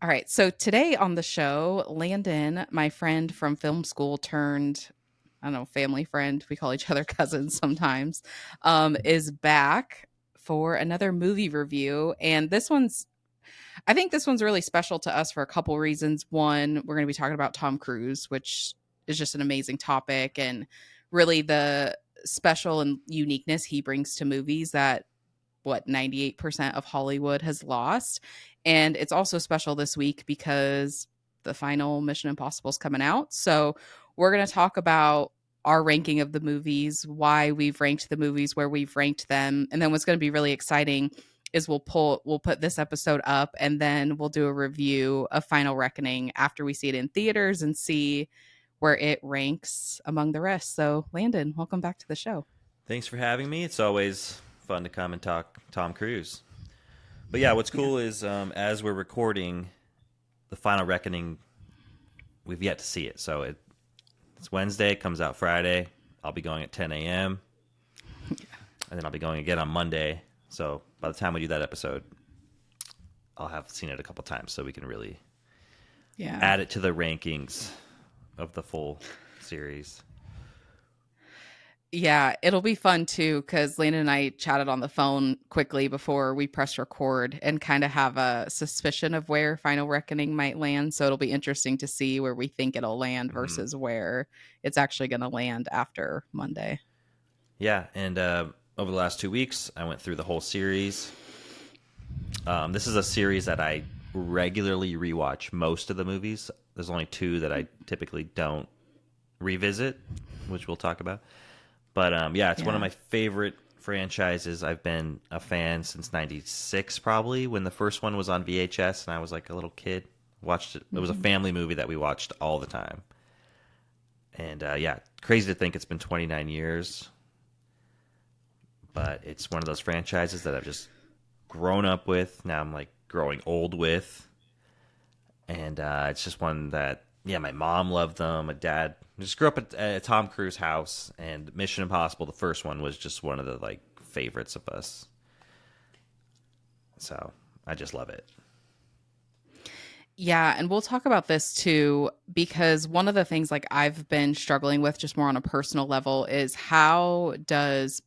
All right. So today on the show, Landon, my friend from film school turned, I don't know, family friend, we call each other cousins sometimes, is back for another movie review. And I think this one's really special to us for a couple reasons. One, we're going to be talking about Tom Cruise, which is just an amazing topic and really the special and uniqueness he brings to movies that 98% of Hollywood has lost. And it's also special this week because the final Mission Impossible is coming out. So we're going to talk about our ranking of the movies, why we've ranked the movies where we've ranked them. And then what's going to be really exciting is we'll put this episode up and then we'll do a review of Final Reckoning after we see it in theaters and see where it ranks among the rest. So Landon, welcome back to the show. Thanks for having me. It's always fun to come and talk Tom Cruise. But yeah, what's Yeah. cool is as we're recording the Final Reckoning, we've yet to see it. So it's Wednesday, it comes out Friday. I'll be going at 10 a.m. And then I'll be going again on Monday. So by the time we do that episode, I'll have seen it a couple times so we can really Yeah. add it to the rankings of the full series. Yeah, it'll be fun too because Landon and I chatted on the phone quickly before we press record and kind of have a suspicion of where Final Reckoning might land. So it'll be interesting to see where we think it'll land Hmm. versus where it's actually going to land after Monday. Yeah, and over the last 2 weeks, I went through the whole series. This is a series that I regularly rewatch most of the movies. There's only two that I typically don't revisit, which we'll talk about. But yeah, it's one of Yeah. my favorite franchises. I've been a fan since '96, probably when the first one was on VHS, and I was like a little kid. Watched it. It was a Mhm. family movie that we watched all the time. And yeah, crazy to think it's been 29 years, but it's one of those franchises that I've just grown up with. Now I'm like growing old with, and it's just one that yeah, my mom loved them. My dad just grew up at Tom Cruise house, and Mission Impossible, the first one, was just one of the like favorites of us. So I just love it. Yeah, and we'll talk about this too because one of the things like I've been struggling with just more on a personal level is how does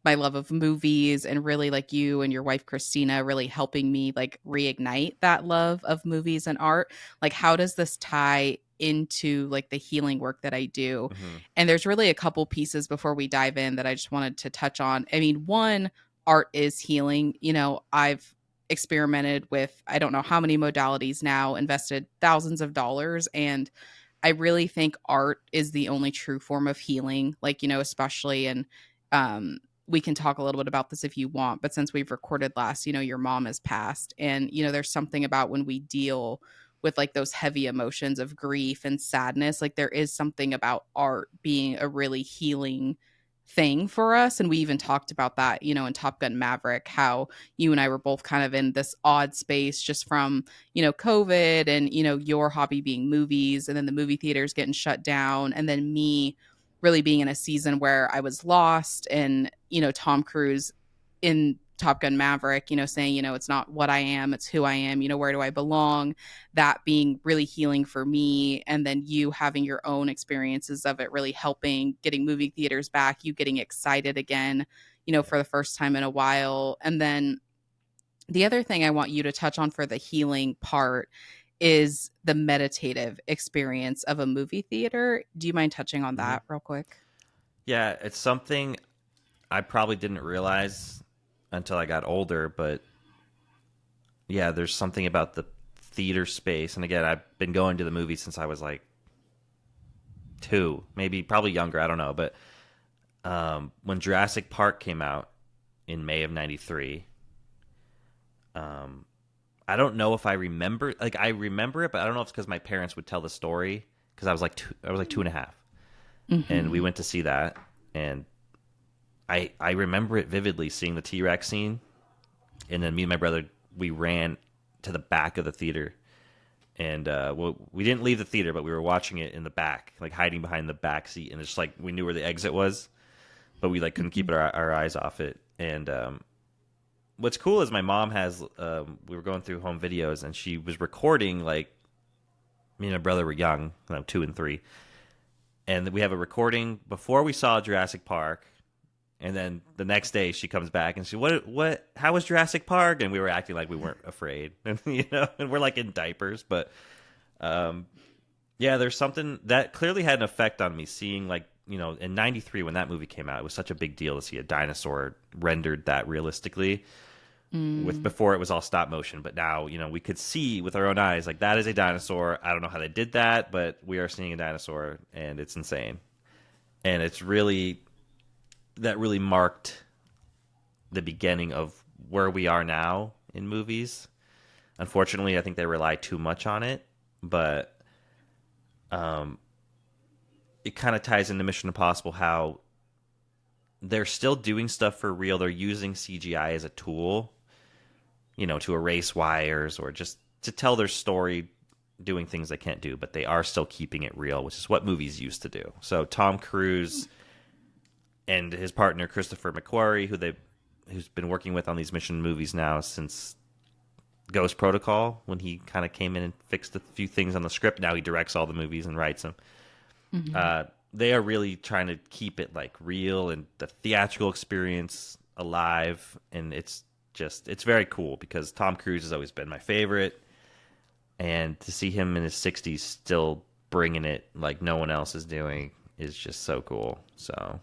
my love of movies and really like you and your wife Christina really helping me like reignite that love of movies and art. Like how does this tie into like the healing work that I do? Hmm. And there's really a couple pieces before we dive in that I just wanted to touch on. I mean, one, art is healing. I've experimented with I don't know how many modalities now, invested thousands of dollars, and I really think art is the only true form of healing, like, especially and we can talk a little bit about this if you want, but since we've recorded last, your mom has passed. And, there's something about when we deal with like those heavy emotions of grief and sadness, like there is something about art being a really healing thing for us. And we even talked about that, in Top Gun Maverick, how you and I were both kind of in this odd space just from, COVID and, your hobby being movies and then the movie theaters getting shut down. And then me really being in a season where I was lost and, Tom Cruise in Top Gun Maverick, saying, it's not what I am, it's who I am, where do I belong? That being really healing for me. And then you having your own experiences of it really helping, getting movie theaters back, you getting excited again, Yeah. for the first time in a while. And then the other thing I want you to touch on for the healing part is the meditative experience of a movie theater. Do you mind touching on Hmm. that real quick? Yeah, it's something I probably didn't realize until I got older, but yeah, there's something about the theater space. And again, I've been going to the movies since I was like two, maybe probably younger. I don't know. But when Jurassic Park came out in May of '93, um, I don't know if I remember. Like I remember it, but I don't know if it's because my parents would tell the story because I was like two and a half, and we Hmm. went to see that, and I remember it vividly, seeing the T Rex scene, and then me and my brother we ran to the back of the theater, and well, we didn't leave the theater, but we were watching it in the back, like hiding behind the back seat, and it's like we knew where the exit was, but we like couldn't keep our eyes off it, and what's cool is my mom has. We were going through home videos, and she was recording like me and my brother were young, 2 and 3, and we have a recording before we saw Jurassic Park. And then the next day she comes back and she, what, how was Jurassic Park? And we were acting like we weren't afraid, and and we're like in diapers. But yeah, there's something that clearly had an effect on me seeing like, in '93 when that movie came out, it was such a big deal to see a dinosaur rendered that realistically. With before it was all stop motion, but now we could see with our own eyes like that is a dinosaur. I don't know how they did that, but we are seeing a dinosaur, and it's insane. And it's really that really marked the beginning of where we are now in movies. Unfortunately, I think they rely too much on it, but it kind of ties into Mission Impossible how they're still doing stuff for real. They're using CGI as a tool, to erase wires or just to tell their story, doing things they can't do, but they are still keeping it real, which is what movies used to do. So Tom Cruise and his partner Christopher McQuarrie, who's been working with on these mission movies now since Ghost Protocol, when he kind of came in and fixed a few things on the script. Now he directs all the movies and writes them. They are really trying to keep it like real and the theatrical experience alive, and it's very cool because Tom Cruise has always been my favorite, and to see him in his 60s still bringing it like no one else is doing is just so cool. So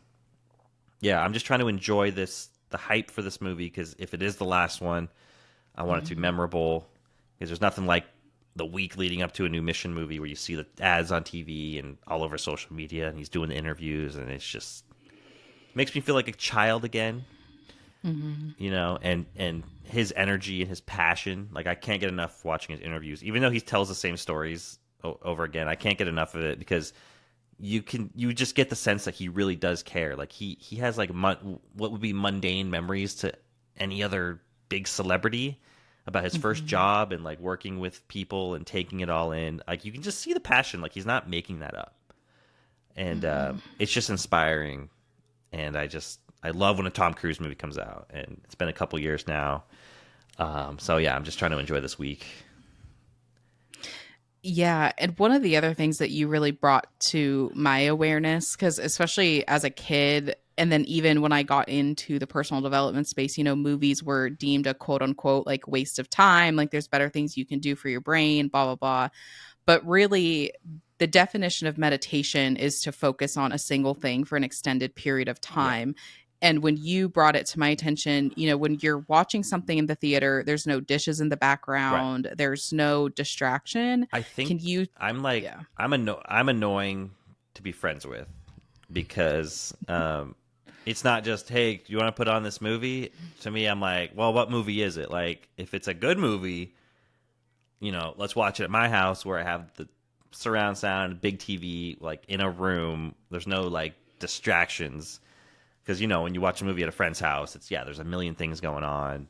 yeah, I'm just trying to enjoy the hype for this movie, because if it is the last one, I want it to be memorable, because there's nothing like the week leading up to a new mission movie where you see the ads on TV and all over social media, and he's doing the interviews, and it's just makes me feel like a child again. And his energy and his passion, like I can't get enough watching his interviews, even though he tells the same stories over again. I can't get enough of it, because you just get the sense that he really does care. Like he has like what would be mundane memories to any other big celebrity about his first job and like working with people and taking it all in. Like you can just see the passion. Like he's not making that up, and it's just inspiring. And I love when a Tom Cruise movie comes out, and it's been a couple years now. So yeah, I'm just trying to enjoy this week. Yeah, and one of the other things that you really brought to my awareness, because especially as a kid, and then even when I got into the personal development space, movies were deemed a quote unquote like waste of time. Like there's better things you can do for your brain, blah, blah, blah. But really, the definition of meditation is to focus on a single thing for an extended period of Yeah. time. And when you brought it to my attention, when you're watching something in the theater, there's no dishes in the Right. background, there's no distraction. I Can think you, I'm like yeah. I'm annoying to be friends with, because it's not just, hey, do you want to put on this movie? To me, I'm like, well, what movie is it? Like, if it's a good movie, let's watch it at my house where I have the surround sound, big TV, like in a room. There's no like distractions. Because, when you watch a movie at a friend's house, there's a million things going on.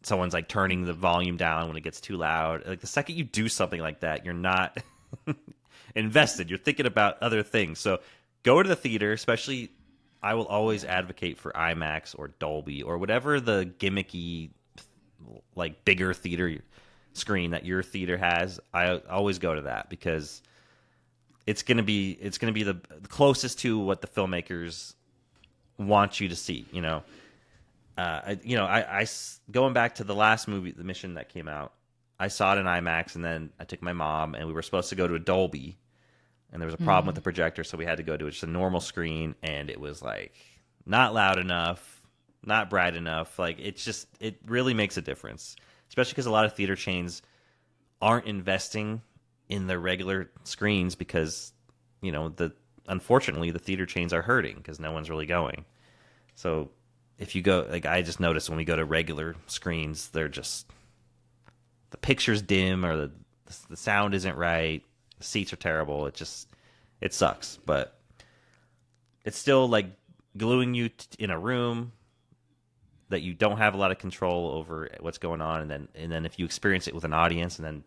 Someone's like turning the volume down when it gets too loud. Like the second you do something like that, you're not invested. You're thinking about other things. So go to the theater, especially I will always advocate for IMAX or Dolby or whatever the gimmicky, like bigger theater screen that your theater has. I always go to that, because it's gonna be the closest to what the filmmakers want you to see. Going back to the last movie, the mission that came out, I saw it in IMAX, and then I took my mom, and we were supposed to go to a Dolby, and there was a problem with the projector, so we had to go to just a normal screen, and it was like not loud enough, not bright enough. Like it really makes a difference, especially because a lot of theater chains aren't investing in their regular screens, because unfortunately the theater chains are hurting because no one's really going. So if you go, like I just noticed when we go to regular screens, they're just, the picture's dim, or the sound isn't right, the seats are terrible. It sucks, but it's still like gluing you in a room that you don't have a lot of control over what's going on, and then if you experience it with an audience, and then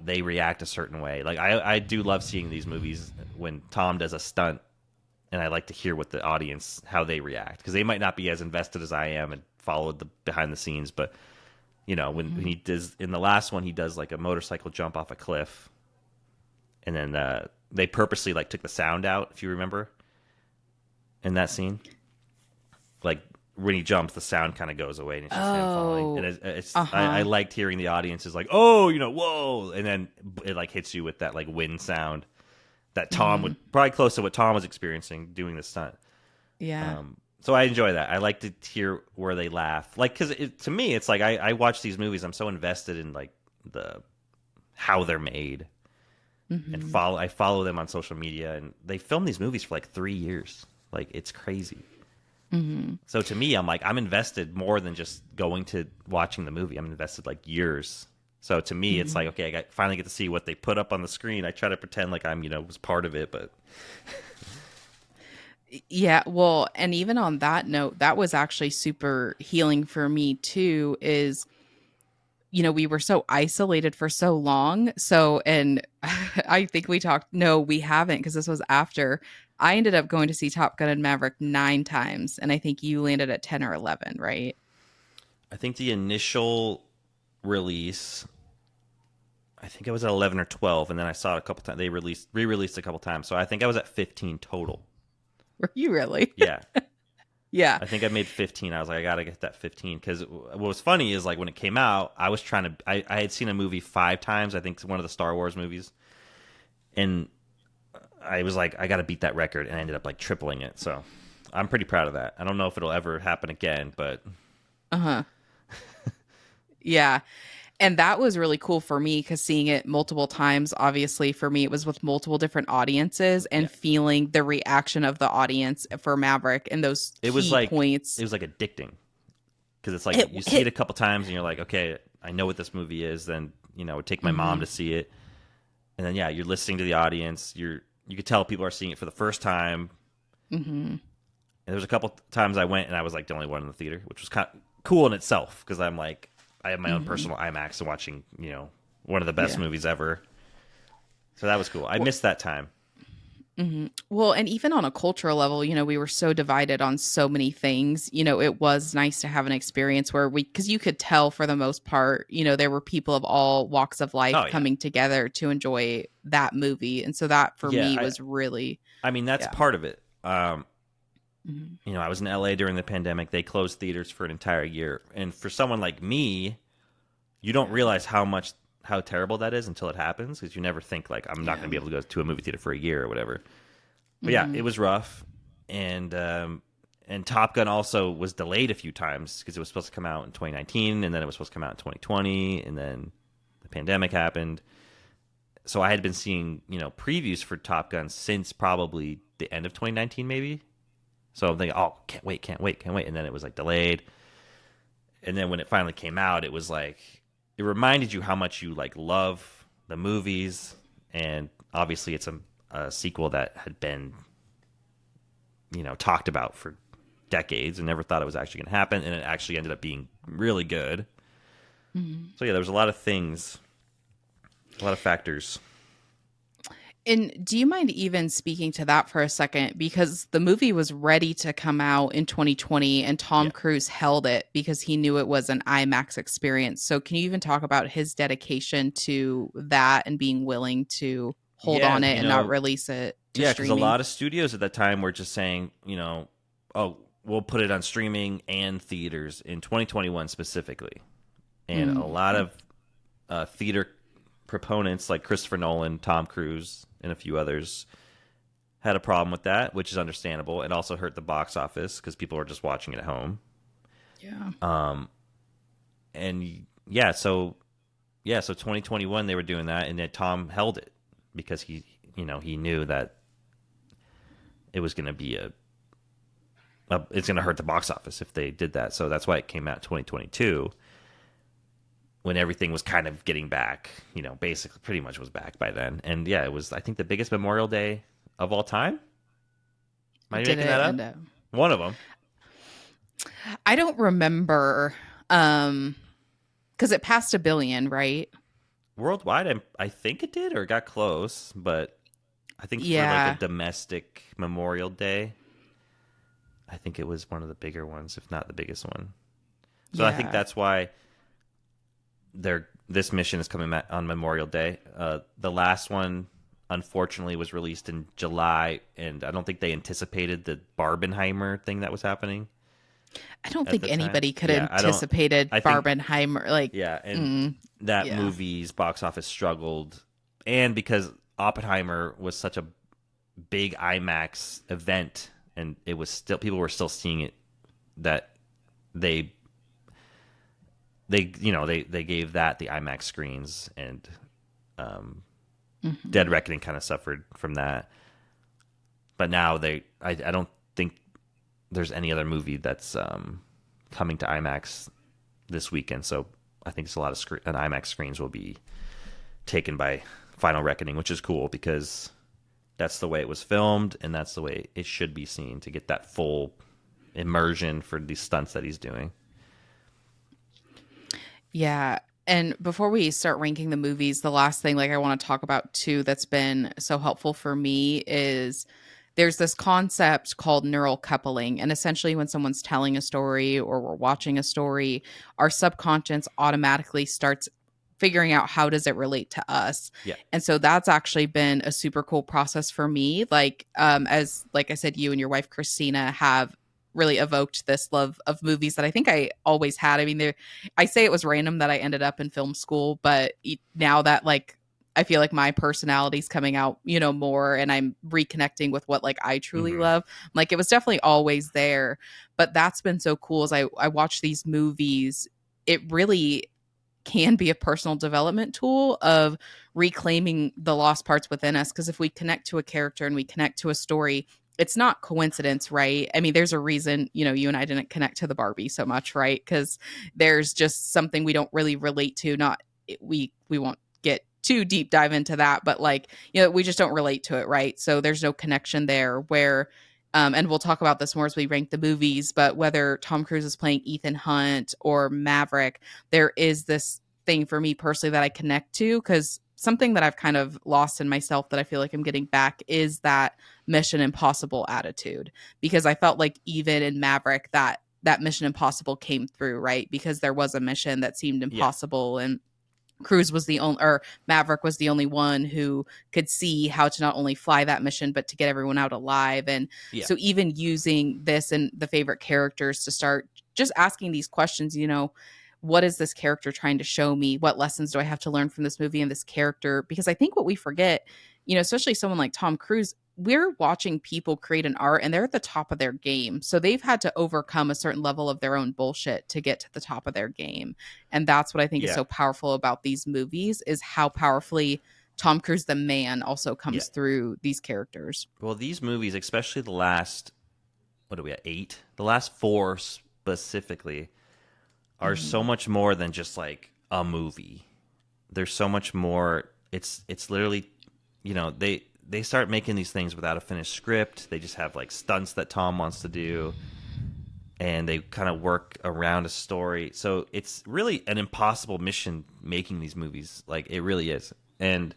they react a certain way. Like I do love seeing these movies when Tom does a stunt, and I like to hear what the audience, how they react, because they might not be as invested as I am and followed the behind the scenes, but when he does in the last one, he does like a motorcycle jump off a cliff, and then they purposely like took the sound out, if you remember, in that scene. Like when he jumps, the sound kind of goes away, and it's just him falling. And I liked hearing the audience is like, oh, whoa, and then it like hits you with that like wind sound that Tom would probably close to what Tom was experiencing doing this stunt. Yeah. So I enjoy that. I like to hear where they laugh, like because to me, it's like I watch these movies. I'm so invested in like how they're made, and I follow them on social media, and they film these movies for like 3 years. Like it's crazy. So to me, I'm like, I'm invested more than just going to watching the movie. I'm invested like years. So to me, it's like, okay, finally get to see what they put up on the screen. I try to pretend like I'm, was part of it, but Yeah, well, and even on that note, that was actually super healing for me too, is we were so isolated for so long. So, and I think we talked, no, we haven't, because this was after. I ended up going to see Top Gun and Maverick 9 times, and I think you landed at 10 or 11, right? I think the initial release, I think I was at 11 or 12, and then I saw it a couple times. They re-released a couple times, so I think I was at 15 total. Were you really? Yeah. Yeah. I think I made 15. I was like, I gotta get that 15, because what was funny is like when it came out, I was trying to. I had seen a movie 5 times. I think it's one of the Star Wars movies, and I was like, I gotta beat that record, and I ended up like tripling it. So I'm pretty proud of that. I don't know if it'll ever happen again, but Yeah. And that was really cool for me, because seeing it multiple times, obviously for me, it was with multiple different audiences yeah, and feeling the reaction of the audience for Maverick and those it was key like points. it was like addicting, because it's like you see it a couple times, and you're like, okay, I know what this movie is. Then I would take my mom to see it, and then you're listening to the audience. You could tell people are seeing it for the first time. And there was a couple times I went and I was like the only one in the theater, which was kind of cool in itself, because I'm like, I have my own personal IMAX and watching, one of the best movies ever. So that was cool. I missed that time. Well, and even on a cultural level, we were so divided on so many things. It was nice to have an experience where because you could tell for the most part, there were people of all walks of life Oh, yeah. coming together to enjoy that movie. And so that for me was really, I mean, that's part of it. I was in LA during the pandemic. They closed theaters for an entire year. And for someone like me, you don't realize how terrible that is until it happens, because you never think like, I'm not going to be able to go to a movie theater for a year or whatever. But yeah, it was rough. And Top Gun also was delayed a few times, because it was supposed to come out in 2019, and then it was supposed to come out in 2020, and then the pandemic happened. So I had been seeing, previews for Top Gun since probably the end of 2019, maybe. So I'm thinking, oh, can't wait. And then it was like delayed. And then when it finally came out, it was like, it reminded you how much you like love the movies. And obviously it's a sequel that had been, talked about for decades, and never thought it was actually going to happen. And it actually ended up being really good. So yeah, there was a lot of things, a lot of factors. And do you mind even speaking to that for a second? Because the movie was ready to come out in 2020, and Tom Cruise held it because he knew it was an IMAX experience. So can you even talk about his dedication to that and being willing to hold on it and not release it to because streaming? a lot of studios at that time were just saying, oh, we'll put it on streaming and theaters in 2021 specifically. And a lot of theater proponents like Christopher Nolan, Tom Cruise, and a few others had a problem with that, which is understandable. It also hurt the box office because people were just watching it at home. Yeah. So 2021 they were doing that, and then Tom held it because he knew that it was going to be it's going to hurt the box office if they did that. So that's why it came out 2022. When everything was kind of getting back, basically pretty much was back by then. And yeah, it was, I think, the biggest Memorial Day of all time. Am I making that up? One of them. I don't remember, because it passed 1 billion, right? Worldwide, I think it did, or it got close, but I think for like a domestic Memorial Day, I think it was one of the bigger ones, if not the biggest one. So I think Yeah. that's why this mission is coming on Memorial Day. The last one, unfortunately, was released in July, and I don't think they anticipated the Barbenheimer thing that was happening I don't at think the time. anybody could have Yeah, I don't. anticipated I think Barbenheimer. Like, yeah, and mm, that yeah. movie's box office struggled, and because Oppenheimer was such a big IMAX event, and it was still people were still seeing it, that they they gave that the IMAX screens, and Hmm. Dead Reckoning kind of suffered from that. But now I don't think there's any other movie that's coming to IMAX this weekend. So I think it's a lot of an IMAX screens will be taken by Final Reckoning, which is cool because that's the way it was filmed and that's the way it should be seen to get that full immersion for these stunts that he's doing. Yeah. And before we start ranking the movies, the last thing like I want to talk about too that's been so helpful for me is there's this concept called neural coupling. And essentially when someone's telling a story or we're watching a story, our subconscious automatically starts figuring out how does it relate to us. Yeah. And so that's actually been a super cool process for me. Like as like I said, you and your wife Christina have really evoked this love of movies that I think I always had. I mean, there I say it was random that I ended up in film school, but now that like I feel like my personality's coming out, more and I'm reconnecting with what like I truly Mm-hmm. love. Like it was definitely always there, but that's been so cool as I watch these movies. It really can be a personal development tool of reclaiming the lost parts within us because if we connect to a character and we connect to a story, it's not coincidence, right? I mean, there's a reason, you and I didn't connect to the Barbie so much, right? Because there's just something we don't really relate to. Not we won't get too deep dive into that, but like, we just don't relate to it, right? So there's no connection there where and we'll talk about this more as we rank the movies, but whether Tom Cruise is playing Ethan Hunt or Maverick, there is this thing for me personally that I connect to because something that I've kind of lost in myself that I feel like I'm getting back is that Mission Impossible attitude because I felt like even in Maverick that Mission Impossible came through, right? Because there was a mission that seemed Yeah. impossible and Cruz was the only, or Maverick was the only one who could see how to not only fly that mission, but to get everyone out alive. And Yeah. so, even using this and the favorite characters to start just asking these questions, what is this character trying to show me? What lessons do I have to learn from this movie and this character? Because I think what we forget, especially someone like Tom Cruise, we're watching people create an art and they're at the top of their game. So they've had to overcome a certain level of their own bullshit to get to the top of their game. And that's what I think is Yeah. so powerful about these movies is how powerfully Tom Cruise the man also Yeah. comes through these characters. Well, these movies, especially the last, what are we at, 8? The last 4 specifically are so Mhm. much more than just like a movie. There's so much more. It's literally, they start making these things without a finished script. They just have like stunts that Tom wants to do, and they kind of work around a story. So it's really an impossible mission making these movies. Like it really is. And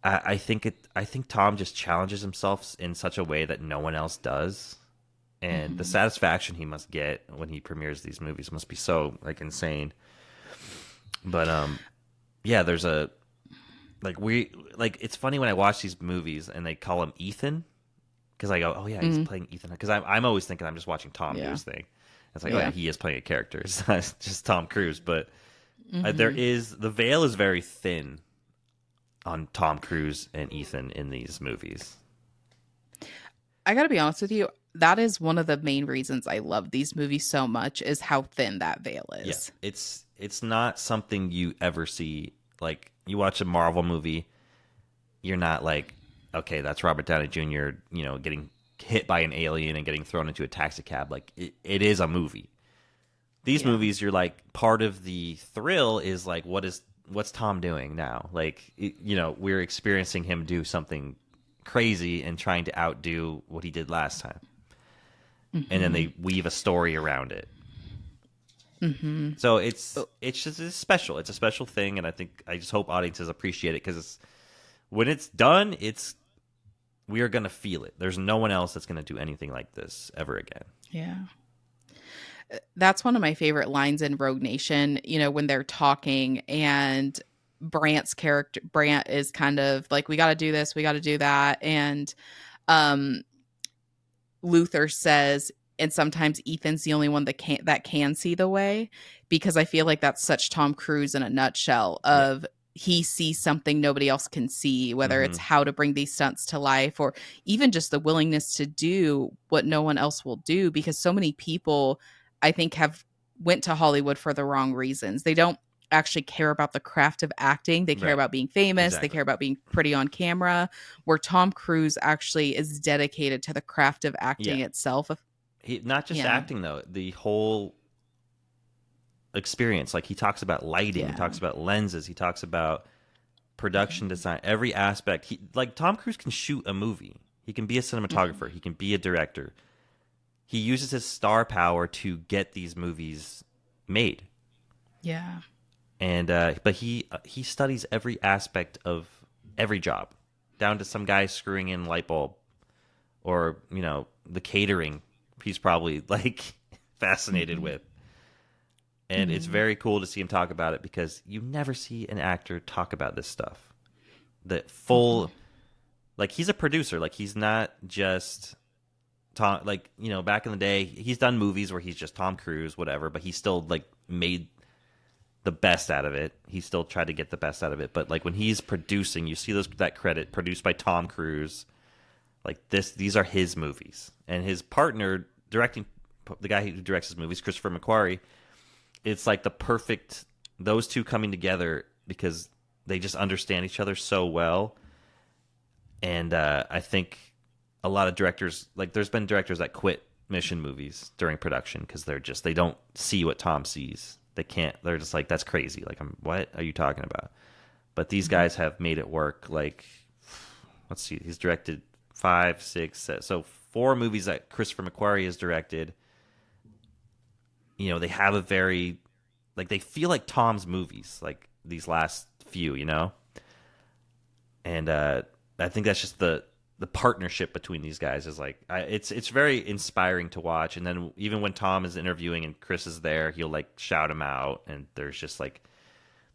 I think Tom just challenges himself in such a way that no one else does. And the Mhm. satisfaction he must get when he premieres these movies must be so like insane. But yeah, there's a it's funny when I watch these movies and they call him Ethan because I go, oh yeah, he's Mhm. playing Ethan because I'm always thinking I'm just watching Tom do Yeah. his thing. It's like, oh yeah, Yeah. he is playing a character. It's not just Tom Cruise, but there Mhm. is the veil is very thin on Tom Cruise and Ethan in these movies. I got to be honest with you, that is one of the main reasons I love these movies so much is how thin that veil Yeah, is. it's not something you ever see. Like you watch a Marvel movie, you're not like, okay, that's Robert Downey Jr. Getting hit by an alien and getting thrown into a taxi cab. Like it is a movie. These Yeah. movies, you're like part of the thrill is like what's Tom doing now? Like we're experiencing him do something crazy and trying to outdo what he did last time, and then Mhm. they weave a story around it. Mhm. So Oh, it's special. It's a special thing, and I just hope audiences appreciate it because when it's done, we are gonna feel it. There's no one else that's gonna do anything like this ever again. yeah. That's one of my favorite lines in Rogue Nation, when they're talking and Brant is kind of like, we got to do this, we got to do that. And um, Luther says, and sometimes Ethan's the only one that can see the way, because I feel like that's such Tom Cruise in a nutshell Yeah. of he sees something nobody else can see, whether Mm-hmm. it's how to bring these stunts to life or even just the willingness to do what no one else will do, because so many people I think have went to Hollywood for the wrong reasons. They don't actually care about the craft of acting. They care Right. about being famous, they Exactly. care about being pretty on camera, where Tom Cruise actually is dedicated to the craft of Yeah. acting itself. He not just Yeah. acting though, the whole experience. Like he talks about lighting, he Yeah. talks about lenses, he talks about production design, every aspect. He like Tom Cruise can shoot a movie. He can be a Mhm. cinematographer, he can be a director. He uses his star power to get these movies made. Yeah. And but he studies every aspect of every job, down to some guy screwing in light bulb or, the catering. He's probably like fascinated Mhm. with. And it's Mhm. very cool to see him talk about it because you never see an actor talk about this stuff. The Mhm. full, like he's a producer. Like he's not just Tom. Like back in the day, he's done movies where he's just Tom Cruise, whatever. But he still like made the best out of it. He still tried to get the best out of it. But like when he's producing, you see that credit produced by Tom Cruise. Like these are his movies, and his partner directing, the guy who directs his movies, Christopher McQuarrie. It's like the perfect, those two coming together because they just understand each other so well. And I think a lot of directors, like there's been directors that quit mission movies during production because they don't see what Tom sees. They can't. They're just like, that's crazy. Like, what are you talking about? But these Mhm. guys have made it work. Like, let's see, he's directed five, six, so four movies that Christopher McQuarrie has directed. They have a very, like, they feel like Tom's movies, like these last few, and I think that's just the partnership between these guys is like, it's very inspiring to watch. And then even when Tom is interviewing and Chris is there, he'll like shout him out, and there's just like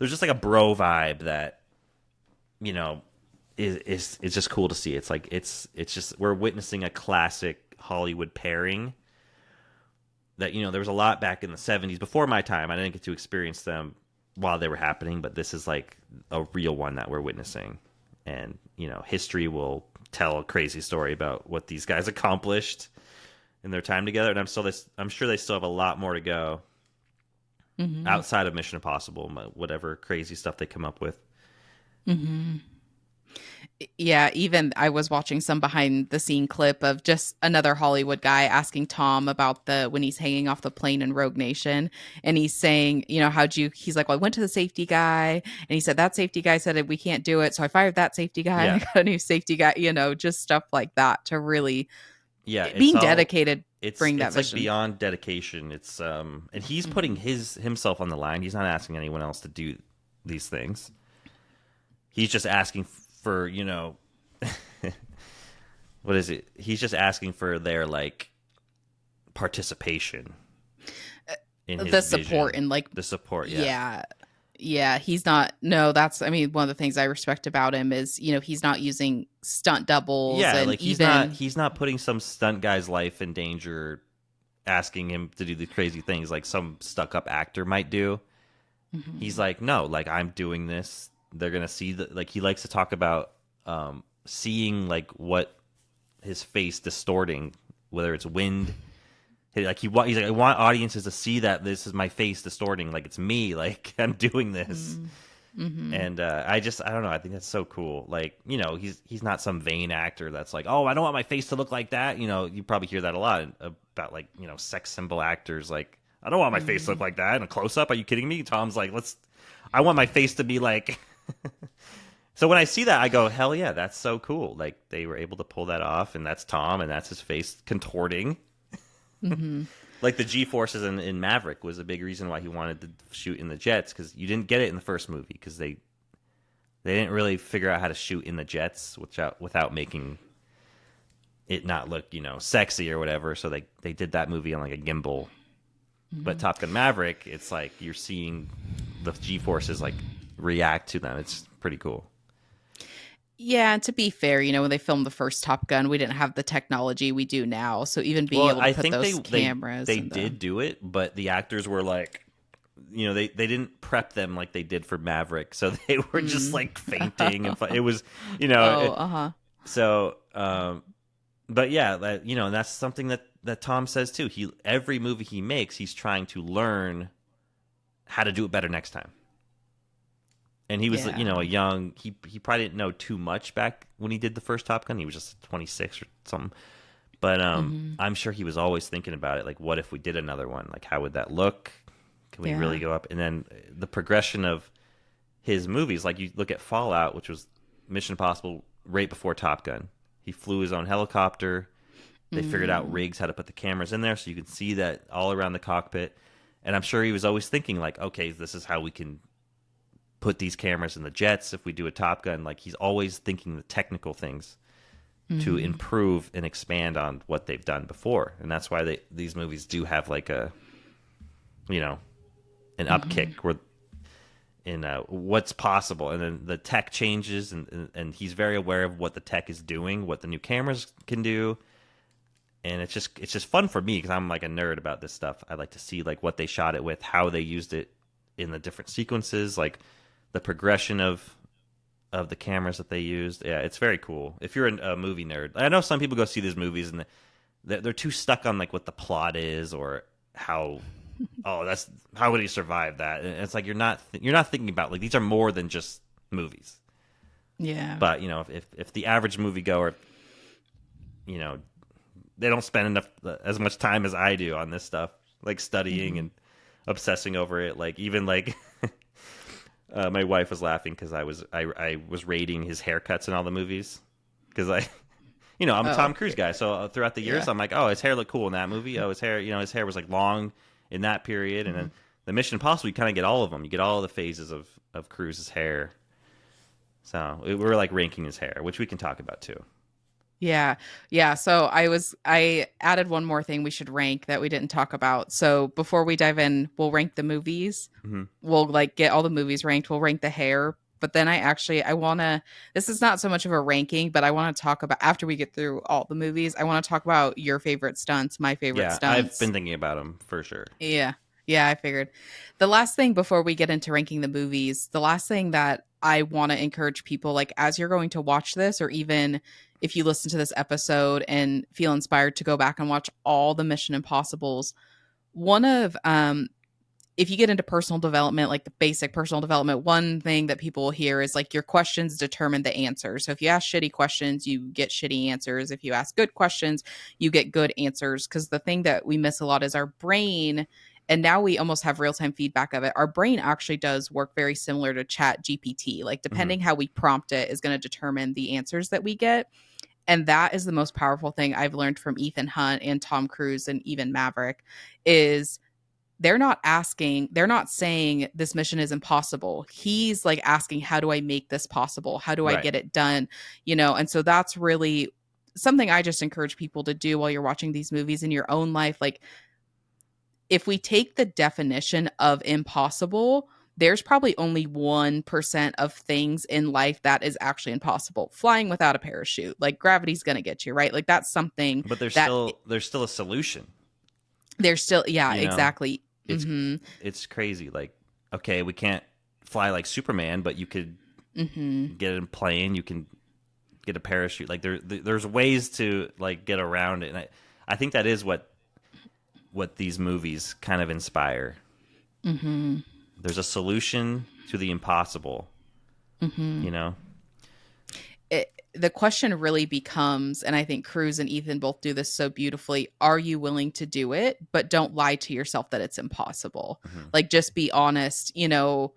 a bro vibe that you know is it's just cool to see. It's like it's just we're witnessing a classic Hollywood pairing that there was a lot back in the 70s before my time. I didn't get to experience them while they were happening, but this is like a real one that we're witnessing. And history will tell a crazy story about what these guys accomplished in their time together, and I'm sure they still have a lot more to go Mhm. outside of Mission Impossible, whatever crazy stuff they come up with. Mhm. Yeah, even I was watching some behind the scene clip of just another Hollywood guy asking Tom about the when he's hanging off the plane in Rogue Nation, and he's saying, he's like, well, I went to the safety guy, and he said that safety guy said we can't do it, so I fired that safety guy and I Yeah, got a new safety guy, just stuff like that to really yeah, it's being all dedicated, it's bring that it's like vision. beyond dedication. It's and he's putting Mhm. himself on the line. He's not asking anyone else to do these things. He's just asking for what is it? He's just asking for their like participation in his The support vision, and like, the support. Yeah, yeah. Yeah, he's not. No, that's, I mean, one of the things I respect about him is, he's not using stunt doubles yeah. and Like he's not even, he's not putting some stunt guy's life in danger, asking him to do the crazy things like some stuck up actor might do. He's Mhm. like, no, like I'm doing this. They're gonna see that. Like he likes to talk about seeing like what his face distorting, whether it's wind. Like he's like, I want audiences to see that this is my face distorting, like it's me, like I'm doing this. Mhm. Mhm. And I don't know. I think that's so cool. Like he's not some vain actor that's like, oh, I don't want my face to look like that. You probably hear that a lot about like sex symbol actors. Like I don't want my face to look Mhm. like that in a close up. Are you kidding me? Tom's like, I want my face to be like. So when I see that, I go, hell yeah, that's so cool. Like they were able to pull that off, and that's Tom, and that's his face contorting. Mhm. Like the G forces in Maverick was a big reason why he wanted to shoot in the jets, because you didn't get it in the first movie because they didn't really figure out how to shoot in the jets without making it not look sexy or whatever. So they did that movie on like a gimbal, But Mhm. Top Gun Maverick, it's like you're seeing the G forces like react to them. It's pretty cool. Yeah, and to be fair, when they filmed the first Top Gun, we didn't have the technology we do now. So even being Well, able to I put think those they cameras they in the did do it, but the actors were like, they didn't prep them like they did for Maverick, so they were just mm. like fainting and it was, you know, Oh, it, uh-huh. so but yeah, that's something that Tom says too. He every movie he makes, he's trying to learn how to do it better next time. And he was, Yeah. a young, he probably didn't know too much back when he did the first Top Gun. He was just 26 or something. But Hmm. I'm sure he was always thinking about it. Like, what if we did another one? Like, how would that look? Can we really Yeah. go up? And then the progression of his movies, like you look at Fallout, which was Mission Impossible right before Top Gun. He flew his own helicopter. They figured out Mm. rigs how to put the cameras in there so you could see that all around the cockpit. And I'm sure he was always thinking like, okay, this is how we can put these cameras in the jets if we do a Top Gun. Like he's always thinking the technical things to Hmm. improve and expand on what they've done before. And that's why these movies do have like you know, an Hmm. upkick where in what's possible, and then the tech changes, and he's very aware of what the tech is doing, what the new cameras can do, and it's just fun for me because I'm like a nerd about this stuff. I like to see like what they shot it with, how they used it in the different sequences, like the progression of the cameras that they used. Yeah, it's very cool. If you're a movie nerd, I know some people go see these movies and they're too stuck on like what the plot is or how that's how would he survive that? And it's like you're not thinking about like these are more than just movies. Yeah. But if the average moviegoer, you know, they don't spend enough as much time as I do on this stuff, like studying Hmm. and obsessing over it. Like even like my wife was laughing because I was rating his haircuts in all the movies because I'm a Oh, Tom Cruise guy. So throughout the years, yeah. I'm like, oh, his hair looked cool in that movie. Oh, his hair was like long in that period. And Hmm. then the Mission Impossible, you kind of get all of them. You get all the phases of Cruise's hair. So we're like ranking his hair, which we can talk about too. Yeah. Yeah. So I added one more thing we should rank that we didn't talk about. So before we dive in, we'll rank the movies. Hmm. We'll like get all the movies ranked. We'll rank the hair. But then I want to, this is not so much of a ranking, but I want to talk about, after we get through all the movies, I want to talk about your favorite stunts, my favorite Yeah, I've stunts. been thinking about him for sure. Yeah. Yeah, I figured. The last thing before we get into ranking the movies, the last thing that I want to encourage people, like as you're going to watch this, or even if you listen to this episode and feel inspired to go back and watch all the Mission Impossibles, one of if you get into personal development, like the basic personal development, one thing that people will hear is like your questions determine the answer. So if you ask shitty questions, you get shitty answers. If you ask good questions, you get good answers. Because the thing that we miss a lot is our brain, and now we almost have real time feedback of it. Our brain actually does work very similar to Chat GPT. Like Hmm. depending how we prompt it is going to determine the answers that we get. And that is the most powerful thing I've learned from Ethan Hunt and Tom Cruise and even Maverick is they're not saying this mission is impossible. He's like asking, how do I make this possible? How do I Right. get it done? And so that's really something I just encourage people to do while you're watching these movies in your own life. Like, if we take the definition of impossible, there's probably only 1% of things in life that is actually impossible. Flying without a parachute, like gravity's going to get you, right? Like, that's something But there's that still there's still a solution. there's still, yeah, You know, exactly. it's Hmm. it's crazy. Like, okay, we can't fly like Superman, but you could Hmm. get in a plane. You can get a parachute. Like there's ways to like get around it. And I think that is what these movies kind of inspire. Hmm. There's a solution to the impossible. Hmm. You know. The question really becomes, and I think Cruz and Ethan both do this so beautifully, are you willing to do it? But don't lie to yourself that it's impossible. Hmm. Like, just be honest, and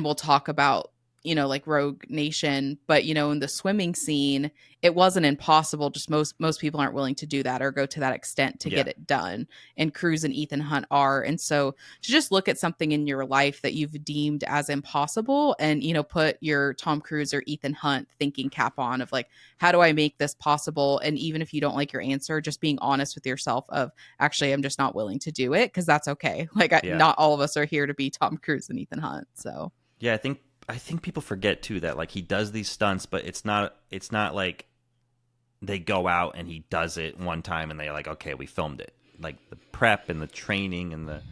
we'll talk about. like Rogue Nation, but in the swimming scene, it wasn't impossible. Just most people aren't willing to do that or go to that extent to Yeah. get it done. And Cruise and Ethan Hunt are. And so to just look at something in your life that you've deemed as impossible and, put your Tom Cruise or Ethan Hunt thinking cap on of like, how do I make this possible? And even if you don't like your answer, just being honest with yourself of actually, I'm just not willing to do it, because that's okay. Like, Yeah. not all of us are here to be Tom Cruise and Ethan Hunt. So Yeah, I think people forget too that like he does these stunts, but it's not like they go out and he does it one time and they're like, okay, we filmed it. Like the prep and the training and the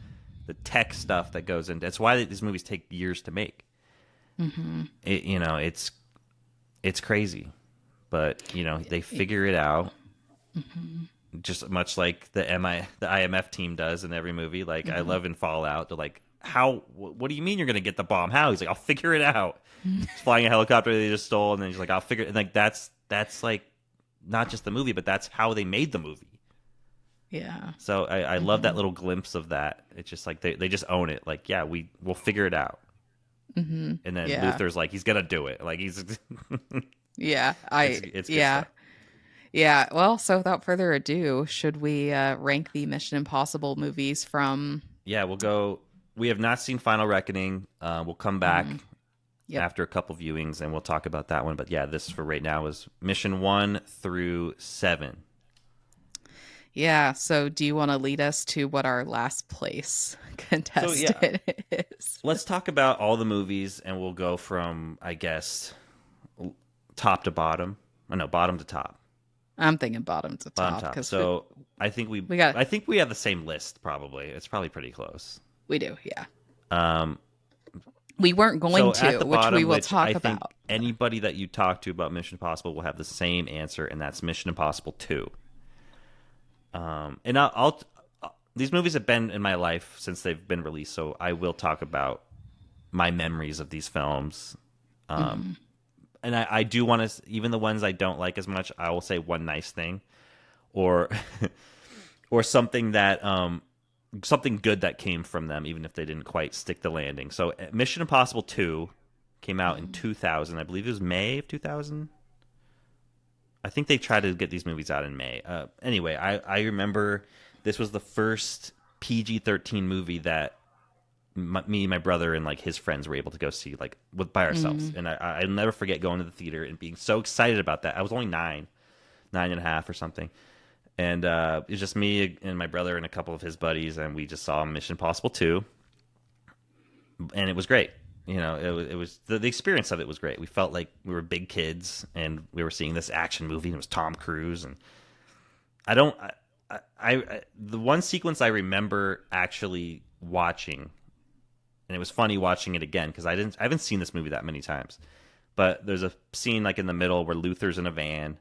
tech stuff that goes into. That's why these movies take years to make. mm-hmm. It's crazy, but they figure it out. Mm-hmm. Just much like the IMF team does in every movie. Like Mm-hmm. I love in Fallout. They're like, how? What do you mean you're gonna get the bomb? How? He's like, I'll figure it out. He's flying a helicopter they just stole, and then he's like, I'll figure it. And like that's like not just the movie, but that's how they made the movie. Yeah. So I love that little glimpse of that. It's just like they just own it. Like, yeah, we'll figure it out. Mm-hmm. And then Yeah. Luther's like, he's gonna do it. Like he's Yeah. it's good Yeah. stuff. Yeah. Well, so without further ado, should we rank the Mission Impossible movies from? Yeah, we'll go. We have not seen Final Reckoning. We'll come back Yep. after a couple viewings and we'll talk about that one. But yeah, this for right now is Mission 1 through 7. Yeah. So do you want to lead us to what our last place contestant is? Let's talk about all the movies and we'll go from, I guess, top to bottom. Oh, no, bottom to top. I'm thinking bottom to Bottom top. top. So I think I think we have the same list probably. It's probably pretty close. We do. Yeah. Um, We weren't going so at to, the which bottom, we will which talk I think about. anybody that you talk to about Mission Impossible will have the same answer, and that's Mission Impossible 2. And I'll these movies have been in my life since they've been released, so I will talk about my memories of these films. And I do want to, even the ones I don't like as much, I will say one nice thing, or or something that something good that came from them, even if they didn't quite stick the landing. So Mission Impossible 2 came out in 2000. I believe it was May of 2000. I think they tried to get these movies out in May. Anyway, I remember this was the first PG-13 movie that me, my brother, and like his friends were able to go see like by ourselves. And I'll never forget going to the theater and being so excited about that. I was only 9.5 or something. And it was just me and my brother and a couple of his buddies, and we just saw Mission Impossible 2. And it was great. It was the experience of it was great. We felt like we were big kids, and we were seeing this action movie, and it was Tom Cruise. And the one sequence I remember actually watching, and it was funny watching it again because I haven't seen this movie that many times. But there's a scene like in the middle where Luther's in a van,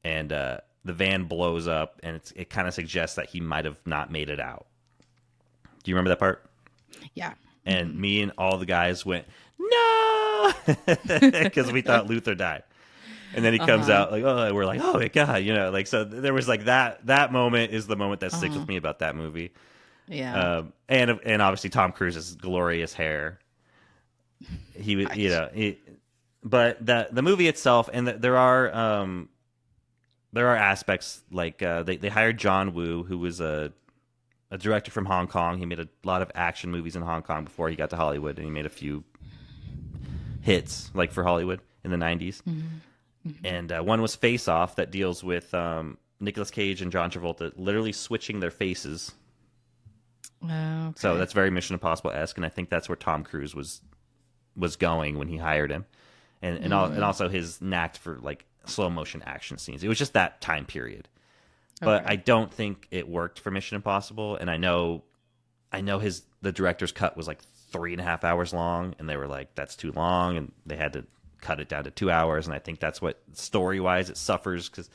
and the van blows up, and it kind of suggests that he might have not made it out. Do you remember that part? Yeah. And me and all the guys went, no, because we thought Luther died. And then he comes out like, oh, and we're like, oh my God, like, so there was like that moment is the moment that sticks with me about that movie. Yeah. And obviously Tom Cruise's glorious hair. He was, but the movie itself, and there are aspects like they hired John Woo, who was a director from Hong Kong. He made a lot of action movies in Hong Kong before he got to Hollywood, and he made a few hits like for Hollywood in the 90s. And one was Face Off, that deals with Nicolas Cage and John Travolta literally switching their faces. Okay. So that's very Mission Impossible-esque, and I think that's where Tom Cruise was going when he hired him, and also his knack for like slow motion action scenes. It was just that time period. But I don't think it worked for Mission Impossible, and I know the director's cut was like 3.5 hours long, and they were like, that's too long, and they had to cut it down to 2 hours, and I think that's what story-wise it suffers, because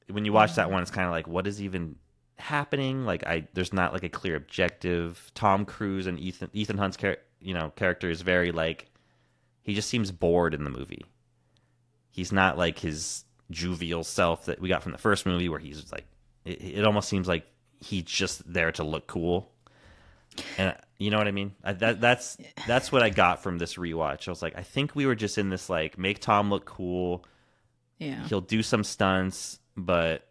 when you watch that one, it's kind of like, what is even happening? Like, there's not like a clear objective. Tom Cruise and Ethan Hunt's character is very like, he just seems bored in the movie. He's not like his jovial self that we got from the first movie, where he's like, it almost seems like he's just there to look cool. And you know what I mean? That's what I got from this rewatch. I was like, I think we were just in this like make Tom look cool. Yeah. He'll do some stunts, but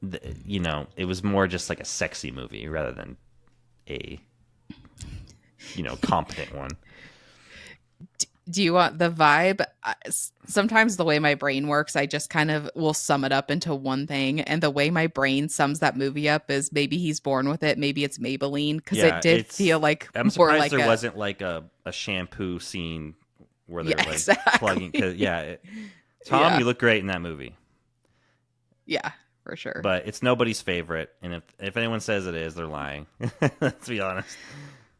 it was more just like a sexy movie rather than a competent one. Do you want the vibe? Sometimes the way my brain works, I just kind of will sum it up into one thing. And the way my brain sums that movie up is maybe he's born with it, maybe it's Maybelline, because it Yeah, did feel like I'm more surprised like there a, wasn't like a shampoo scene where they're yeah, like plugging. Cause exactly. yeah, Tom, Yeah, you look great in that movie, yeah, for sure. but it's nobody's favorite. And if anyone says it is, they're lying. Let's be honest.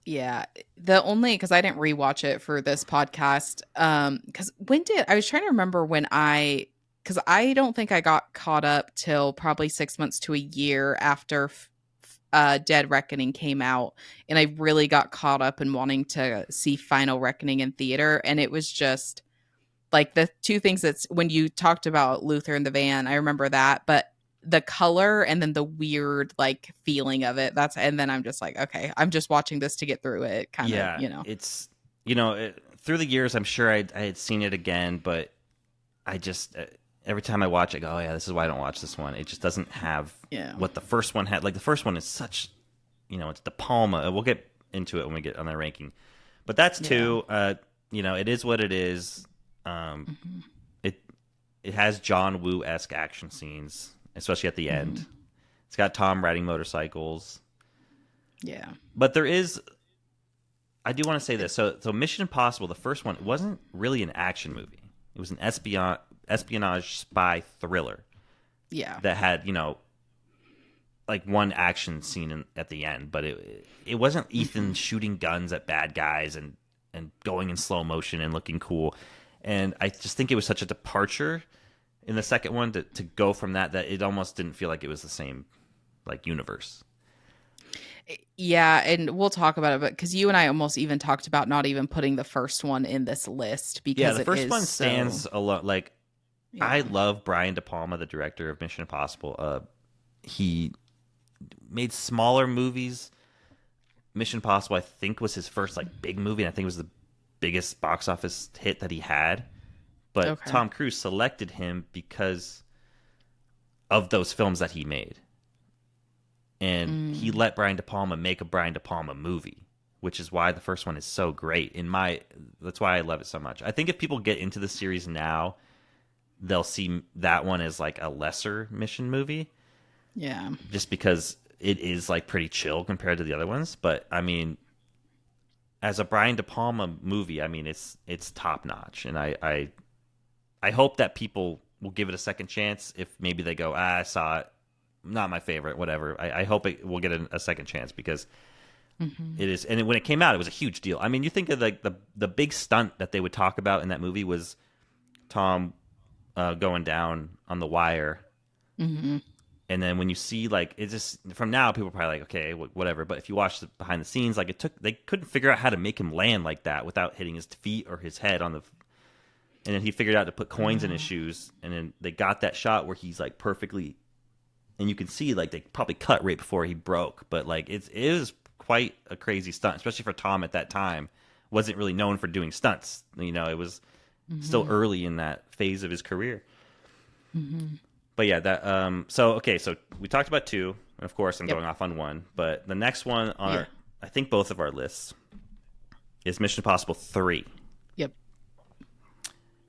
Yeah. The only, because I didn't rewatch it for this podcast. Because I was trying to remember because I don't think I got caught up till probably 6 months to a year after Dead Reckoning came out. And I really got caught up in wanting to see Final Reckoning in theater. And it was just like the two things that's when you talked about Luther in the van, I remember that. But the color and then the weird like feeling of it, and then I'm just like, okay, I'm just watching this to get through it, kind of, Yeah, it's through the years, I'm sure I had seen it again, but I just every time I watch it, I go, oh yeah, this is why I don't watch this one. It just doesn't have Yeah. what the first one had. Like the first one is such, it's De Palma. We'll get into it when we get on the ranking, but that's Yeah. two. It is what it is. Mm-hmm. It has John Woo-esque action scenes, especially at the end. Mm-hmm. It's got Tom riding motorcycles. Yeah. But I do want to say this. So Mission Impossible, the first one, it wasn't really an action movie. It was an espionage spy thriller Yeah. that had, like one action scene at the end, but it wasn't Ethan shooting guns at bad guys and going in slow motion and looking cool. And I just think it was such a departure in the second one to go from that it almost didn't feel like it was the same like universe. Yeah, and we'll talk about it, but because you and I almost even talked about not even putting the first one in this list Yeah, because the it first is one so. stands alone. Like I Yeah. love Brian De Palma, the director of Mission Impossible. He made smaller movies. Mission Impossible, I think, was his first like big movie, and I think it was the biggest box office hit that he had. But Okay. Tom Cruise selected him because of those films that he made. And he Mm. let Brian De Palma make a Brian De Palma movie, which is why the first one is so great. That's why I love it so much. I think if people get into the series now, they'll see that one as like a lesser mission movie, Yeah. just because it is like pretty chill compared to the other ones. But I mean, as a Brian De Palma movie, I mean it's top notch, and I hope that people will give it a second chance if maybe they go, I saw it, not my favorite, whatever. I hope it will get a second chance because Mm-hmm. it is. And when it came out, it was a huge deal. I mean, you think of like the big stunt that they would talk about in that movie was Tom going down on the wire. Mm-hmm. And then when you see like it's just from now, people are probably like, okay, whatever. But if you watch the behind the scenes, like they couldn't figure out how to make him land like that without hitting his feet or his head on the. And then he figured out to put coins in his shoes, and then they got that shot where he's like perfectly, and you can see like they probably cut right before he broke, but like it is quite a crazy stunt, especially for Tom at that time. Wasn't really known for doing stunts, it was still Mm-hmm. early in that phase of his career. Mm-hmm. But yeah, so we talked about two, and of course I'm Yep. going off on one, but the next one on Yeah. I think both of our lists is Mission Impossible 3. Yep.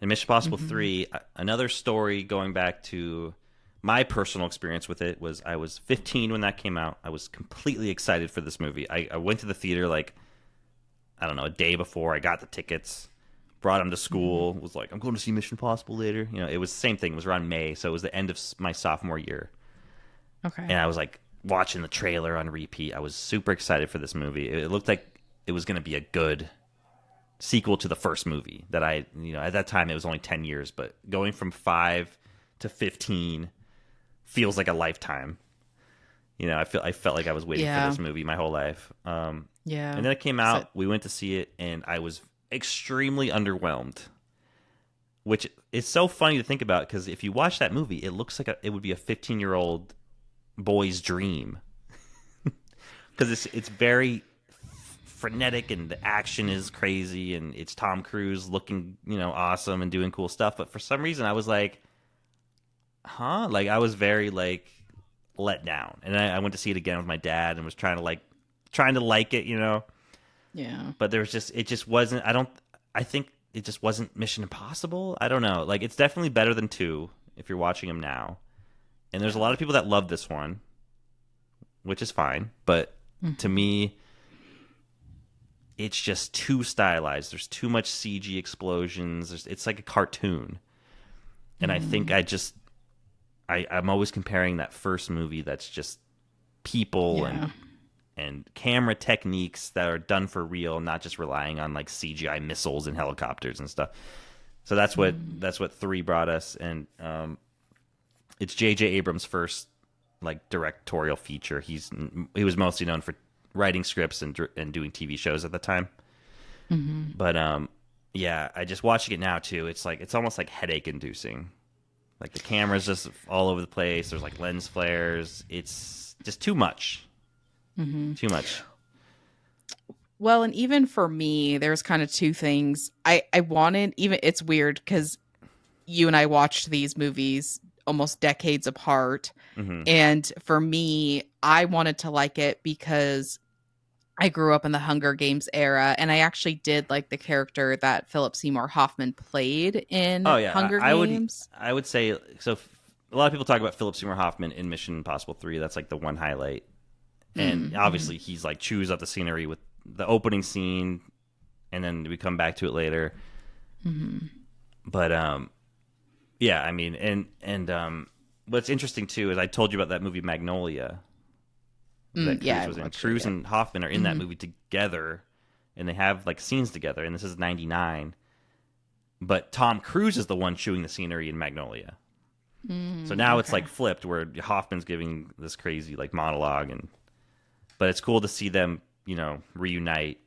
In Mission Impossible Mm-hmm. 3, another story going back to my personal experience with it was I was 15 when that came out. I was completely excited for this movie. I went to the theater like, I don't know, a day before. I got the tickets, brought them to school, was like, I'm going to see Mission Impossible later. It was the same thing. It was around May, so it was the end of my sophomore year. Okay. And I was like watching the trailer on repeat. I was super excited for this movie. It looked like it was going to be a good sequel to the first movie that at that time it was only 10 years, but going from 5 to 15 feels like a lifetime. I felt like I was waiting for this movie my whole life. Yeah. And then it came out, we went to see it, and I was extremely underwhelmed, which is so funny to think about because if you watch that movie, it looks like it would be a 15-year-old boy's dream. because it's very frenetic and the action is crazy and it's Tom Cruise looking awesome and doing cool stuff. But for some reason, I was like, huh? Like I was very like let down, and I went to see it again with my dad and was trying to like it. Yeah. But there was just it just wasn't. I think it just wasn't Mission Impossible. I don't know. Like it's definitely better than two if you're watching them now. And there's a lot of people that love this one, which is fine. But to Mhm. me, it's just too stylized. There's too much CG explosions. It's like a cartoon. And I think Mm. I'm always comparing that first movie that's just people Yeah. and camera techniques that are done for real, not just relying on like CGI missiles and helicopters and stuff. So Mm. that's what three brought us, and it's J.J. Abrams' first like directorial feature. He was mostly known for writing scripts and doing TV shows at the time. Mhm. But yeah, I just watching it now too. It's almost like headache inducing. Like the camera's just all over the place. There's like lens flares. It's just too much. Mhm. Too much. Well, and even for me, there's kind of two things. I wanted, even it's weird because you and I watched these movies almost decades apart. Hmm. And for me, I wanted to like it because I grew up in the Hunger Games era, and I actually did like the character that Philip Seymour Hoffman played Oh in yeah, Hunger Games. I would say so. A lot of people talk about Philip Seymour Hoffman in Mission Impossible 3. That's like the one highlight, and Mm-hmm. obviously he's like chews up the scenery with the opening scene, and then we come back to it later. Mm-hmm. But yeah, I mean, and what's interesting too is I told you about that movie Magnolia that Yeah, Cruise I was in. watched it. Cruise Yeah. and Hoffman are in that Mm-hmm. movie together, and they have like scenes together. And this is '99, but Tom Cruise is the one chewing the scenery in Magnolia. So now it's Okay. like flipped, where Hoffman's giving this crazy like monologue, and but it's cool to see them, reunite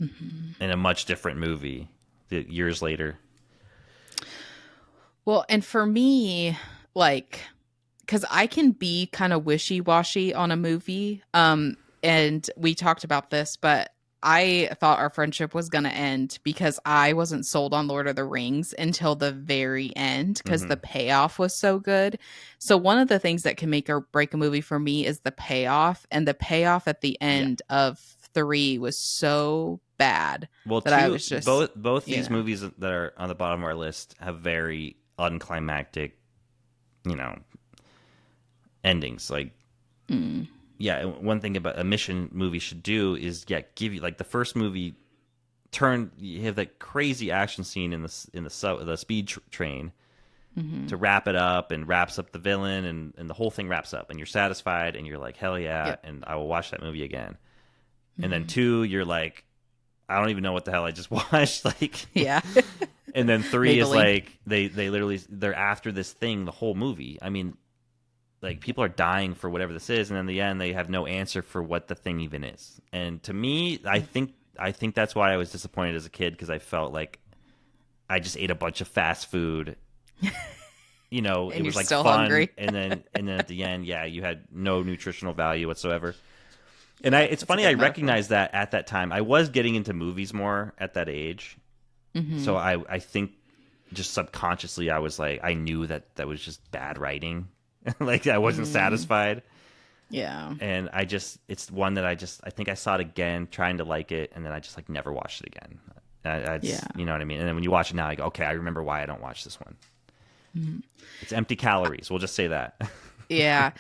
Mm-hmm. in a much different movie years later. Well, and for me, like, because I can be kind of wishy washy on a movie. And we talked about this, but I thought our friendship was going to end because I wasn't sold on Lord of the Rings until the very end because Hmm. the payoff was so good. So, one of the things that can make or break a movie for me is the payoff. And the payoff at the Yeah. end of three was so bad Well, that I two was just, both you these know, movies that are on the bottom of our list have very unclimactic, you know, endings. Like, mm, yeah, one thing about a mission movie should do is give you like the first movie you have that crazy action scene in the speed train hmm to wrap it up and wraps up the villain and the whole thing wraps up and you're satisfied and you're like hell yeah yep. and I will watch that movie again. And then hmm two, you're like I don't even know what the hell I just watched like. Yeah. And then three is Maybelline. like they literally they're after this thing the whole movie. I mean, like people are dying for whatever this is, and in the end they have no answer for what the thing even is. And to me, I think that's why I was disappointed as a kid because I felt like I just ate a bunch of fast food. It And you're was like still fun, hungry. and then at the end, yeah, you had no nutritional value whatsoever. And it's That's a funny I good metaphor. recognized that at that time. I was getting into movies more at that age, hmm so I think just subconsciously I was like I knew that was just bad writing. Like I wasn't Mm, satisfied, yeah. and it's one that I think I saw it again trying to like it, and then I just like never watched it again. Yeah. You know what I mean. And then when you watch it now, I go, okay, I remember why I don't watch this one. Mhm. It's empty calories. We'll just say that. Yeah.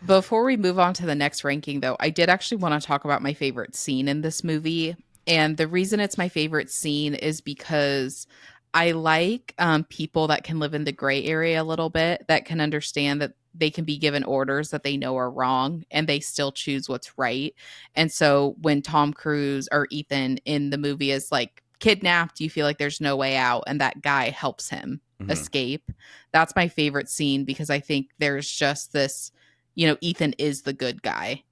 Before we move on to the next ranking, though, I did actually want to talk about my favorite scene in this movie. And the reason it's my favorite scene is because I like people that can live in the gray area a little bit, that can understand that they can be given orders that they know are wrong and they still choose what's right. And so when Tom Cruise or Ethan in the movie is like kidnapped, you feel like there's no way out, and that guy helps him Hmm. escape. That's my favorite scene because I think there's just this, Ethan is the good guy,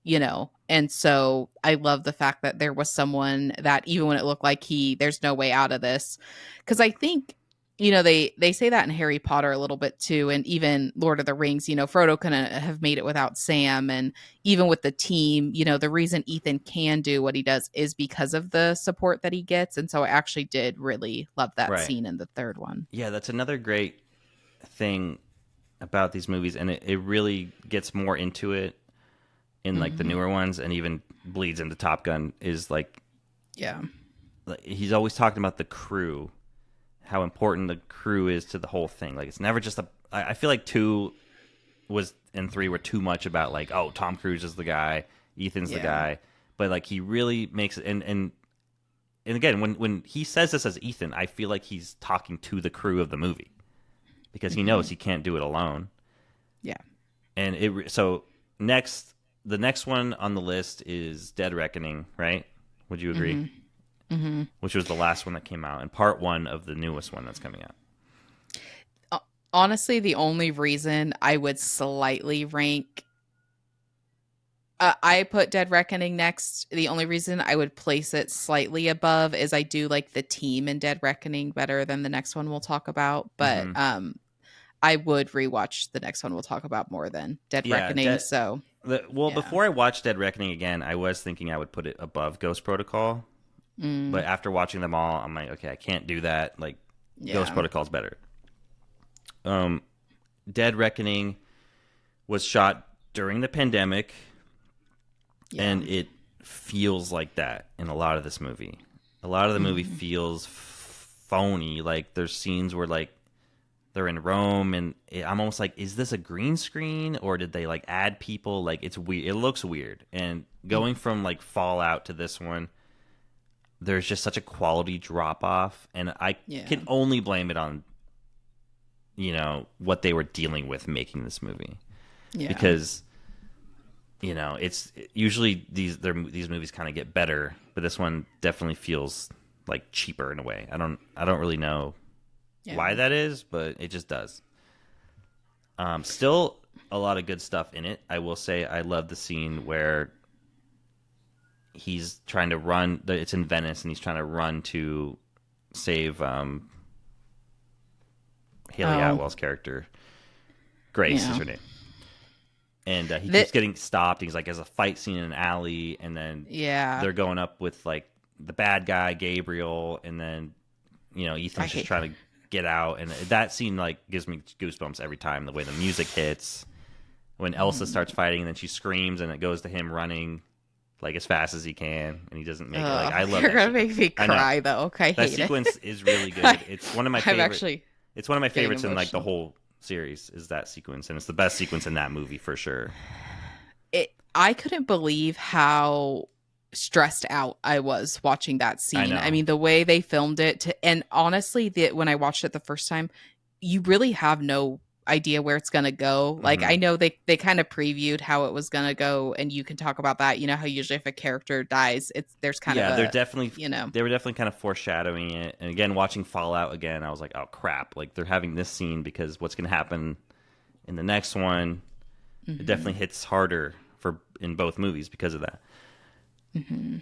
and so I love the fact that there was someone that even when it looked like there's no way out of this, because I think they say that in Harry Potter a little bit too, and even Lord of the Rings. Frodo couldn't have made it without Sam, and even with the team, the reason Ethan can do what he does is because of the support that he gets. And so I actually did really love that Right. scene in the third one. Yeah, that's another great thing about these movies, and it really gets more into it in like the Hmm. newer ones, and even bleeds into Top Gun. Is Yeah. like he's always talking about the crew, how important the crew is to the whole thing. Like it's never just a. I feel like two was and three were too much about like, oh, Tom Cruise is the guy, Ethan's the Yeah. guy, but like he really makes it. And again, when he says this as Ethan, I feel like he's talking to the crew of the movie because he knows Hmm. he can't do it alone. Yeah. And so next, the next one on the list is Dead Reckoning, right? Would you agree? Hmm. Hmm. Which was the last one that came out and part one of the newest one that's coming out. Honestly, the only reason I would slightly rank I put Dead Reckoning next. The only reason I would place it slightly above is I do like the team in Dead Reckoning better than the next one we'll talk about. But Mm-hmm. I would rewatch the next one we'll talk about more than Dead Yeah, Reckoning. So well, yeah. before I watched Dead Reckoning again, I was thinking I would put it above Ghost Protocol. Mm, But after watching them all, I'm like, okay, I can't do that. Like, Ghost yeah. Protocol's better. Um, Dead Reckoning was shot during the pandemic, Yeah. and it feels like that in a lot of this movie. A lot of the movie Hmm. feels phony. Like, there's scenes where, like, they're in Rome, and I'm almost like, is this a green screen, or did they, like, add people? Like, it's weird. It looks weird. And going from, like, Fallout to this one, there's just such a quality drop off, and I Yeah. can only blame it on what they were dealing with making this movie, Yeah. because it's usually these movies kind of get better, but this one definitely feels like cheaper in a way. I don't really know Yeah. why that is, but it just does. Still a lot of good stuff in it. I will say I love the scene where he's trying to run. It's in Venice, and he's trying to run to save Haley Oh, Atwell's character. Grace is yeah. her name. And he That keeps getting stopped. He's like, there's a fight scene in an alley, and then yeah. they're going up with like the bad guy, Gabriel, and then I Ethan's just hate trying to get out. And that scene like gives me goosebumps every time. The way the music hits when Elsa starts fighting, and then she screams, and it goes to him running like as fast as he can, and he doesn't make it. Like I love you're that gonna sequence. make me I know cry though. Okay, I that hate it. sequence is really good. It's one of my I'm favorite. actually It's one of my getting favorites in like the emotional. whole series is that sequence, and it's the best sequence in that movie for sure. I couldn't believe how stressed out I was watching that I scene. I know. mean, the way they filmed it and honestly, when I watched it the first time, you really have no idea where it's going to go. Like I Hmm. know they kind of previewed how it was going to go and you can talk about that. How usually if a character dies, there's kind of Yeah, a, they were definitely kind of foreshadowing it. And again, watching Fallout again, I was like, oh crap! Like they're having this scene because what's going to happen in the next one? It mhm, definitely hits harder for in both movies because of that. mhm.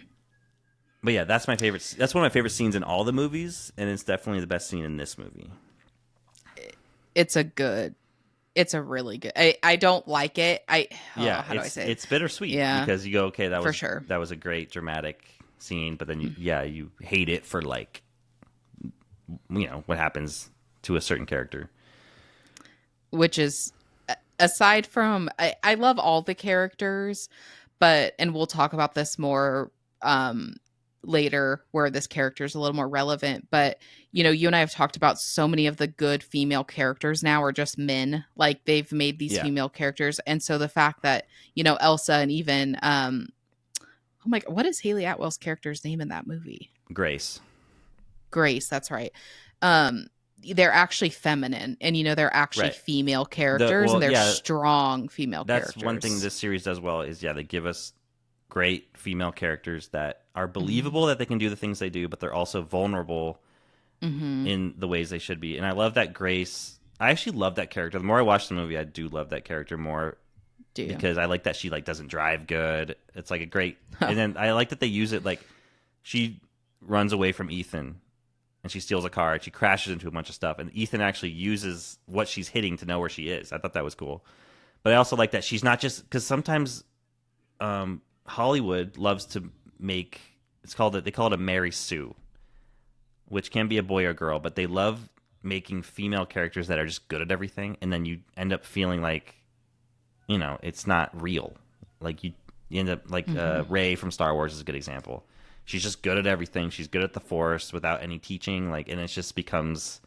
But yeah, that's my favorite. That's one of my favorite scenes in all the movies, and it's definitely the best scene in this movie. It's a good it's a really good. I don't like it. Yeah, how do I it's say it? it's bittersweet Yeah, because you go, okay, for sure. that was a great dramatic scene, but then Mm. you hate it for like what happens to a certain character. Which is aside from I love all the characters, but and we'll talk about this more later where this character is a little more relevant, but you and I have talked about so many of the good female characters now are just men. Like they've made these Yeah, female characters, and so the fact that Elsa and even oh my god, what is Haley Atwell's character's name in that movie? Grace. Grace, that's right. Um, they're actually feminine, and they're actually Right. female characters, and they're Yeah, strong female that's one thing characters. this series does well is they give us great female characters that are Hmm. believable that they can do the things they do, but they're also vulnerable Hmm. in the ways they should be. And I love that Grace. I actually love that character. The more I watch the movie, I do love that character more Do you? because I like that she like doesn't drive good. It's like a great, Oh, and then I like that they use it like she runs away from Ethan, and she steals a car and she crashes into a bunch of stuff, and Ethan actually uses what she's hitting to know where she is. I thought that was cool. But I also like that she's not just, because sometimes Hollywood loves to make, they call it a Mary Sue, which can be a boy or girl, but they love making female characters that are just good at everything, and then you end up feeling like, it's not real. Like you end up like Rey from Star Wars is a good example. She's just good at everything. She's good at the Force without any teaching, and it just becomes,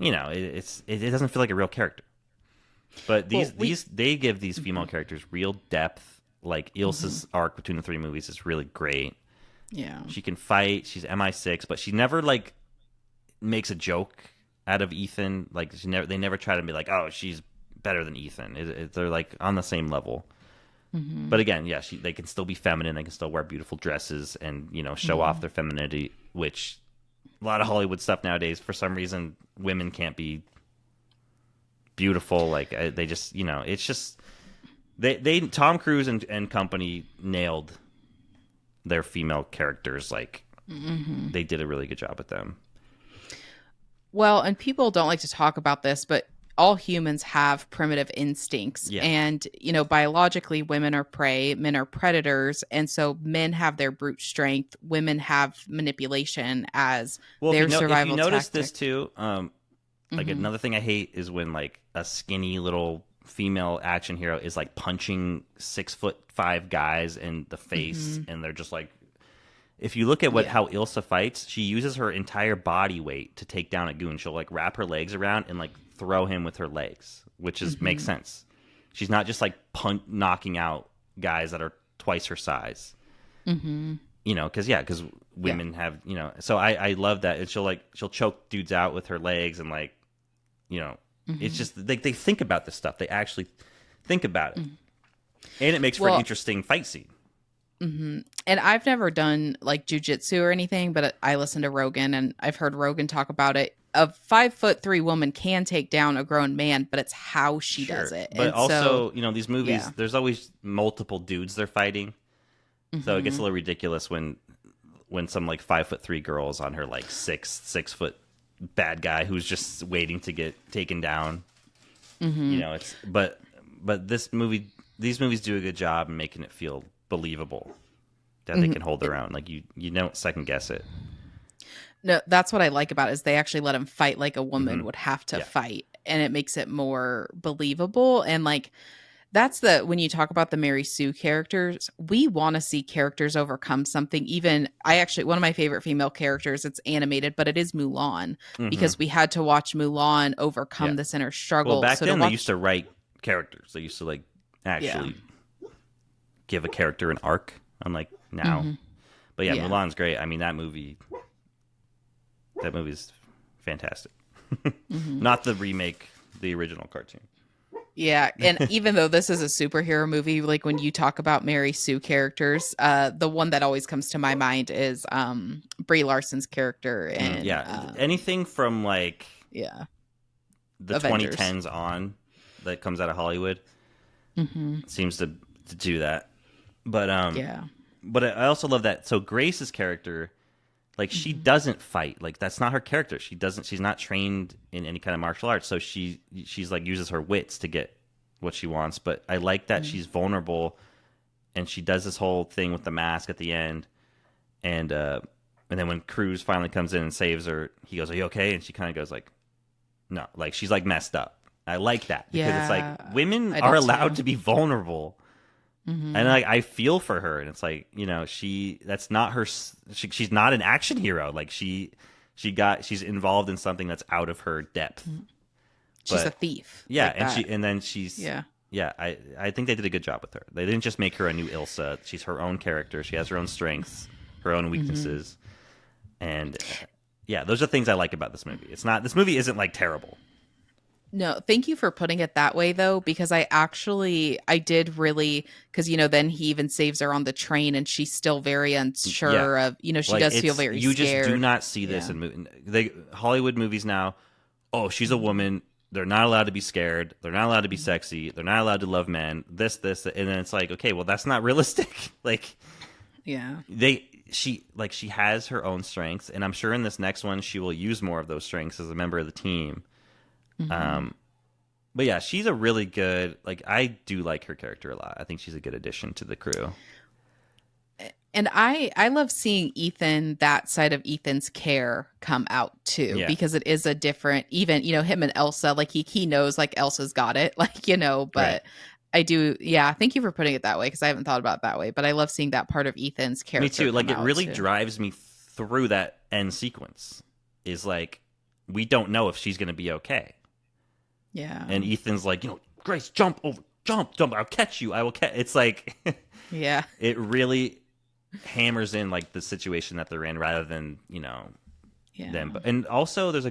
it doesn't feel like a real character. But they give these female characters real depth. Like Ilsa's arc between the 3 movies is really great. Yeah, she can fight. She's MI6, but she never makes a joke out of Ethan. Like they never try to be like, oh, she's better than Ethan. They're like on the same level. But again, yeah, they can still be feminine. They can still wear beautiful dresses and show off their femininity. Which a lot of Hollywood stuff nowadays, for some reason, women can't be beautiful. Like they just, it's just they Tom Cruise and company nailed their female characters. Like they did a really good job with them. Well, and people don't like to talk about this, but all humans have primitive instincts. Yeah. And, biologically, women are prey, men are predators. And so men have their brute strength. Women have manipulation as their survival If you notice tactic. this too, another thing I hate is when a skinny little female action hero is punching 6'5" guys in the face, and they're just like, if you look at how Ilsa fights, she uses her entire body weight to take down a goon. She'll wrap her legs around and throw him with her legs, which makes sense. She's not just knocking out guys that are twice her size. Because women have, so I love that. And she'll choke dudes out with her legs, and it's just they think about this stuff. They actually think about it, and it makes for an interesting fight scene. And I've never done jujitsu or anything, but I listen to Rogan, and I've heard Rogan talk about it. A 5'3" woman can take down a grown man, but it's how she does it. But and also, these movies, there's always multiple dudes they're fighting, so it gets a little ridiculous when some 5'3" girl is on her 6 foot bad guy who's just waiting to get taken down. It's but these movies do a good job in making it feel believable that they can hold their own. You don't second guess it. No, that's what I like about it, is they actually let him fight like a woman would have to fight, and it makes it more believable. And that's when you talk about the Mary Sue characters, we want to see characters overcome something. Even one of my favorite female characters, it's animated, but it is Mulan, because we had to watch Mulan overcome this inner struggle. Well, back then they used to write characters. They used to actually give a character an arc, unlike now. But Mulan's great. I mean, that movie's fantastic. Not the remake, the original cartoon. Yeah, and even though this is a superhero movie, when you talk about Mary Sue characters, the one that always comes to my mind is Brie Larson's character. And anything from the Avengers. 2010s on that comes out of Hollywood seems to do that. But but I also love that. So Grace's character, she doesn't fight. That's not her character. She's not trained in any kind of martial arts. So she's uses her wits to get what she wants. But I like that she's vulnerable, and she does this whole thing with the mask at the end. And then when Cruz finally comes in and saves her, he goes, "Are you okay?" And she kind of goes no, she's messed up. I like that, because it's women are allowed to be vulnerable. And I feel for her, and it's that's not her. She's not an action hero. She's involved in something that's out of her depth. She's a thief. Yeah, I think they did a good job with her. They didn't just make her a new Ilsa. She's her own character. She has her own strengths, her own weaknesses, and those are things I like about this movie. This movie isn't terrible. No, thank you for putting it that way, though, because I did really, because, then he even saves her on the train, and she's still very unsure of, she does feel very you scared. Just do not see this in Hollywood movies now. Oh, she's a woman. They're not allowed to be scared. They're not allowed to be sexy. They're not allowed to love men. This, and then it's okay, well, that's not realistic. she has her own strengths, and I'm sure in this next one she will use more of those strengths as a member of the team. Mm-hmm. Um, but yeah, she's a really good, like, I do like her character a lot. I think she's a good addition to the crew. And I love seeing Ethan, that side of Ethan's care come out too, Yeah, because it is a different, even, him and Elsa, like he knows like Elsa's got it, like, right. but I do, yeah, thank you for putting it that way, because I haven't thought about it that way, but I love seeing that part of Ethan's Me character too. Like, come it out really too. drives me through that end sequence. Is like, we don't know if she's going to be okay, Yeah. and Ethan's like, Grace, jump over, jump, jump. I'll catch you. I will catch. It's like, Yeah. it really hammers in like the situation that they're in, rather than them. Yeah. And also, there's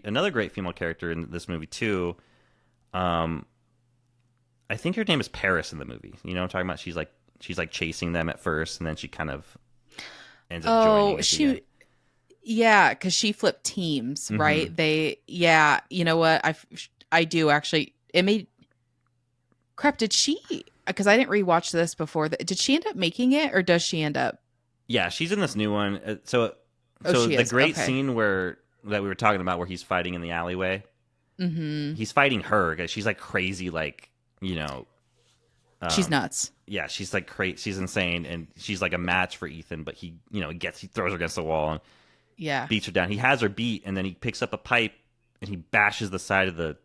another great female character in this movie too. Um, I think her name is Paris in the movie. You know what I'm talking about? She's like chasing them at first, and then she kind of ends up joining Oh, at the end. yeah, because she flipped teams, Mm-hmm. right? Yeah, you know what? I do actually. It made crap. Did she? Because I didn't rewatch this before. Did she end up making it, or does she end up? Yeah, she's in this new one. So, Oh, so she the is. great Okay. scene that we were talking about, where he's fighting in the alleyway. Mm-hmm. He's fighting her because she's like crazy, like She's um, nuts. yeah, she's like crazy, she's insane, and she's like a match for Ethan. But he throws her against the wall and Yeah. beats her down. He has her beat, and then he picks up a pipe and he bashes the side of the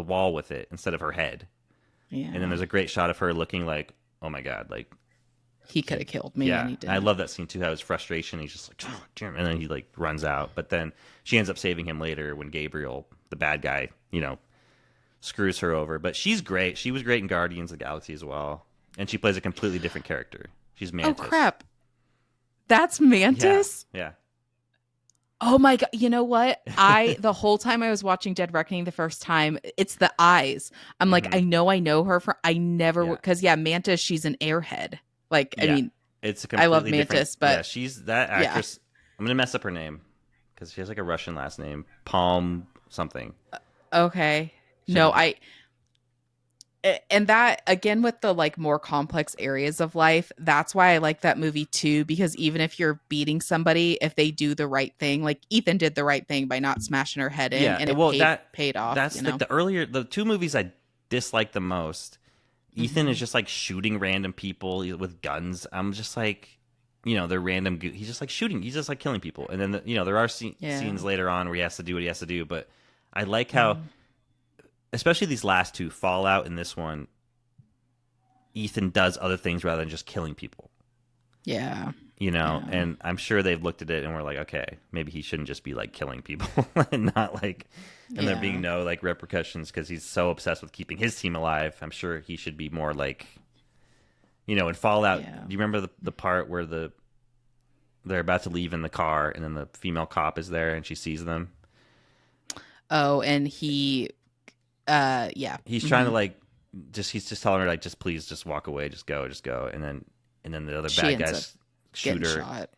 wall with it instead of her head. And then Yeah. there's a great shot of her looking like, oh my god, like, He could have killed me, and yeah. he And I didn't. love that scene too. How his frustration, he's just like, oh, damn, and then he like runs out. But then she ends up saving him later when Gabriel, the bad guy, screws her over. But she's great. She was great in Guardians of the Galaxy as well, and she plays a completely different character. She's Oh Mantis. crap! That's Yeah, Mantis. yeah, Oh my god! You know what? The whole time I was watching Dead Reckoning the first time, it's the eyes. I'm like, hmm I know her from. I never, yeah, because yeah, Mantis, she's an airhead. Like, I yeah. mean, It's a I love completely different. Mantis, Yeah, but she's that yeah. actress. I'm gonna mess up her name because she has like a Russian last name, Palm something. Okay. She has No, like and that again with the like more complex areas of life, that's why I like that movie too, because even if you're beating somebody, if they do the right thing, like Ethan did the right thing by not smashing her head in, Yeah, and it well, paid off, that's like the two movies I dislike the most. Ethan is Hmm. just like shooting random people with guns. I'm just like, they're random. He's just like shooting. He's just like killing people. And then there are Yeah. scenes later on where he has to do what he has to do. But I like how, Mhm. especially these last two, Fallout and this one, Ethan does other things rather than just killing people. Yeah. Yeah. And I'm sure they've looked at it and were like, okay, maybe he shouldn't just be like killing people and not like, and there being Yeah. no like repercussions because he's so obsessed with keeping his team alive. I'm sure he should be more like, in Fallout. Do Yeah. you remember the part where they're about to leave in the car and then the female cop is there and she sees them? Oh, and yeah. He's trying to Hmm. like, he's just telling her like, just please, just walk away, just go, and then the other She bad ends up guys shoot getting her, shot.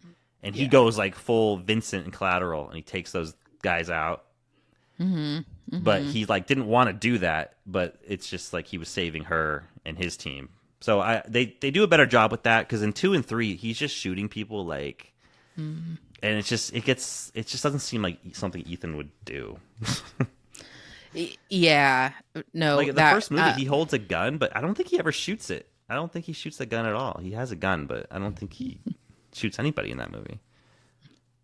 and he Yeah. goes like full Vincent and Collateral, and he takes those guys out. Hmm. But Hmm. he like didn't want to do that, but it's just like he was saving her and his team. So they do a better job with that, because in 2 and 3 he's just shooting people like, Hmm. and it just doesn't seem like something Ethan would do. Yeah. No, Like the that first movie, he holds a gun, but I don't think he ever shoots it. I don't think he shoots the gun at all. He has a gun, but I don't think he shoots anybody in that movie.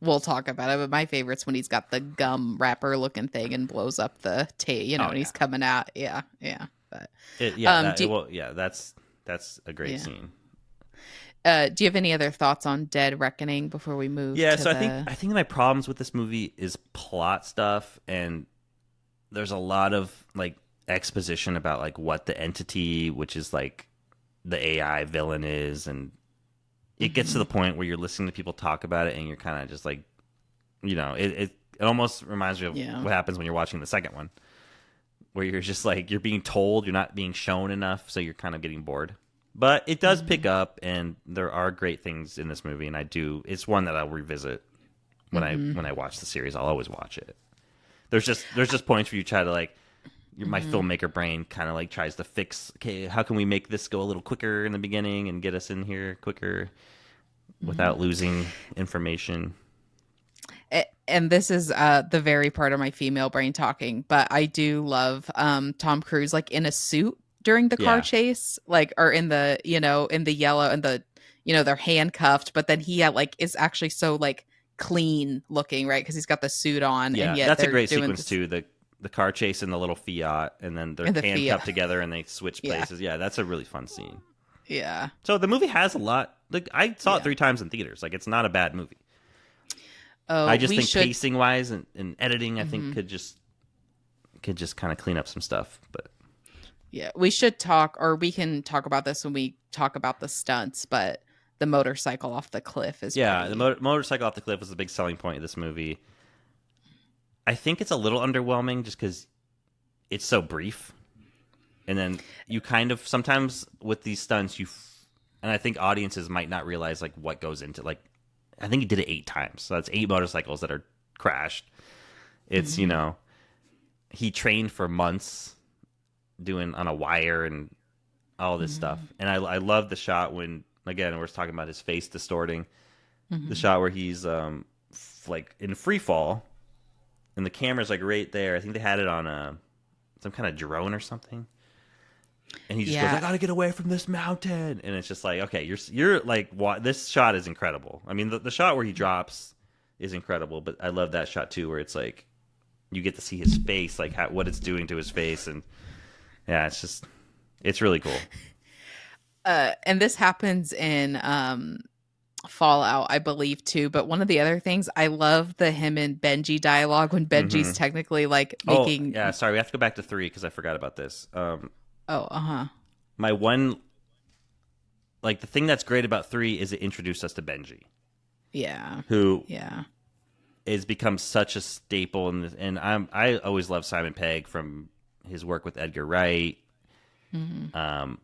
we'll talk about it, but my favorite's when he's got the gum wrapper looking thing and blows up the Oh and yeah, he's coming out. Yeah, yeah. But yeah, do well, yeah, that's a great yeah. scene. Do you have any other thoughts on Dead Reckoning before we move Yeah, to so I think the I think my problems with this movie is plot stuff, and there's a lot of like exposition about like what the entity, which is like the AI villain, is, and it gets to Mhm. the point where you're listening to people talk about it, and you're kind of just like, it almost reminds me of Yeah. what happens when you're watching the second one, where you're just like, you're being told, you're not being shown enough, so you're kind of getting bored. But it does pick Mhm. up, and there are great things in this movie, and it's one that I'll revisit when I Mhm. when I watch the series. I'll always watch it. There's just points where you try to like, my Mhm. filmmaker brain kind of like tries to fix, okay, how can we make this go a little quicker in the beginning and get us in here quicker? Mhm. without losing information. And this is the very part of my female brain talking, but I do love Tom Cruise like in a suit during the car Yeah. chase, like or in the in the yellow and the they're handcuffed, but then he like is actually so like clean looking, right? Because he's got the suit on, and Yeah, yet that's a they're great doing sequence this too. The car chase in the little Fiat, and then they're in the Fiat. handcuffed together and they switch Yeah, places. Yeah, that's a really fun scene. yeah, So the movie has a lot. Like I saw it yeah. 3 times in theaters. Like it's not a bad movie. Oh, I just we think should. pacing wise and editing, I think Mhm. could just kind of clean up some stuff. But Yeah, we should talk, or we can talk about this when we talk about the stunts. But the motorcycle off the cliff is yeah, the pretty. motorcycle off the cliff was the big selling point of this movie. I think it's a little underwhelming just because it's so brief, and then you kind of sometimes with these stunts and I think audiences might not realize like what goes into like. I think he did it 8 times, so that's 8 motorcycles that are crashed. It's Mhm. he trained for months doing on a wire and all this stuff, Mhm. and I love the shot when again we're talking about his face distorting. The Mhm. shot where he's like in free fall and the camera's like right there. I think they had it on some kind of drone or something. And he just goes, "I Yeah. got to get away from this mountain." And it's just like, okay, you're like, what? This shot is incredible. I mean, the shot where he drops is incredible, but I love that shot too, where it's like you get to see his face, like what it's doing to his face, and yeah, it's really cool. And this happens in Fallout, I believe too. But one of the other things, I love the him and Benji dialogue when Benji's Hmm. technically like Oh making. yeah, sorry, we have to go back to 3 because I forgot about this. Oh, uh-huh. My one like the thing that's great about 3 is it introduced us to Benji, Yeah. who Yeah. has become such a staple in this, and I always love Simon Pegg from his work with Edgar Wright. Hmm. Um,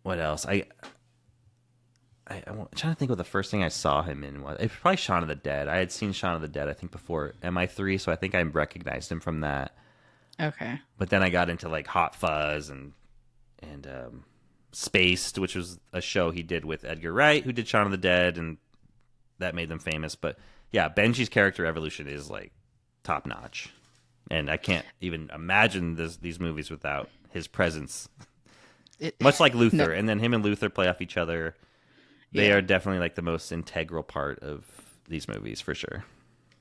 what else? I'm trying to think what the first thing I saw him in was. It's probably Shaun of the Dead. I had seen Shaun of the Dead, I think, before MI3, so I think I recognized him from that. Okay. But then I got into like Hot Fuzz and Spaced, which was a show he did with Edgar Wright, who did Shaun of the Dead, and that made them famous. But yeah, Benji's character evolution is like top notch, and I can't even imagine these movies without his presence. It, Much like no. Luther, and then him and Luther play off each other. They Yeah. are definitely like the most integral part of these movies for sure.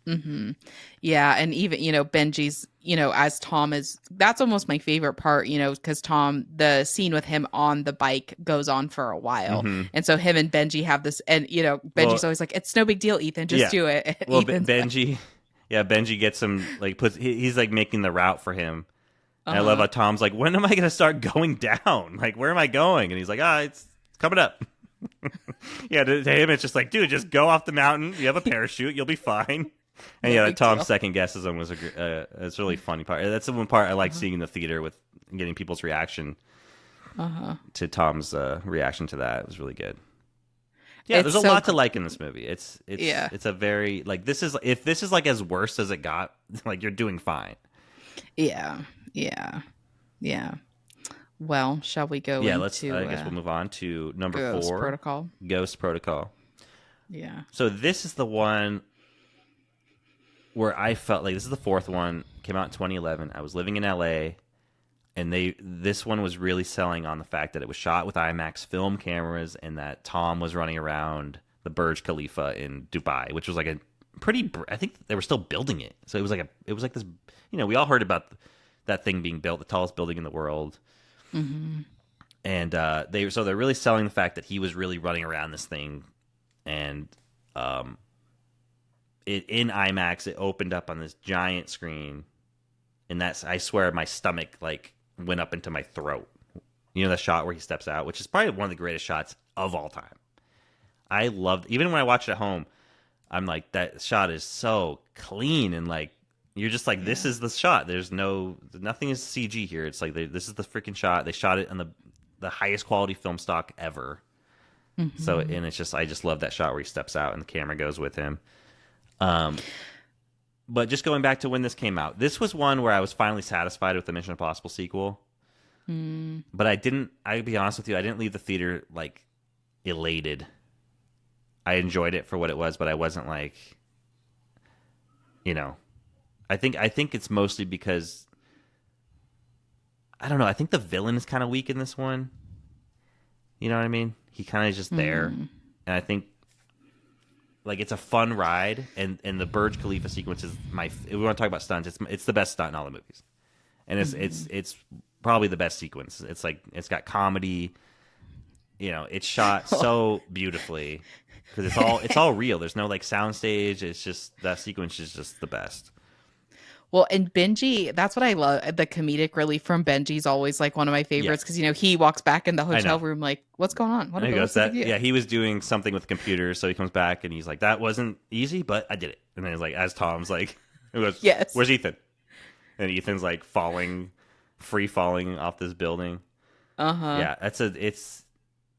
Hmm. Yeah, and even Benji's as Tom is, that's almost my favorite part, because Tom, the scene with him on the bike goes on for a while, Hmm. and so him and Benji have this, and Benji's Well, always like, "It's no big deal, Ethan, just yeah. do it." And Well, Ethan's like, Benji, yeah, Benji gets him like he's like making the route for him. "Uh And I love huh, how Tom's like, when am I going to start going down? Like, where am I going? And he's like, it's coming up. Yeah, to him, it's just like, dude, just go off the mountain. You have a parachute. You'll be fine. And no yeah, big Tom deal." second guesses him it's a really funny part. That's the one part I like Uh-huh. seeing in the theater with getting people's reaction Uh-huh. to Tom's reaction to that. It was really good. Yeah, It's there's a so lot to like in this movie. yeah, It's a very like if this is like as worse as it got, like you're doing fine. yeah, yeah, yeah. Well, shall we go Yeah, let's. into I guess we'll move on to number Ghost 4, Protocol? Ghost Protocol. Yeah. So this is the one where I felt like this is the fourth one. Came out in 2011. I was living in LA, and this one was really selling on the fact that it was shot with IMAX film cameras, and that Tom was running around the Burj Khalifa in Dubai, which was like a pretty. I think they were still building it, so it was like this. We all heard about that thing being built, the tallest building in the world. Mm-hmm. And they're really selling the fact that he was really running around this thing, and it in IMAX it opened up on this giant screen, and I swear my stomach like went up into my throat. The shot where he steps out, which is probably one of the greatest shots of all time. I loved even when I watched it at home. I'm like, that shot is so clean, and like you're just like, this Yeah. is the shot. Nothing is CG here. It's like this is the freaking shot. They shot it on the highest quality film stock ever. So, Mm-hmm. and I just love that shot where he steps out and the camera goes with him. Um, but just going back to when this came out, this was one where I was finally satisfied with the Mission Impossible sequel. Mm. But I'll be honest with you, I didn't leave the theater like elated. I enjoyed it for what it was, but I wasn't like, you know, I think it's mostly because I don't know. I think the villain is kind of weak in this one. You know what I mean? He kind of just there, Mm. and I think like it's a fun ride, and the Burj Khalifa sequence is my. If we want to talk about stunts, it's the best stunt in all the movies, and it's probably the best sequence. It's like it's got comedy. You know, it's shot so beautifully because it's all real. There's no like soundstage. It's just that sequence is just the best. Well, and Benji, that's what I love. The comedic relief from Benji's always like one of my Yeah, favorites because he walks back in the I know. hotel room like, "What's going on? And he goes What's the big that deal?" yeah, he was doing something with the computer, so he comes back and he's like, "That wasn't easy, but I did it." And then he's like, as Tom's like, he goes, Yes. "Where's Ethan?" And Ethan's like free falling off this building. Uh huh. Yeah, it's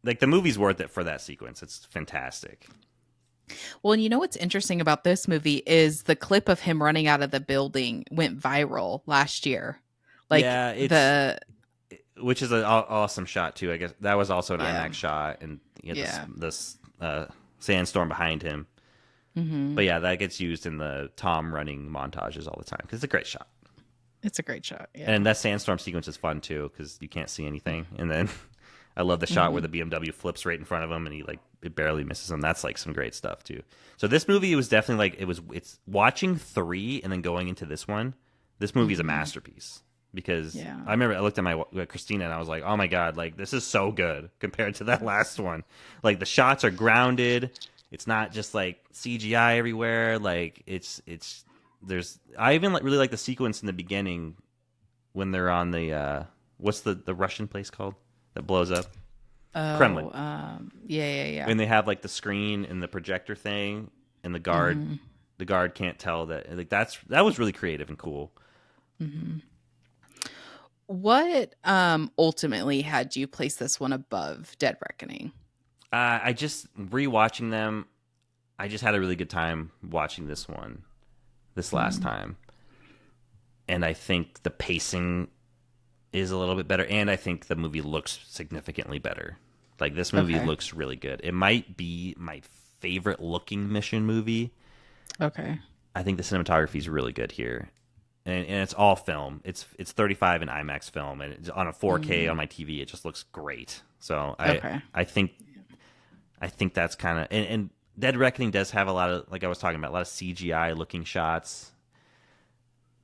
like the movie's worth it for that sequence. It's fantastic. Well, and you know what's interesting about this movie is the clip of him running out of the building went viral last year. Like Yeah, it's the which is an awesome shot too. I guess that was also an yeah IMAX shot, and you had yeah. this sandstorm behind him. Hmm. But yeah, that gets used in the Tom running montages all the time because it's a great shot. It's a great shot. Yeah. And that sandstorm sequence is fun too because you can't see anything. And then I love the shot where the BMW flips right in front of him and he like it barely misses him. That's like some great stuff too. So this movie was definitely like it's watching 3 and then going into this one. This movie is a masterpiece because Yeah. I remember I looked at my Christina and I was like, oh my god, like this is so good compared to that last one. Like the shots are grounded. It's not just like CGI everywhere. Like it's there's I even really like the sequence in the beginning when they're on the what's the Russian place called that blows up? Kremlin. Oh, yeah, yeah, And they have like the screen and the projector thing and the guard can't tell that like that was really creative and cool. yeah. What ultimately had you place this one above Dead Reckoning? I just rewatching them. I just had a really good time watching this one this last time, and I think the pacing is a little bit better, and I think the movie looks significantly better. Like this movie Okay. looks really good. It might be my favorite looking mission movie. Okay. I think the cinematography is really good here, and it's all film. It's 35 in IMAX film, and it's on a 4K on my TV. It just looks great. So Okay. I think that's kind of and Dead Reckoning does have a lot of like I was talking about a lot of CGI looking shots,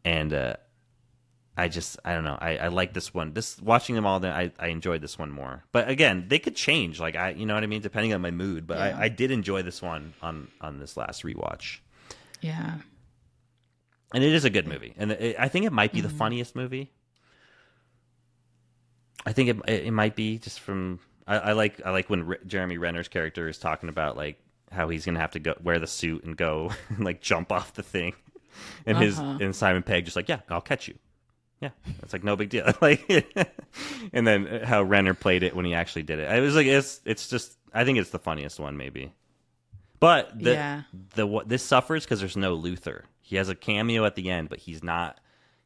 and I don't know I like this one. This watching them all, then I enjoyed this one more. But again, they could change. Like you know what I mean, depending on my mood. But Yeah. I did enjoy this one on this last rewatch. Yeah. And it is a good movie, and I think it might be the funniest movie. I think it might be just from I like when Jeremy Renner's character is talking about like how he's gonna have to go wear the suit and go and like jump off the thing, and and Simon Pegg just like yeah I'll catch you, yeah it's like no big deal like, and then how Renner played it when he actually did it. It was like it's just I think it's the funniest one maybe. But Yeah. this suffers because there's no Luther. He has a cameo at the end, but he's not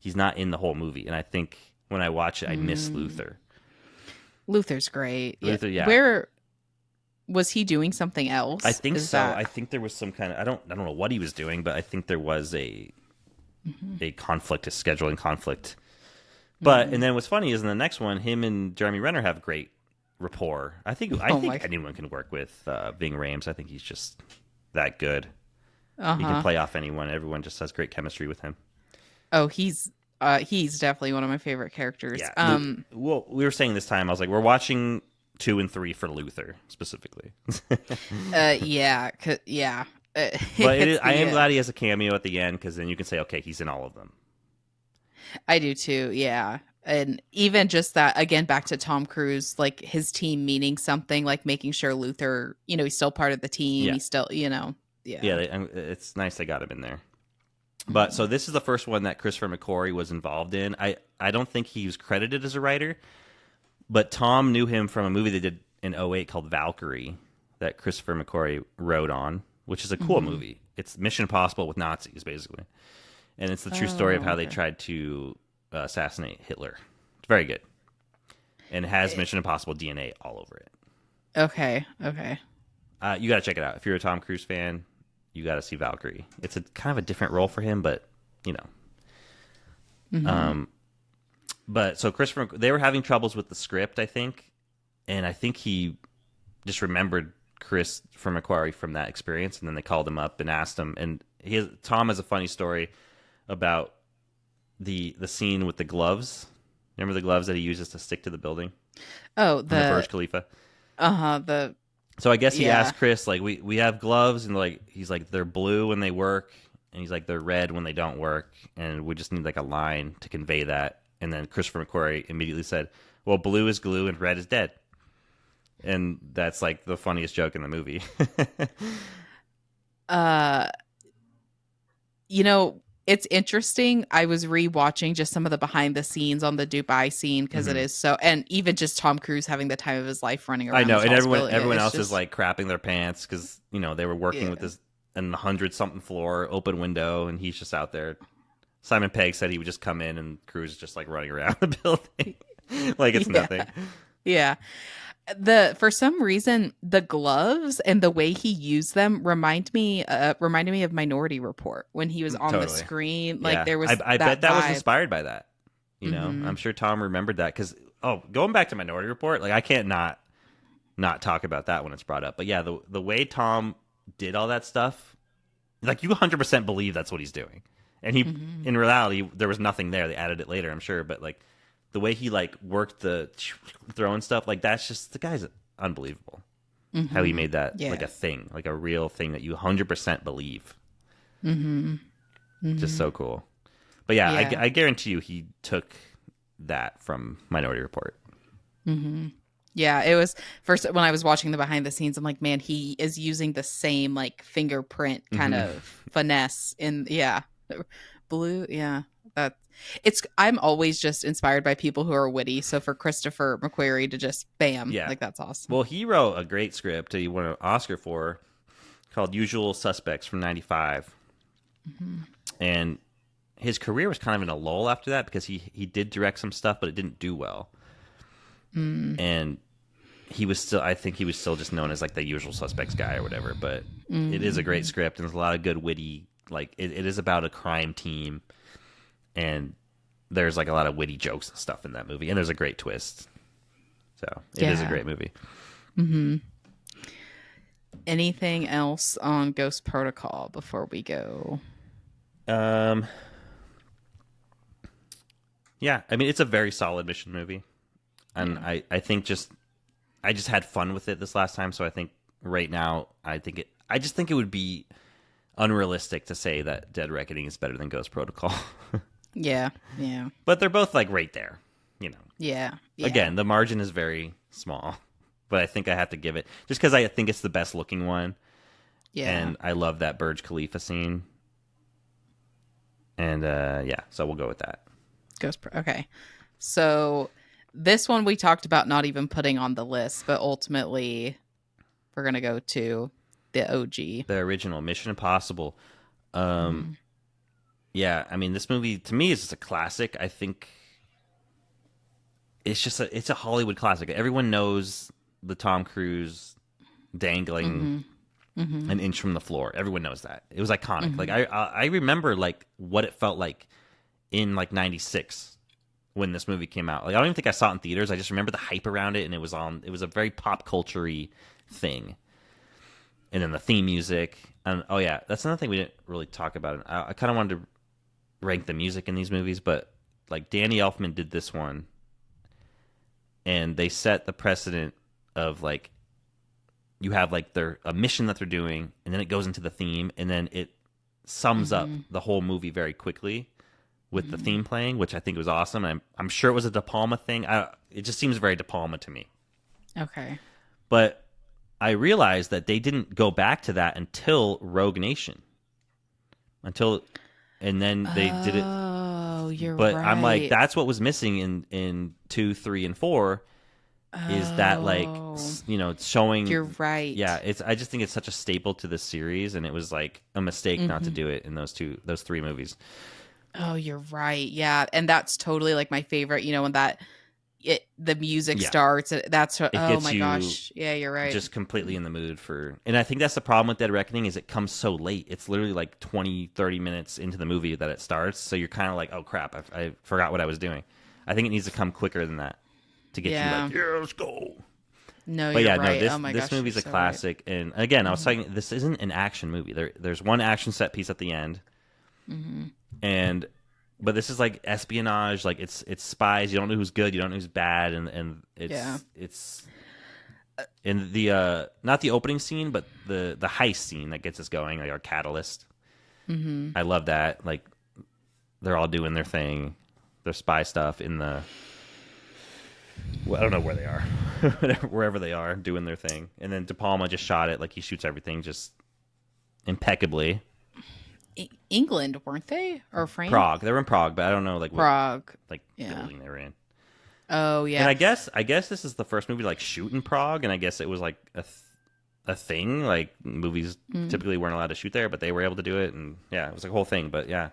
in the whole movie. And I think when I watch it, I miss Luther. Luther's great. Yeah. Luther, yeah, Where was he doing something I else? think Is so. that I think there was some kind of I don't know what he was doing, but I think there was a conflict, a scheduling conflict. But and then what's funny is in the next one, him and Jeremy Renner have great rapport. I think Oh my. anyone can work with Ving Rhames. I think he's just that good. He can Uh-huh. play off anyone. Everyone just has great chemistry with him. Oh, he's definitely one of my favorite characters. Yeah. Well, we were saying this time, I was like, we're watching 2 and 3 for Luther specifically. Yeah, yeah. But It's I am the, glad he has a cameo at the end because then you can say, okay, he's in all of them. I do too. Yeah. And even just that, again, back to Tom Cruise, like his team meaning something, like making sure Luther, he's still part of the team. Yeah. He's still, yeah. Yeah, it's nice they got him in there. But so this is the first one that Christopher McQuarrie was involved in. I don't think he was credited as a writer, but Tom knew him from a movie they did in '08 called Valkyrie that Christopher McQuarrie wrote on, which is a cool movie. It's Mission Impossible with Nazis, basically. And it's the true story of how they tried to assassinate Hitler. It's very good. And it has Mission Impossible DNA all over it. Okay. Okay. You got to check it out if you're a Tom Cruise fan. You got to see Valkyrie. It's a kind of a different role for him, but you know. Mm-hmm. But so Christopher, they were having troubles with the script, I think, and I think he just remembered Christopher McQuarrie from that experience, and then they called him up and asked him. And Tom has a funny story about the scene with the gloves. Remember the gloves that he uses to stick to the building Oh, on the Burj Khalifa? the So I guess he yeah. asked Chris, like, we have gloves, and like he's like, they're blue when they work, and he's like, they're red when they don't work, and we just need like a line to convey that. And then Christopher McQuarrie immediately said, well, blue is glue and red is dead. And that's like the funniest joke in the movie. Uh, you know, it's interesting. I was rewatching just some of the behind the scenes on the Dubai scene because it Hmm. is so, and even just Tom Cruise having the time of his life running I around know, this and house everyone building it. everyone It's else is just, like crapping their pants because they were working with yeah, this in the 100-something floor, open window, and he's just out there. Simon Pegg said he would just come in, and Cruise is just like running around the building like it's yeah, nothing. yeah. For some reason the gloves and the way he used them reminded me of Minority Report when he was on the Totally. screen. Like Yeah, there was I bet that that was vibe. inspired by that. Hmm. I'm sure Tom remembered that because going back to Minority Report, like I can't not talk about that when it's brought up. But yeah, the way Tom did all that stuff, like you 100% believe that's what he's doing, and he Hmm. in reality there was nothing there. They added it later, I'm sure, but like the way he like worked the throwing stuff, like that's just the guy's unbelievable. How he Hmm. made that like Yeah. a thing, like a real thing that you 100% believe. Hmm. Just Hmm. so cool. But yeah, Yeah. I guarantee you he took that from Minority Report. Hmm. Yeah, it was first when I was watching the behind the scenes, I'm like, man, he is using the same like fingerprint kind Hmm. of finesse in, yeah. Blue, yeah. That I'm always just inspired by people who are witty. So for Christopher McQuarrie to just bam, Yeah. like that's awesome. Well, he wrote a great script that he won an Oscar for called Usual Suspects from '95. Hmm. And his career was kind of in a lull after that because he did direct some stuff, but it didn't do well. Mm, And he was still, I think he was still just known as like the Usual Suspects guy or whatever. But it is a great mm, script, and there's a lot of good witty, like it is about a crime team, and there's like a lot of witty jokes and stuff in that movie, and there's a great twist. So it is a yeah. great movie. Hmm. Anything else on Ghost Protocol before we go? Um, yeah, I mean it's a very solid mission movie, and Yeah. I think I just had fun with it this last time, so I think right now I just think it would be unrealistic to say that Dead Reckoning is better than Ghost Protocol. Yeah. Yeah. But they're both like right there, you know. Yeah. Yeah. Again, the margin is very small, but I think I have to give it just because I think it's the best looking one, Yeah. and I love that Burj Khalifa scene. And yeah, so we'll go with that. Okay. So this one we talked about not even putting on the list, but ultimately we're gonna go to the OG. The original Mission Impossible. Um, Mhm. yeah, I mean this movie to me is just a classic. I think it's a Hollywood classic. Everyone knows the Tom Cruise dangling Mhm. Mhm. an inch from the floor. Everyone knows that. It was iconic. Like Mhm. I remember like what it felt like in like '96 when this movie came out. Like I don't even think I saw it in theaters. I just remember the hype around it, and it was a very pop culture-y thing. And then the theme music. And oh yeah, that's another thing we didn't really talk about. I kind of wanted to rank the music in these movies, but like Danny Elfman did this one, and they set the precedent of like you have like their a mission that they're doing, and then it goes into the theme, and then it sums up Mhm. the whole movie very quickly with the Mhm. theme playing, which I think was awesome. I'm sure it was a De Palma thing. It just seems very De Palma to me. Okay. But I realized that they didn't go back to that until Rogue Nation, until and then they did it. Oh, you're But I'm like, right. that's what was missing in 2, 3, and 4 is that like Oh, showing. you're Yeah, right. it's I just think it's such a staple to the series, and it was like a mistake not to Mhm. do it in those three movies. Oh, you're right. Yeah, and that's totally like my favorite, when that the music Yeah, starts. it Oh gets my you gosh. Yeah, you're right. just completely in the mood for. And I think that's the problem with Dead Reckoning is it comes so late. It's literally like 20, 30 minutes into the movie that it starts, so you're kind of like, oh crap, I forgot what I was doing. I think it needs to come quicker than that to get you Yeah. like, yeah, let's go. No, But you're yeah, no, right. this Oh my this gosh, you're movie's a so right. classic. And again, I was Hmm. saying this isn't an action movie. There's one action set piece at the end, Hmm. and but this is like espionage. Like it's spies. You don't know who's good. You don't know who's bad, and Yeah. it's in the not the opening scene, but the heist scene that gets us going, like our catalyst. Hmm. I love that. Like they're all doing their thing, their spy stuff in the. Well, I don't know where they are, wherever they are, doing their thing. And then De Palma just shot it like he shoots everything just impeccably. England, weren't they? Or France? Prague, they were in Prague, but I don't know like what Prague. like Yeah. building they were in. Oh And yeah. I guess this is the first movie to like shoot in Prague, and I guess it was like a thing. Like movies Mm. typically weren't allowed to shoot there, but they were able to do it, and yeah, it was like a whole thing. But yeah,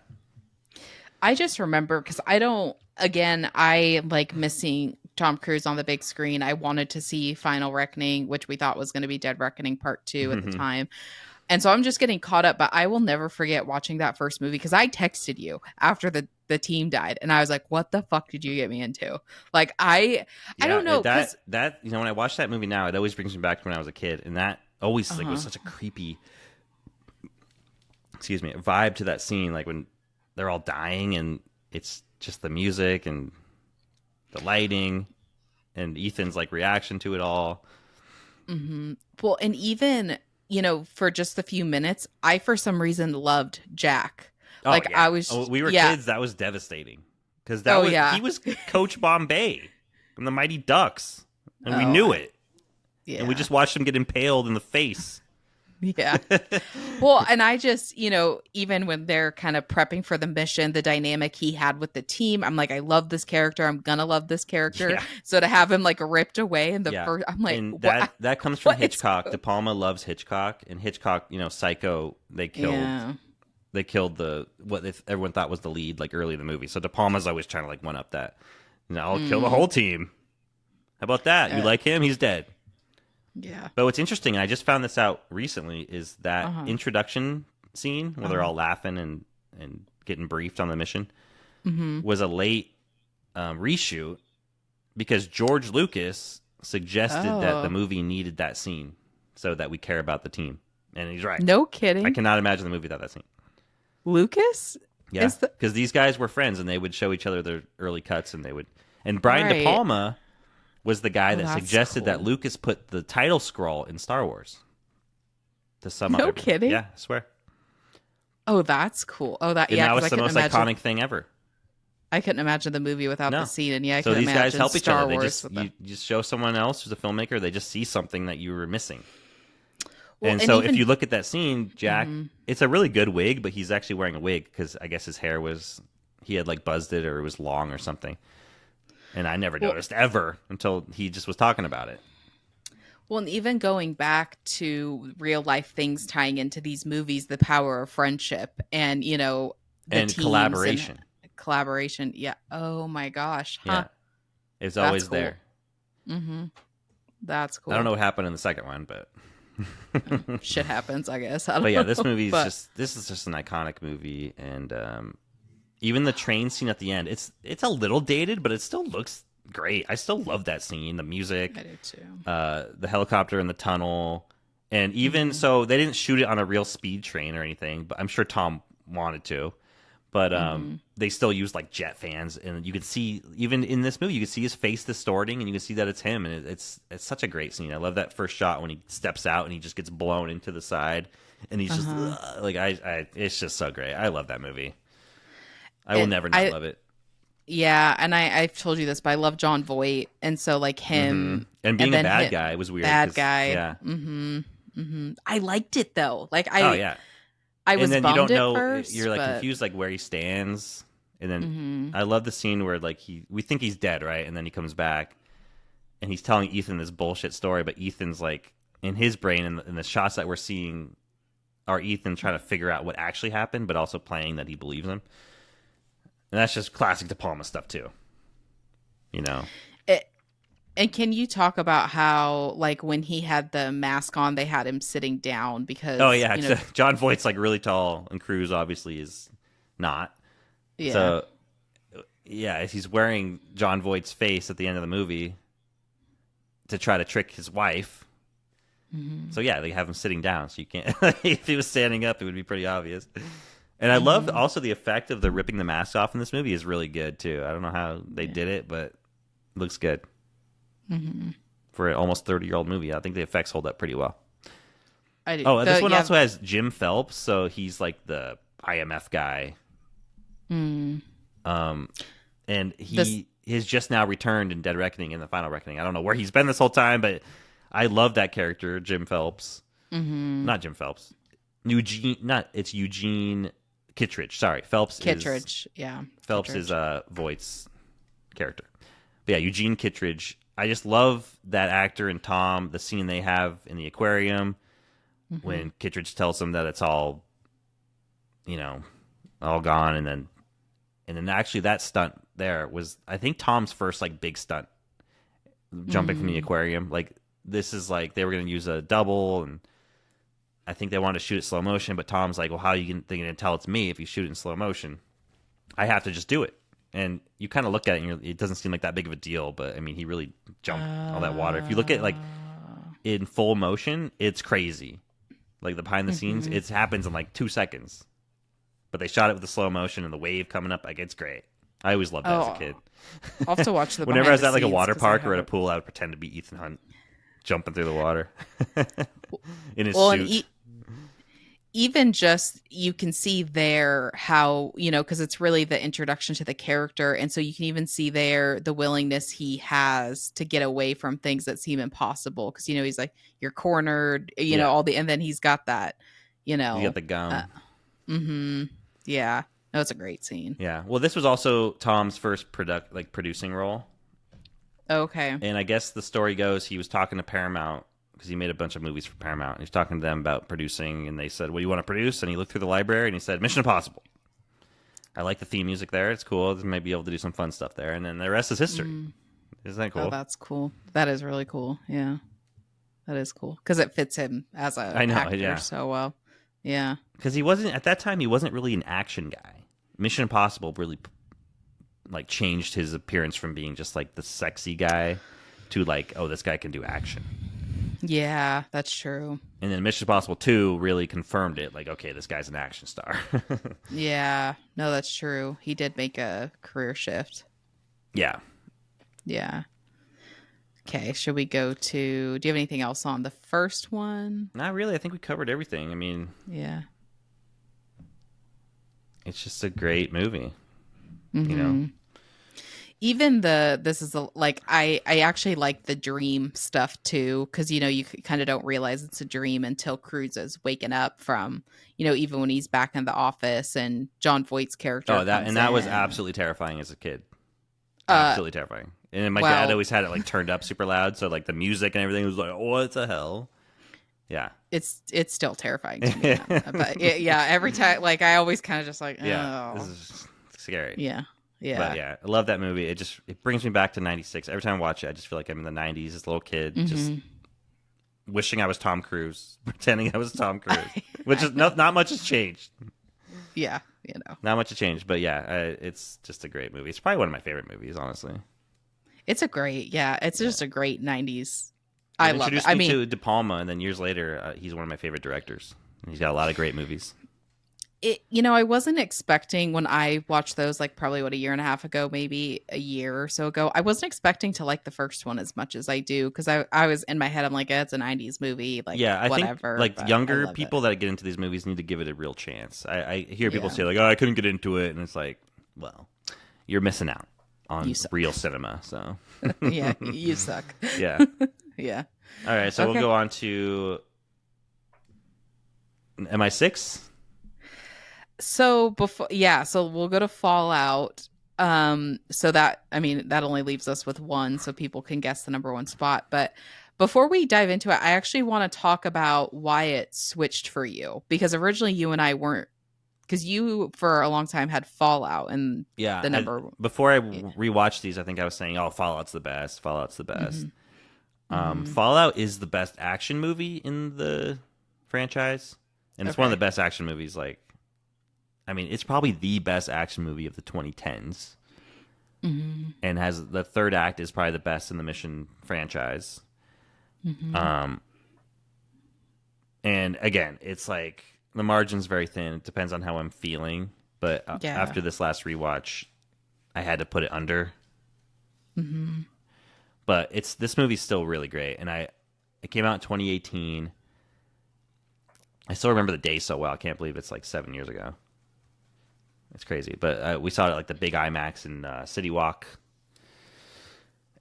I just remember because I don't. Again, I like missing Tom Cruise on the big screen. I wanted to see Final Reckoning, which we thought was going to be Dead Reckoning Part Two at the time. And so I'm just getting caught up, but I will never forget watching that first movie because I texted you after the team died and I was like, what the fuck did you get me into? Like I yeah. don't know cuz That when I watch that movie now, it always brings me back to when I was a kid, and that always like was uh-huh. such a creepy, excuse me, vibe to that scene. Like when they're all dying, and it's just the music and the lighting, and Ethan's like reaction to it all. Mhm. Well, and even, for just a few minutes, I for some reason loved Jack. Oh Like yeah. I was Oh, we were yeah. kids. That was devastating because Oh he yeah. was Coach Bombay from the Mighty Ducks, and we Oh, knew it, and we yeah. just watched him get impaled in the face. Yeah. Well, and I just, even when they're kind of prepping for the mission, the dynamic he had with the team, I'm like, I love this character. I'm gonna love this character. Yeah, So to have him like ripped away in the yeah, first, I'm like, and what? that comes from What is Hitchcock. going? De Palma loves Hitchcock, and Hitchcock, Psycho. Yeah. They killed the everyone thought was the lead like early in the movie. So De Palma's always trying to like one up that. I'll kill the Mm, whole team. How about that? You uh, like him? He's dead. yeah. But what's interesting, and I just found this out recently, is that Uh-huh. introduction scene where they're Uh-huh. all laughing and getting briefed on the mission Mm-hmm. was a late reshoot because George Lucas suggested that the Oh, movie needed that scene so that we care about the team. And he's right. no I kidding. cannot imagine the movie without that scene. Lucas Yeah, is the because these guys were friends and they would show each other their early cuts and they would. And Brian De right. Palma was the guy Oh, that that's suggested that cool. Lucas put the title scroll in Star Wars to sum up No everything. kidding. Yeah, I swear. Oh, that's cool. Oh, And yeah, now because it's the most iconic thing ever. I couldn't imagine the movie without the No. scene, and yeah, I So can these guys imagine help each Star other. They Wars just with you, them. you just show someone else who's a filmmaker, they just see something that you were missing. Well, And and so if you even look at that scene, Jack, mhm. it's a really good wig, but he's actually wearing a wig because I guess his hair was he had like buzzed it or it was long or something. And I never Well, noticed ever until he just was talking about it. well, and even going back to real life things tying into these movies, the power of friendship and the And teams and collaboration. collaboration. Yeah. Oh my gosh. Huh. Yeah. It's That's always cool. there. Mm-hmm. That's I don't cool. know what happened in the second one, but Shit happens, I guess. I but yeah, don't this know, movie is but just an iconic movie, and even the train scene at the end, it's a little dated, but it still looks great. I still love that scene, the music, I do too. the helicopter in the tunnel, and even Mm-hmm. so, they didn't shoot it on a real speed train or anything, but I'm sure Tom wanted to. But Mm-hmm. they still use like jet fans, and you can see even in this movie, you can see his face distorting, and you can see that it's him, and it's such a great scene. I love that first shot when he steps out and he just gets blown into the side, and he's just Uh-huh. like it's just so great. I love that movie. I will And never not I love it. yeah, and I've told you this, but I love John Voight, and so like him, And and being a then bad him, guy was weird. bad 'Cause, guy. yeah. Mm-hmm. Mm-hmm. I liked it though. Like Oh I yeah. I And was then you bummed don't at know first, you're like but confused like where he stands. And then mm-hmm. I love the scene where like we think he's dead, right? And then he comes back and he's telling Ethan this bullshit story, but Ethan's like in his brain and the shots that we're seeing are Ethan trying to figure out what actually happened, but also playing that he believes him. And that's just classic De Palma stuff too. You know. And can you talk about how, like, when he had the mask on, they had him sitting down Oh because, yeah, John Voight's like really tall, and Cruise obviously is not. yeah. So yeah, he's wearing John Voight's face at the end of the movie to try to trick his wife. Hmm. So yeah, they have him sitting down, so you can't. If he was standing up, it would be pretty obvious. And I love Hmm. also the effect of the ripping the mask off in this movie is really good too. I don't know how they Yeah. did it, but it looks good Hmm. for an almost 30-year-old movie. I think the effects hold up pretty well. I do. Oh, this one Yeah. also has Jim Phelps, so he's like the IMF guy. Mm. Um, and This. he has just now returned in Dead Reckoning in the Final Reckoning. I don't know where he's been this whole time, but I love that character, Jim Phelps. Hmm. Not Jim Phelps. Eugene, not it's Eugene Kittredge. Sorry, Kittredge. Yeah. Phelps is Kittredge. Voight's character. But yeah, Eugene Kittredge. I just love that actor and Tom. The scene they have in the aquarium Hmm. when Kittredge tells him that it's all, all gone, and then actually that stunt there was I think Tom's first like big stunt jumping from the Hmm. aquarium. Like this is like they were going to use a double, and I think they wanted to shoot it slow motion, but Tom's like, well, how are you going to tell it's me if you shoot it in slow motion? I have to just do it. And you kind of look at it and it doesn't seem like that big of a deal, but I mean, he really jumped all that water. If you look at like in full motion, it's crazy. Like the behind the scenes, Hmm. it happens in like 2 seconds. But they shot it with the slow motion and the wave coming up. Like it's great. I always loved that as a Oh, kid. I'll have to watch the Whenever I behind was the at like a scenes water because I park or at a haven't. pool, I would pretend to be Ethan Hunt jumping through the water in his Well, and suit. even just you can see there how, because it's really the introduction to the character, and so you can even see there the willingness he has to get away from things that seem impossible because he's like, you're cornered, Yeah, all the, and then he's got that, you you got know the uh, gum. mm-hmm. Yeah, no, it's a great scene. Yeah. Well, this was also Tom's first producing role, Okay. and I guess the story goes he was talking to Paramount because he made a bunch of movies for Paramount. He was talking to them about producing, and they said, "What do you want to produce?" And he looked through the library and he said, "Mission Impossible." I like the theme music there. It's cool. They might be able to do some fun stuff there, and then the rest is history. Mm. Isn't that Oh, cool? that's cool. That is really cool. Yeah, that is cool because it fits him as a I know. actor Yeah, so well. Yeah. because he wasn't at that time. He wasn't really an action guy. Mission Impossible really like changed his appearance from being just like the sexy guy to like, oh, this guy can do action. Yeah, that's true. And then Mission Impossible 2 really confirmed it. Like, okay, this guy's an action star. Yeah, no, that's true. He did make a career shift. Yeah. Yeah. Okay, should we go to, do you have anything else on the first one? Not really. I think we covered everything. I mean, Yeah. it's just a great movie, you know? Hmm. Even this is like, I actually like the dream stuff too, because, you kind of don't realize it's a dream until Cruz is waking up from, even when he's back in the office and John Voight's character Oh, comes that was in. absolutely terrifying as a kid. Uh, Absolutely terrifying. And then my dad well, always had it like turned up super loud, so like the music and everything was like, what the hell? Yeah. it's still terrifying to me now. But yeah, every time, like, I always kind of just like, Yeah. This oh, is scary. yeah, But yeah. yeah, I love that movie. It brings me back to 96. Every time I watch it, I just feel like I'm in the 90s as a little kid, just Hmm. wishing I was Tom Cruise, pretending I was Tom Cruise, which I is know. not much has changed. Yeah, Not much has changed, but yeah, it's just a great movie. It's probably one of my favorite movies, honestly. it's just a great 90s. It I love it. introduced I me mean, to De Palma, and then years later, he's one of my favorite directors. He's got a lot of great movies. I wasn't expecting when I watched those, like, probably a year and a half ago, maybe a year or so ago. I wasn't expecting to like the first one as much as I do because I was in my head, I'm like, it's a 90s movie, like, Yeah, I think whatever, like but I younger love it. people that get into these movies need to give it a real chance. I hear people Yeah, say like, "Oh, I couldn't get into it," and it's like, well, you're missing out you on suck. real cinema. So Yeah, you suck. yeah. Yeah. All right, so we'll Okay. go on to MI6. So we'll go to Fallout. So that, I mean, that only leaves us with one, so people can guess the number one spot. But before we dive into it, I actually want to talk about why it switched for you, because originally you and I weren't because you for a long time had Fallout and Yeah, the number. before I Yeah. rewatched these, I think I was saying, "Oh, Fallout's the best. Fallout's the best." Hmm. Hmm. Fallout is the best action movie in the franchise, and it's one of the Okay. best action movies. Like, I mean, it's probably the best action movie of the 2010s, Hmm. and has the third act is probably the best in the Mission franchise. Hmm. Um, and again, it's like the margin's very thin. It depends on how I'm feeling, but Yeah. after this last rewatch, I had to put it under. Hmm. But this movie's still really great, and it came out in 2018. I still remember the day so well. I can't believe it's like 7 years ago. It's crazy. But we saw it at like the big IMAX in City Walk,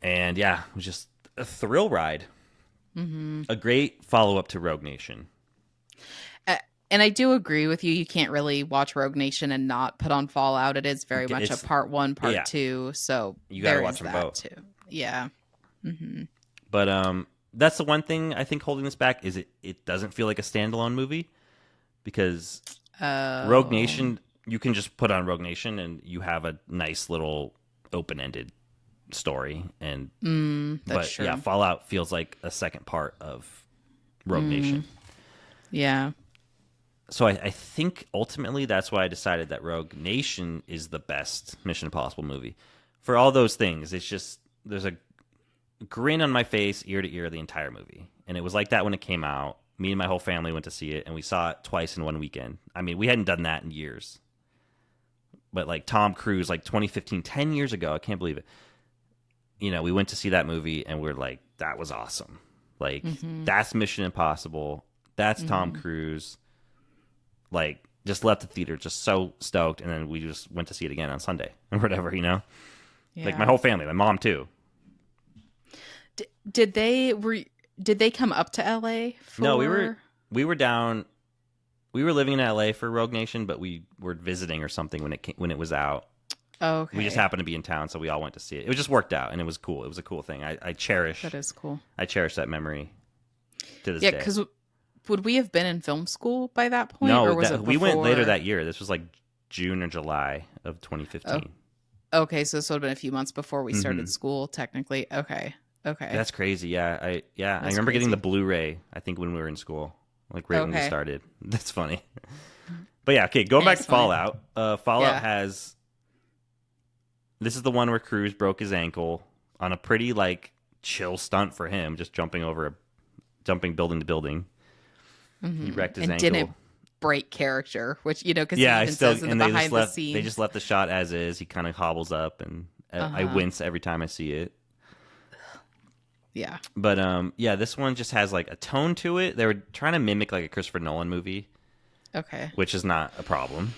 and yeah, it was just a thrill ride. Hmm. A great follow up to Rogue Nation. And I do agree with you. You can't really watch Rogue Nation and not put on Fallout. It is very much a It's part one, yeah, part two. So you got to there watch is them that both. too. Yeah. Hmm. But that's the one thing I think holding this back is it doesn't feel like a standalone movie because Rogue Oh, Nation, you can just put on Rogue Nation and you have a nice little open ended story. And that's but yeah, true. Fallout feels like a second part of Rogue Nation. Yeah. So I think ultimately that's why I decided that Rogue Nation is the best Mission Impossible movie. For all those things, it's just there's a grin on my face, ear to ear, the entire movie. And it was like that when it came out. Me and my whole family went to see it, and we saw it twice in one weekend. I mean, we hadn't done that in years. But like Tom Cruise, like 2015, 10 years ago, I can't believe it. You know, we went to see that movie, and we're like, that was awesome. Like, Hmm. that's Mission Impossible. That's Tom Hmm. Cruise. Like, just left the theater just so stoked, and then we just went to see it again on Sunday or whatever, you know? Like, my Yeah. whole family, my mom too. Did they did they come up to LA No, for? we were down. We were living in LA for Rogue Nation, but we were visiting or something when it was out. We just Okay. happened to be in town, so we all went to see it. It was just worked out, and it was cool. It was a cool thing. That is cool. I cherish that memory to this Yeah, day. because would we have been in film school by that point, No, or was it we went later before? that year. This was like June or July of Oh, 2015. okay. So this would have been a few months before we Hmm. started school, technically. Okay. Okay. That's crazy. Yeah, I That's remember getting the crazy. Blu-ray. I think when we were in school, like right when we Okay. started. That's funny. But yeah, okay. Going back to It's funny. Fallout. Fallout Yeah. has this is the one where Cruz broke his ankle on a pretty like chill stunt for him, just jumping building to building. He Hmm. wrecked his And ankle. didn't break character, which because he Yeah, I even still says in the and behind the they just scenes. left the shot as is. He kind of hobbles up, and I Uh-huh. wince every time I see it. Yeah. But yeah, this one just has like a tone to it. They were trying to mimic like a Christopher Nolan movie, Okay. which is not a problem.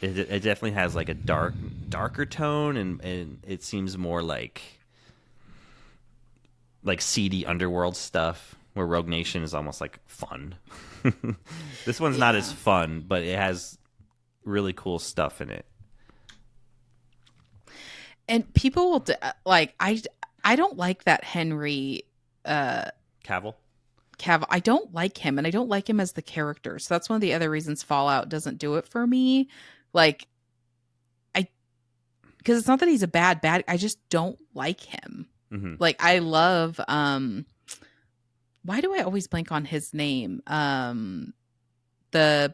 It definitely has like a darker tone, and it seems more like seedy underworld stuff. Where Rogue Nation is almost like fun. This one's not as Yeah. fun, but it has really cool stuff in it. And people will like I don't like that Henry uh Cavill. Cav. I don't like him, and I don't like him as the character. So that's one of the other reasons Fallout doesn't do it for me. Like I because it's not that he's a bad. I just don't like him. Hmm. Like I love why do I always blank on his name? The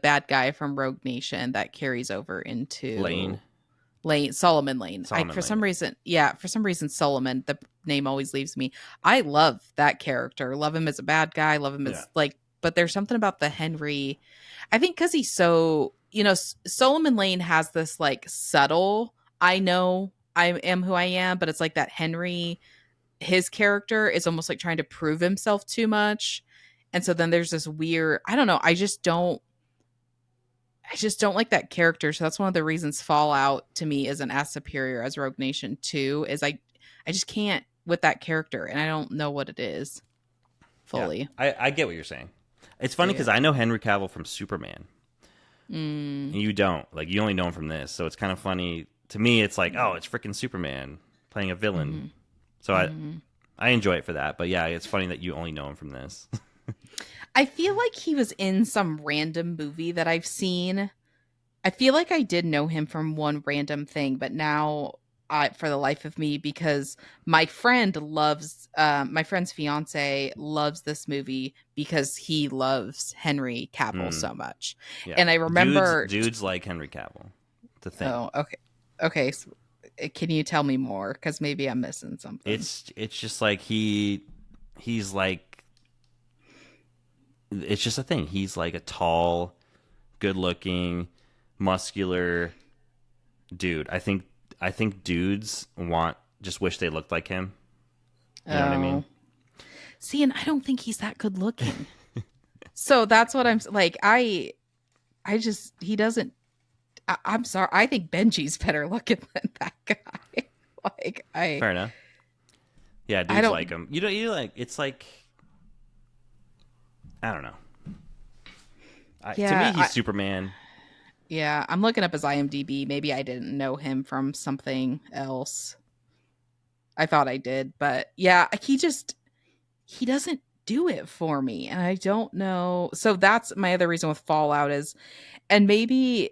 bad guy from Rogue Nation that carries over into Lane. Solomon Lane. I Solomon for some Lane. reason, yeah, for some reason Solomon, the name always leaves me. I love that character. Love him as a bad guy, love him Yeah. as like but there's something about the Henry. I think cuz he's so, Solomon Lane has this like subtle, I know I am who I am, but it's like that Henry, his character is almost like trying to prove himself too much. And so then there's this weird, I don't know, I just don't like that character. So that's one of the reasons Fallout to me isn't as superior as Rogue Nation 2 is I just can't with that character and I don't know what it is Yeah, fully. I get what you're saying. It's funny Yeah. because I know Henry Cavill from Superman, Mm, and you don't. Like you only know him from this, so it's kind of funny to me. It's like, oh, it's freaking Superman playing a villain. mhm, So mhm. I enjoy it for that. But yeah, it's funny that you only know him from this. I feel like he was in some random movie that I've seen I feel like I did know him from one random thing, but now for the life of me, because my friend's fiance loves this movie because he loves Henry Cavill Mm, so much. yeah, And I remember, dudes like Henry Cavill. The thing. oh, okay. Okay. So, can you tell me more? Because maybe I'm missing something. It's just like he's like it's just a thing. He's like a tall, good looking, muscular dude. I think dudes just wish they looked like him. You know what I mean? Oh. See, and I don't think he's that good looking. So that's what I'm like. I just, he doesn't, I'm sorry. I think Benji's better looking than that guy. Like, Fair enough. Yeah, I dudes like don't, him. You like it's like I don't know. To me, yeah, he's Superman. yeah, I'm looking up his IMDb. Maybe I didn't know him from something else. I thought I did, but yeah, he doesn't do it for me. And I don't know. So that's my other reason with Fallout is, and maybe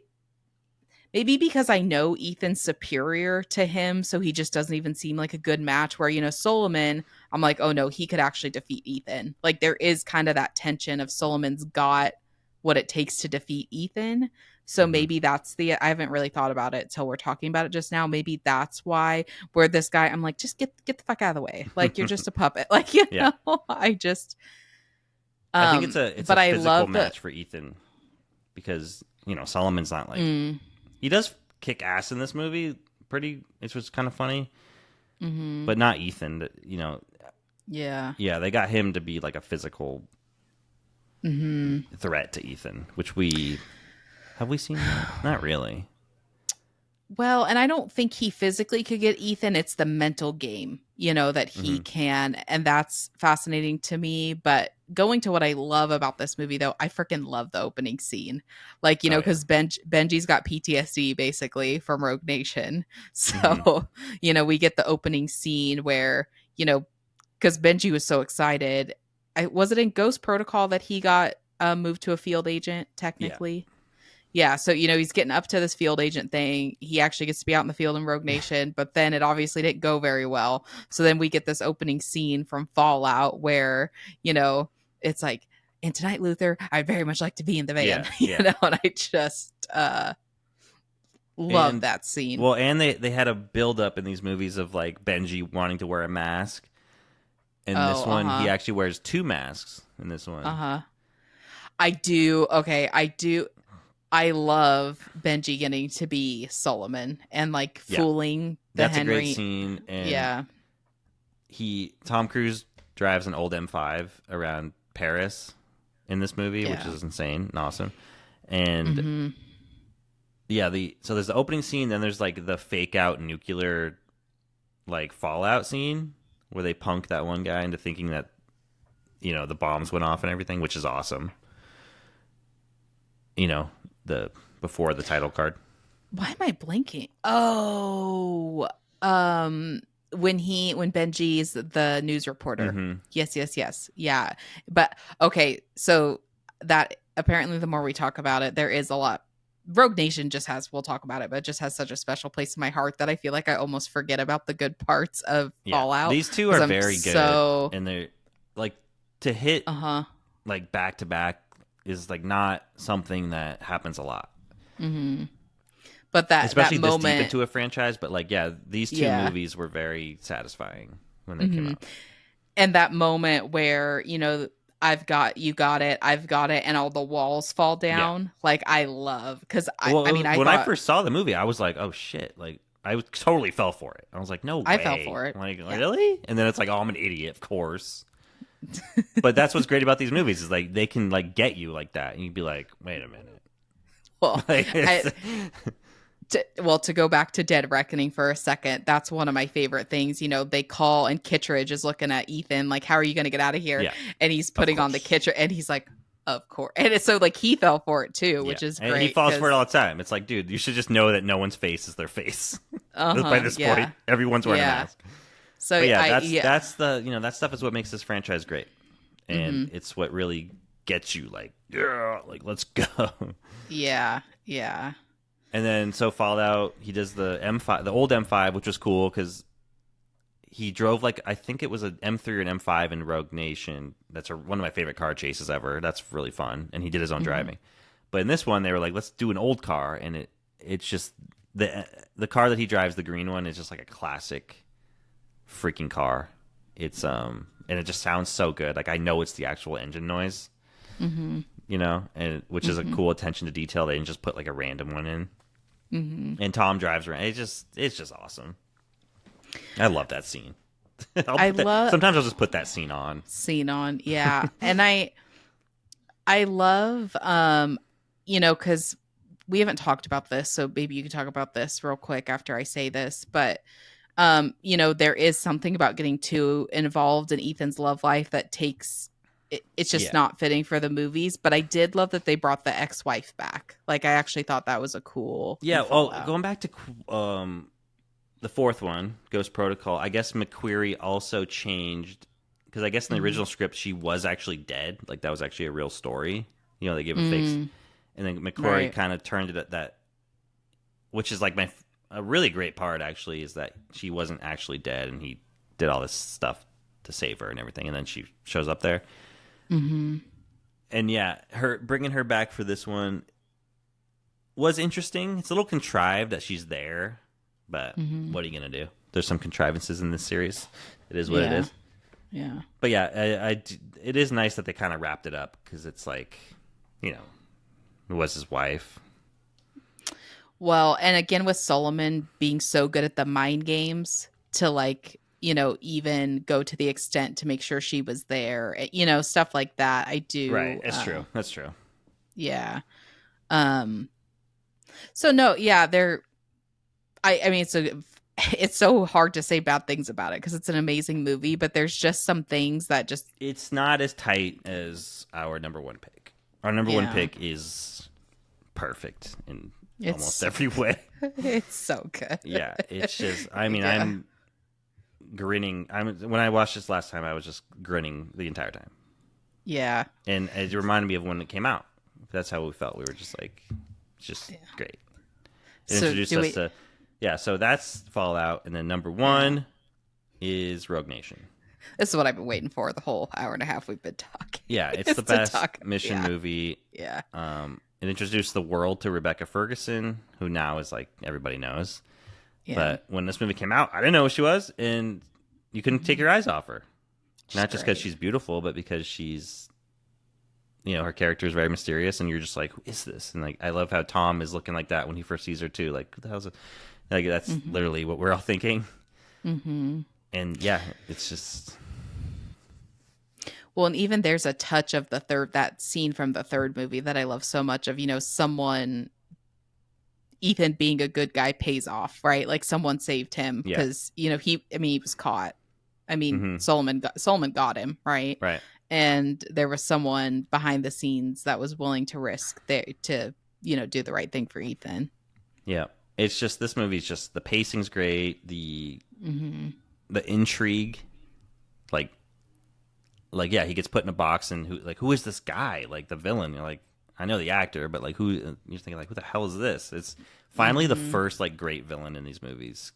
because I know Ethan's superior to him, so he just doesn't even seem like a good match. Where, Solomon, I'm like, oh no, he could actually defeat Ethan. Like, there is kind of that tension of Solomon's got what it takes to defeat Ethan. So Hmm. maybe I haven't really thought about it till we're talking about it just now. Maybe that's why, where this guy, I'm like, just get the fuck out of the way. Like, you're just a puppet. Like, Yeah, I just, I think it's a but I physical love the, match for Ethan because Solomon's not like mm, he does kick ass in this movie. It's just kind of funny, mm-hmm, but not Ethan. yeah. Yeah, they got him to be like a physical Mm-hmm. threat to Ethan, which we seen that? Not really. Well, and I don't think he physically could get Ethan. It's the mental game, that he Hmm. can. And that's fascinating to me. But going to what I love about this movie, though, I freaking love the opening scene. Like, Oh yeah. because Benji's got PTSD basically from Rogue Nation. Hmm. So, we get the opening scene where, because Benji was so excited. Was it in Ghost Protocol that he got moved to a field agent, Yeah. technically? Yeah, so he's getting up to this field agent thing. He actually gets to be out in the field in Rogue Nation, but then it obviously didn't go very well. So then we get this opening scene from Fallout where, it's like, and tonight, Luther, I'd very much like to be in the van, Yeah. Yeah. and I just love And that scene. well, and they had a build up in these movies of like Benji wanting to wear a mask. In Oh, this one, he uh-huh. actually wears two masks in this one. Uh-huh. I do. Okay, I do. I love Benji getting to be Solomon and like Yeah. fooling the That's a great Henry. scene, and Yeah. Tom Cruise drives an old M5 around Paris in this movie, which Yeah. is insane and awesome. And Mm-hmm. yeah, so there's the opening scene, then there's like the fake out nuclear like fallout scene where they punk that one guy into thinking that the bombs went off and everything, which is awesome. The before the title card. Why am I blanking? Oh, when Benji's the news reporter. Hmm. Yes, yes, yes. Yeah. But okay, so that apparently the more we talk about it, there is a lot. Rogue Nation we'll talk about it, but it just has such a special place in my heart that I feel like I almost forget about the good parts of Yeah, Fallout these two because are I'm very good, so, and they're like to hit uh-huh. like back to back is like not something that happens a lot, Mm-hmm. But that especially this deep moment, into a franchise. But like, yeah, these two yeah. movies were very satisfying when they came Mm-hmm. out. And that moment where you got it, I've got it, and all the walls fall Yeah. down, like, I love, because I Well, mean, I when I thought first saw the movie, I was like, "Oh shit!" Like, totally fell for it. I was like, "No I fell way!" for it. Like, Yeah. really? And then it's like, "Oh, I'm an idiot, of course." But that's what's great about these movies is like they can like get you like that, and you'd be like, "Wait a minute." Well, Like, to go back to Dead Reckoning for a second, that's one of my favorite things. They call, and Kittredge is looking at Ethan like, how are you going to get out of here? yeah, And he's of putting on the course. Kittredge, and he's like, of course. And it's so like he fell for it too, Yeah, which is and he great. falls for it all the time. It's like, dude, you should just know that no one's face is their face. By this Yeah. point, everyone's wearing a Yeah. mask. So But yeah, yeah. that's the that stuff is what makes this franchise great, and Mhm. it's what really gets you like, yeah, like let's go. Yeah. Yeah. And then so Fallout, he does the M5, the old M5, which was cool because he drove like I think it was an M3 or an M5 in Rogue Nation. That's one of my favorite car chases ever. That's really fun, and he did his own Mm-hmm. driving. But in this one, they were like, let's do an old car, and it's just the car that he drives, the green one, is just like a classic freaking car. It's and it just sounds so good. Like I know it's the actual engine noise, Mm-hmm. and which is a Mm-hmm. cool attention to detail. They didn't just put like a random one in. Mm-hmm. And Tom drives around. It's just awesome. I love that scene. I love Sometimes I'll just put that scene on. scene on, yeah, and I love because we haven't talked about this, so maybe you can talk about this real quick after I say this, but there is something about getting too involved in Ethan's love life that it's just Yeah, not fitting for the movies. But I did love that they brought the ex-wife back. Like I actually thought that was a cool in yeah. Well, Fallout. going back to the fourth one, Ghost Protocol. I guess McQuarrie also changed because I guess in the Mm-hmm. original script she was actually dead. Like that was actually a real story. They gave a fake, Mm, and then McQuarrie right. kind of turned it at that, which is like a really great part actually is that she wasn't actually dead and he did all this stuff to save her and everything, and then she shows up there. Mm-hmm. And yeah, her bringing her back for this one was interesting. It's a little contrived that she's there, but Mm-hmm. what are you gonna do? There's some contrivances in this series. It is what it Yeah. is. Yeah. But yeah, it is nice that they kind of wrapped it up because it's like, it was his wife. Well, and again with Solomon being so good at the mind games to even go to the extent to make sure she was there, stuff like that. I Right. do. That's true. That's true. Yeah. Um. So no, yeah, I mean, it's so hard to say bad things about it because it's an amazing movie, but there's just some things that just It's not as tight as our number one pick. Our number one yeah, pick is perfect in almost it's every way. it's so good. Yeah, it's just. I mean, Yeah. I'm grinning. When I watched this last time, I was just grinning the entire time, Yeah. and it reminded me of when it came out. That's how we felt. We were just like, it's just Yeah. great. It So introduced do us we to, yeah. So that's Fallout, and then number one is Rogue Nation. This is what I've been waiting for the whole hour and a half we've been talking. Yeah, it's Is the to best talk. mission Yeah. movie. Yeah. It introduced the world to Rebecca Ferguson, who now is like everybody knows. Yeah. But when this movie came out, I didn't know who she was, and you couldn't take your eyes off her. Not just because great. she's beautiful, but because she's, her character is very mysterious, and you're just like, who is this? And like, I love how Tom is looking like that when he first sees her too. Like, who the hell's it? Like, that's literally what we're all thinking. Mm-hmm. And yeah, it's just, Well, and even there's a touch of that scene from the third movie that I love so much of, someone, Ethan being a good guy pays off, right? Like someone saved him yeah, because, he was caught. I mean, hmm, Solomon got him, right? right, And there was someone behind the scenes that was willing to risk there to, do the right thing for Ethan. yeah. It's just this movie's just the pacing's great, the Mm-hmm. intrigue, like yeah, he gets put in a box, and who is this guy? Like the villain. You're like, I know the actor, but like who? You're thinking like, who the hell is this? It's finally the Mm-hmm. first like great villain in these movies.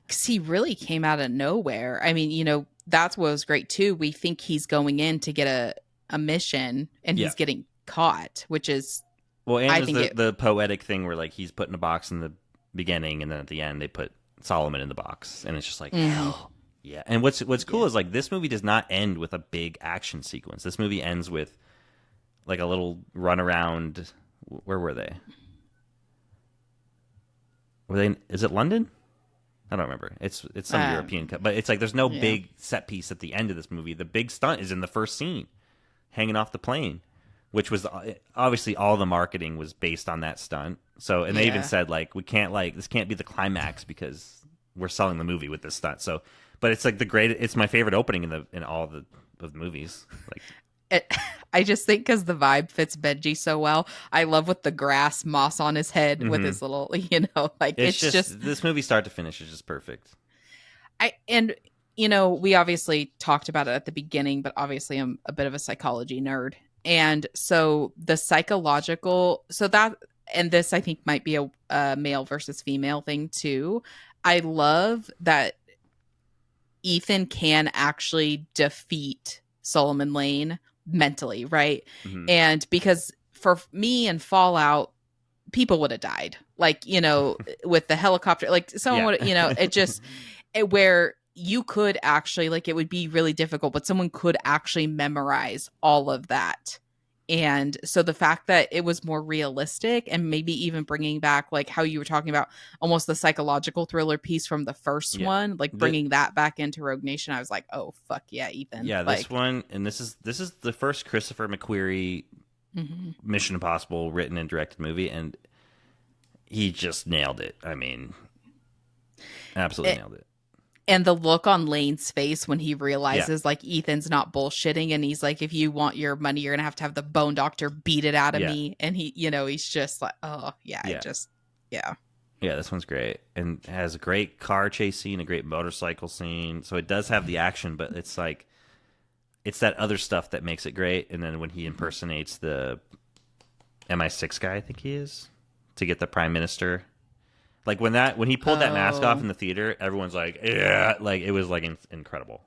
Because he really came out of nowhere. I mean, that's what was great too. We think he's going in to get a mission and Yeah. he's getting caught, which is, Well, and I there's think the poetic thing where like he's put in a box in the beginning, and then at the end they put Solomon in the box, and it's just like hell. Yeah. And what's cool is like this movie does not end with a big action sequence. This movie ends with like a little run around. Where were they? Were they? Is it London? I don't remember. It's some European cut, but it's like there's no yeah. big set piece at the end of this movie. The big stunt is in the first scene, hanging off the plane, which was obviously all the marketing was based on that stunt. So, and they even Yeah. said like this can't be the climax because we're selling the movie with this stunt. So, but it's like it's my favorite opening in all of the movies. Like, I just think because the vibe fits Benji so well. I love with the grass moss on his head with his little, like it's it's just this movie start to finish is just perfect. we obviously talked about it at the beginning, but obviously I'm a bit of a psychology nerd. And so the psychological, so and this I think might be a male versus female thing too. I love that Ethan can actually defeat Solomon Lane mentally, right? Hmm. And because for me in Fallout, people would have died. Like, with the helicopter, like someone Yeah. would, it just where you could actually, like, it would be really difficult, but someone could actually memorize all of that. And so the fact that it was more realistic and maybe even bringing back like how you were talking about almost the psychological thriller piece from the first Yeah. one, like The, bringing that back into Rogue Nation, I was like, oh fuck yeah, Ethan. yeah, this Like, one, and this is the first Christopher McQuarrie mhm. Mission Impossible written and directed movie, and he just nailed it. I mean, absolutely nailed it. And the look on Lane's face when he Yeah. realizes like Ethan's not bullshitting, and he's like, if you want your money, you're gonna have the bone doctor beat it out of Yeah. me. And he, he's just like, oh yeah, Yeah. yeah. Yeah, this one's great, and it has a great car chase scene, a great motorcycle scene. So it does have the action, but it's like it's that other stuff that makes it great. And then when he impersonates the MI6 guy, I think he is, to get the prime minister, like when he pulled that mask off Oh, in the theater, everyone's like, yeah, like it was like incredible.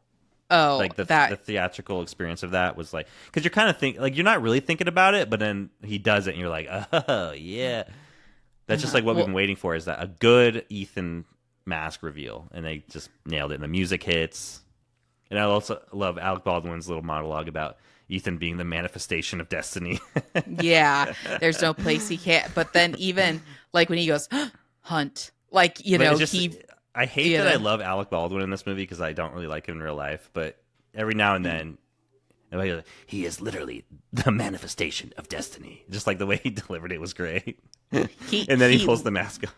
oh, Like the that, theatrical experience of that was like, because you're kind of like you're not really thinking about it, but then he does it, and you're like, oh yeah. That's just like what we've well, been waiting for, is that a good Ethan mask reveal, and they just nailed it. And the music hits, and I also love Alec Baldwin's little monologue about Ethan being the manifestation of destiny. yeah. There's no place he can't. But then even like when he goes, Hunt, like But it's just, he, I hate you that I know, love Alec Baldwin in this movie because I don't really like him in real life, but every now and then. He is literally the manifestation of destiny. Just like the way he delivered it was great. he And then he he pulls the mask off.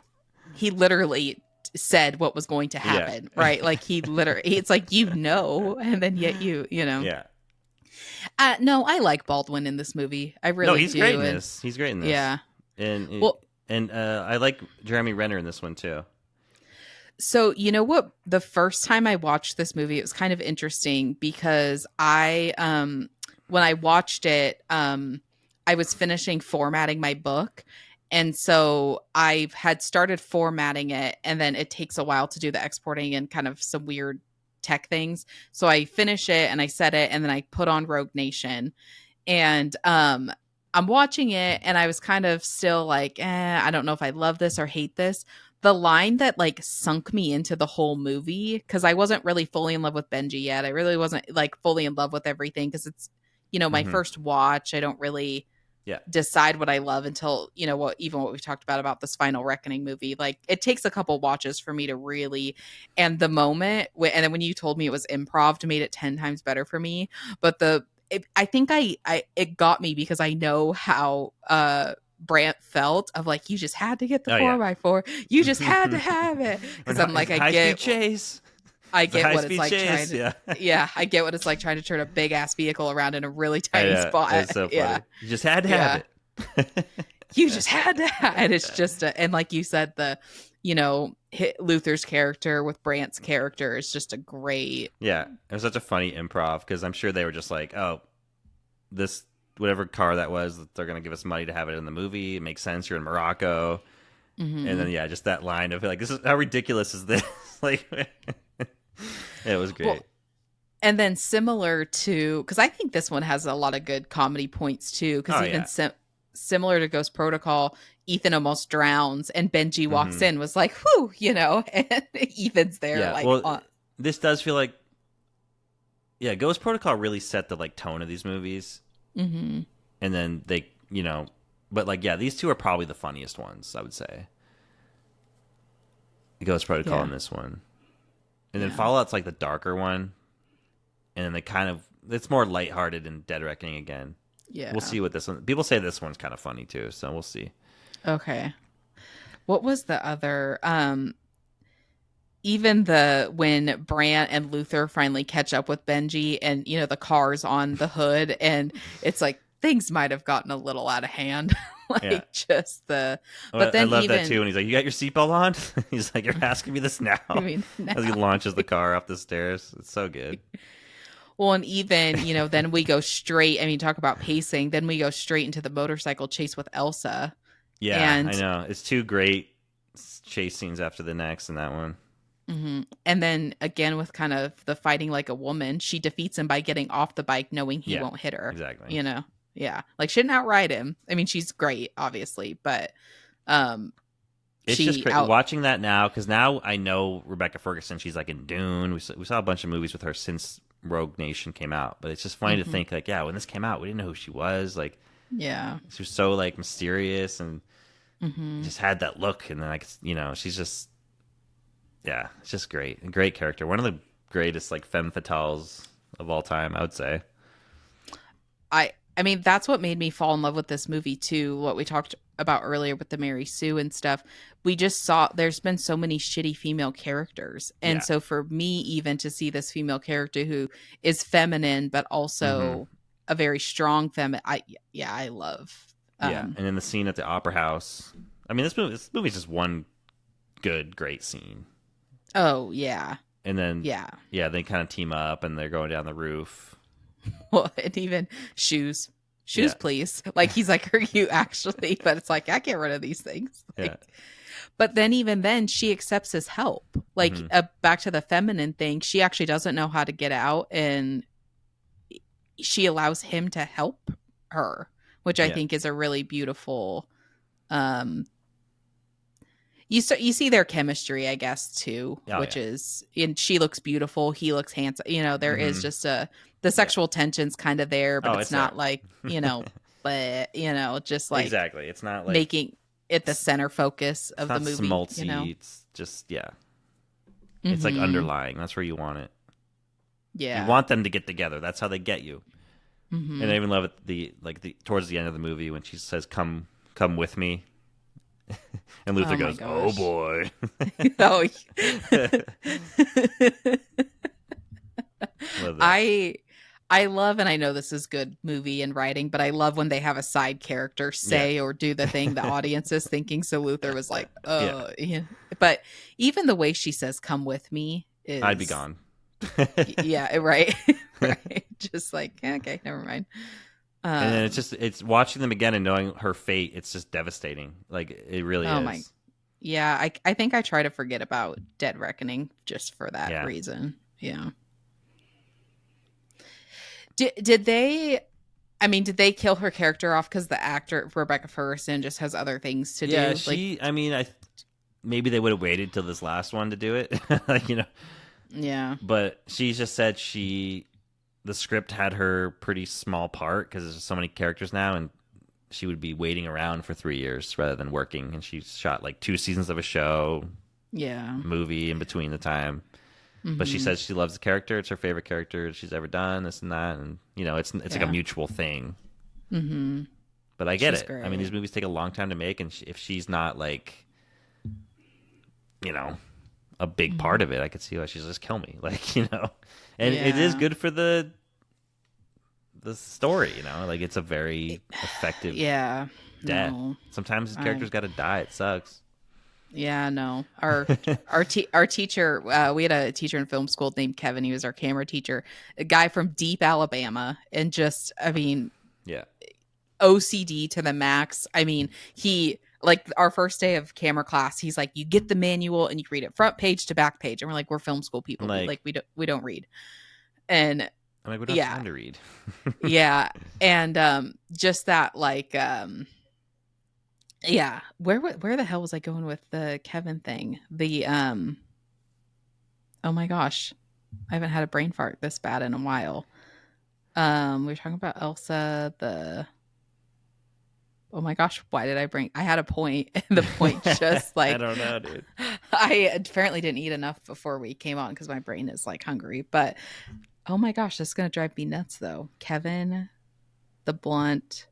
he literally said what was going to Yeah. happen, right? Like he literally, it's like, and then yet Yeah. no, I like Baldwin in this movie. I No, really he's great do. in And this. He's great in this. yeah. And Well, I like Jeremy Renner in this one too. so you know what? The first time I watched this movie, it was kind of interesting because when I watched it, I was finishing formatting my book. And so I had started formatting it, and then it takes a while to do the exporting and kind of some weird tech things. So I finish it and I set it, and then I put on Rogue Nation. And I'm watching it, and I was kind of still like, I don't know if I love this or hate this. The line that like sunk me into the whole movie, because I wasn't really fully in love with Benji yet. I really wasn't like fully in love with everything because it's, my Hmm. first watch. I don't really Yeah. decide what I love until, what we've talked about this final Reckoning movie. Like it takes a couple watches for me to really, and the moment, and then when you told me it was improv, made it 10 times better for me. But I think it got me because I know how Brant felt of like, you just had to get the Oh four yeah. by four. You just had to have it. Because I'm like, High speed chase. I It's a get high what it's speed like trying chase. to, Yeah. yeah, I get what it's like trying to turn a big ass vehicle around in a really I tiny know. spot. It's so Yeah. funny. You just had to Yeah. have it. You just had to and it's just and like you said, Luther's character with Brant's character is just a great. Yeah. It was such a funny improv because I'm sure they were just like, oh, this whatever car that was, they're gonna give us money to have it in the movie. It makes sense. You're in Morocco. And Mhm. then yeah, just that line of like, this is how ridiculous is this? Like, it was great. Well, and then similar to, because I think this one has a lot of good comedy points too, because Oh even yeah. similar to Ghost Protocol, Ethan almost drowns and Benji walks Hmm. in, was like, whew, and Ethan's there Yeah. like, Well, this does feel like, yeah, Ghost Protocol really set the like tone of these movies, mhm. and then they, but like yeah, these two are probably the funniest ones, I would say. Ghost Protocol Yeah. and this one, and then Yeah. Fallout's like the darker one, and then they kind of it's more lighthearted in Dead Reckoning again. Yeah. We'll see what this one. People say this one's kind of funny too, so we'll see. Okay. What was the other even the when Brant and Luther finally catch up with Benji and the car's on the hood and it's like things might have gotten a little out of hand. Yeah. Like just the Oh, but I then love that even too. And he's like, "You got your seatbelt on?" He's like, "You're asking me this now?" I mean As he now. launches the car up the stairs, it's so good. Well, and even, then we go straight, I mean, talk about pacing, then we go straight into the motorcycle chase with Elsa Yeah, I And know. It's two great chase scenes after the next in that one. and then again with kind of the fighting like a woman, she defeats him by getting off the bike knowing he Yeah, won't hit her, exactly. you know. Yeah. Like she didn't outride him. I mean, she's great obviously, but um It's just she crazy out watching that now because now I know Rebecca Ferguson. She's like in Dune. We saw a bunch of movies with her since Rogue Nation came out, but it's just funny to Mhm. think like, yeah, when this came out, we didn't know who she was. Like, Yeah. she was so like mysterious and Mhm. just had that look, and then like she's just yeah, it's just great, a great character, one of the greatest like femme fatales of all time, I would say. I mean, that's what made me fall in love with this movie too. What we talked about earlier with the Mary Sue and stuff. We just saw there's been so many shitty female characters. And Yeah. so for me even to see this female character who is feminine but Hmm. also a very strong feminine, I love. Yeah, Um and in the scene at the opera house, I mean, this movie's just one good great scene, oh yeah. and then Yeah. yeah, they kind of team up and they're going down the roof. Well, and even shoes. Shoes, Yeah, please. Like he's like, are you actually? But it's like, I get rid of these things. yeah. Like, but then even then, she accepts his help. Like Hmm. back to the feminine thing, she actually doesn't know how to get out, and she allows him to help her, which I Yeah. think is a really beautiful. Um, you see their chemistry, I guess, too, Oh which yeah. is, and she looks beautiful, he looks handsome. You know, there is Hmm. just the Yeah. sexual tension's kind of there, but Oh, it's it's there. not like but just like Exactly. It's not like making it the center focus it's of the not movie. You know. smoltzy. It's just yeah. It's like Mm-hmm. underlying. That's where you want it. You Yeah. want them to get together. That's how they get you. And Mm-hmm. I even love it the towards the end of the movie when she says, "Come with me," and Luther Oh my goes, "Oh gosh. boy." Oh. Love that. I I love, and I know this is good movie and writing, but I love when they have a side character Yeah. say or do the thing the audience is thinking. So Luther was like, Yeah. yeah. But even the way she says, come with me I'd be is, gone. yeah, right. Right. Just like, okay, never mind. And then Um, it's watching them again and knowing her fate. It's just devastating. Like it really oh my, is. yeah, I think I try to forget about Dead Reckoning just for that Yeah. reason. Yeah. Did they, I mean, did they kill her character off because the actor Rebecca Ferguson just has other things to Yeah. do? Like, I mean, maybe they would have waited till this last one to do it. Like yeah, but she just said the script had her pretty small part because there's so many characters now, and she would be waiting around for 3 years rather than working. And she shot like 2 seasons of a show, yeah, movie in between the time. But she hmm says she loves the character; it's her favorite character she's ever done. This and that, and it's like a yeah, mutual thing. hmm But I get she's it. I mean, these great. movies take a long time to make, and if she's not like you know a big part Hmm of it, I could see why she's just kill me, like And it is Yeah, good for the story, like it's a very effective yeah, death. no, Sometimes the I, character's got to die. It sucks. yeah, no. Our teacher, we had a teacher in film school named Kevin. He was our camera teacher, a guy from deep Alabama, and just, I mean, Yeah. OCD to the max. I mean, he like our first day of camera class, he's like, you get the manual and you read it front page to back page, and we're like, we're film school I'm people, like we don't read, and I'm like we don't have yeah, time to read. yeah, and just that like yeah, where the hell was I going with the Kevin thing? The oh my gosh, I haven't had a brain fart this bad in a while. We were talking about Elsa, the oh my gosh, why did I bring? I had a point, and the point just I like don't know, dude. I apparently didn't eat enough before we came on because my brain is like hungry. But oh my gosh, this is gonna drive me nuts though. Kevin, the blunt.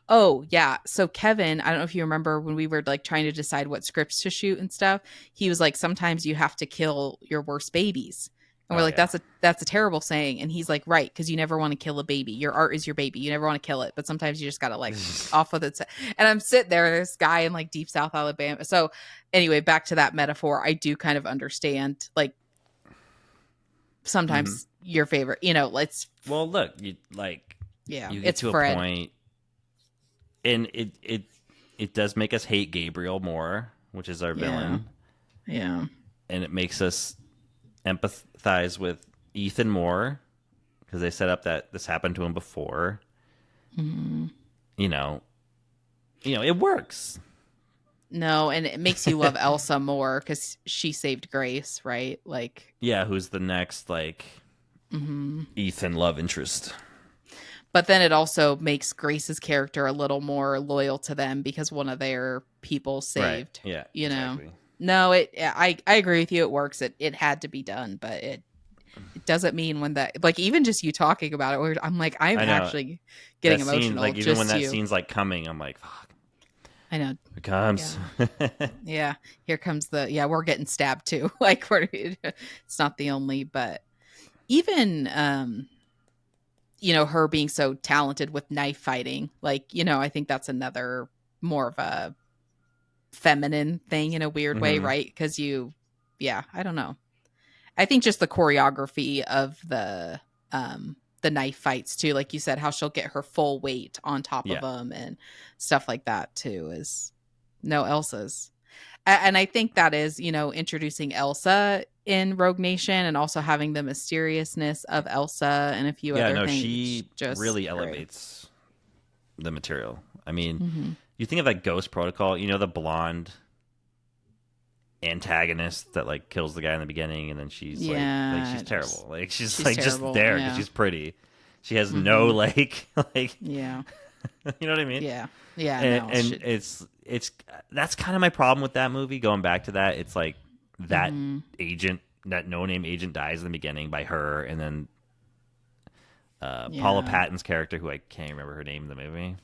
Oh yeah, so Kevin, I don't know if you remember when we were like trying to decide what scripts to shoot and stuff. He was like, sometimes you have to kill your worst babies. And we're Oh like, yeah. that's a terrible saying. And he's like, right, because you never want to kill a baby. Your art is your baby. You never want to kill it, but sometimes you just gotta like off with it. And I'm sitting there, this guy in like deep South Alabama. So anyway, back to that metaphor, I do kind of understand like Hmm. sometimes your favorite, let's Well, look, you yeah, you get it's to a Fred. point, and it it does make us hate Gabriel more, which is our Yeah. villain, Yeah. and it makes us empathize with Ethan more because they set up that this happened to him before. Hmm. You know, it works. No, and it makes you love Elsa more because she saved Grace, right? Like, Yeah, who's the next like hmm. Ethan love interest? But then it also makes Grace's character a little more loyal to them because one of their people Right. saved, Yeah, you know. exactly. No, I agree with you. It works. It had to be done, but it doesn't mean when that, like, even just you talking about it, I'm like, I'm I know actually getting that scene. emotional. Like even when Just that you. scene's like coming, I'm like, fuck, I know. it comes. Yeah. Yeah. Here comes yeah, we're getting stabbed too. Like it's not the only, but even her being so talented with knife fighting, like, I think that's another more of a feminine thing in a weird way, Hmm. right? Because yeah, I don't know. I think just the choreography of the knife fights too, like you said, how she'll get her full weight on top of Yeah. them and stuff like that too is no Elsa's. And I think that is, introducing Elsa in Rogue Nation and also having the mysteriousness of Elsa and a few Yeah, other no, things. It's she just really great. elevates the material. I mean, Hmm. you think of like Ghost Protocol, the blonde antagonist that like kills the guy in the beginning, and then she's like Yeah, she's terrible. Like she's she's like just terrible. there because Yeah. she's pretty. She has no Hmm. like like Yeah. you know what I mean? Yeah. Yeah. And No. and it's that's kind of my problem with that movie. Going back to that, it's like that Hmm. agent, that no name agent, dies in the beginning by her, and then Paula Yeah. Patton's character, who I can't remember her name in the movie,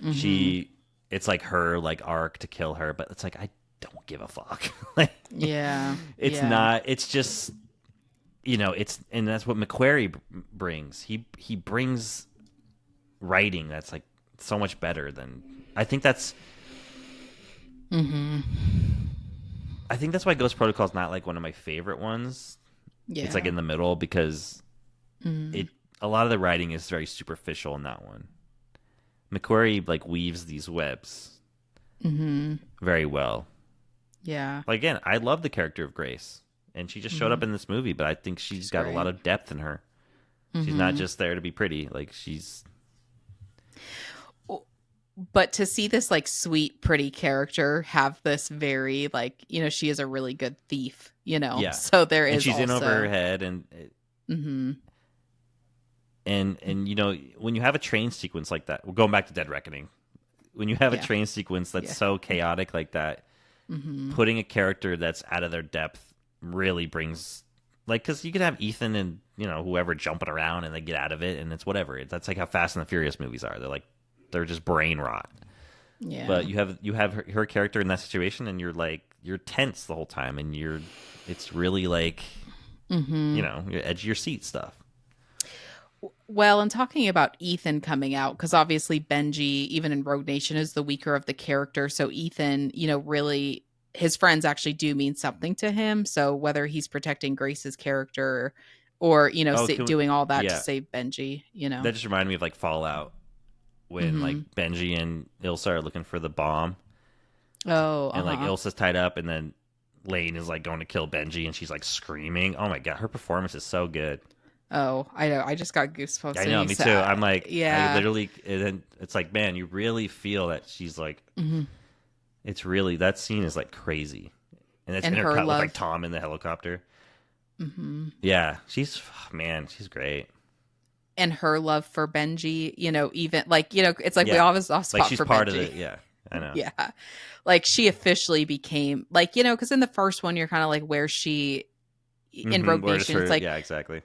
Hmm. she it's like her like arc to kill her, but it's like I don't give a fuck. Like Yeah. it's Yeah. not. It's just it's and that's what McQuarrie brings. He brings writing that's like so much better than I think that's Hmm. I think that's why Ghost Protocol is not like one of my favorite ones. It's like Yeah. in the middle because Hmm. it a lot of the writing is very superficial in that one. McQuarrie like weaves these webs Hmm. very well. Yeah. Like again, I love the character of Grace, and she just showed Hmm. up in this movie, but I think she's She's got a lot great. of depth in her. She's not Hmm. just there to be pretty. Like she's But to see this like sweet, pretty character have this very like, she is a really good thief, yeah, So there and is she's in over her also. head, Hmm. and when you have a train sequence like that, we're going back to Dead Reckoning. When you have a Yeah. train sequence that's Yeah. so chaotic like that, Hmm. putting a character that's out of their depth really brings like because you could have Ethan and whoever jumping around and they get out of it and it's whatever. That's like how Fast and the Furious movies are. They're just brain rot. Yeah. But you have her character in that situation and you're tense the whole time and it's really like Hmm. your edge of your seat stuff. Well, and talking about Ethan coming out, because obviously Benji, even in Rogue Nation, is the weaker of the character. So Ethan, really, his friends actually do mean something to him. So whether he's protecting Grace's character or, Oh, doing all that to yeah, save Benji. that just reminded me of like Fallout when like Hmm. Benji and Ilsa are looking for the bomb Oh, and like uh-huh. Ilsa's tied up and then Lane is like going to kill Benji and she's like screaming. Oh my god, her performance is so good. Oh, I know. I just got goosebumps. I And know, you me too. said, I'm like, I yeah. literally, and then it's like, man, you really feel that she's like, Hmm. it's really that scene is like crazy, and it's And her intercut with like love. Tom in the helicopter. Hmm. Yeah, man, she's great. And her love for Benji, even like, it's like we Yeah, all have a soft like spot she's for part of Benji. it. Yeah, I know. Yeah. Like she officially became like, because in the first one, you're kind of like, where's she in Mm-hmm. Rogue Where does Nation? It's her? like, Yeah, exactly.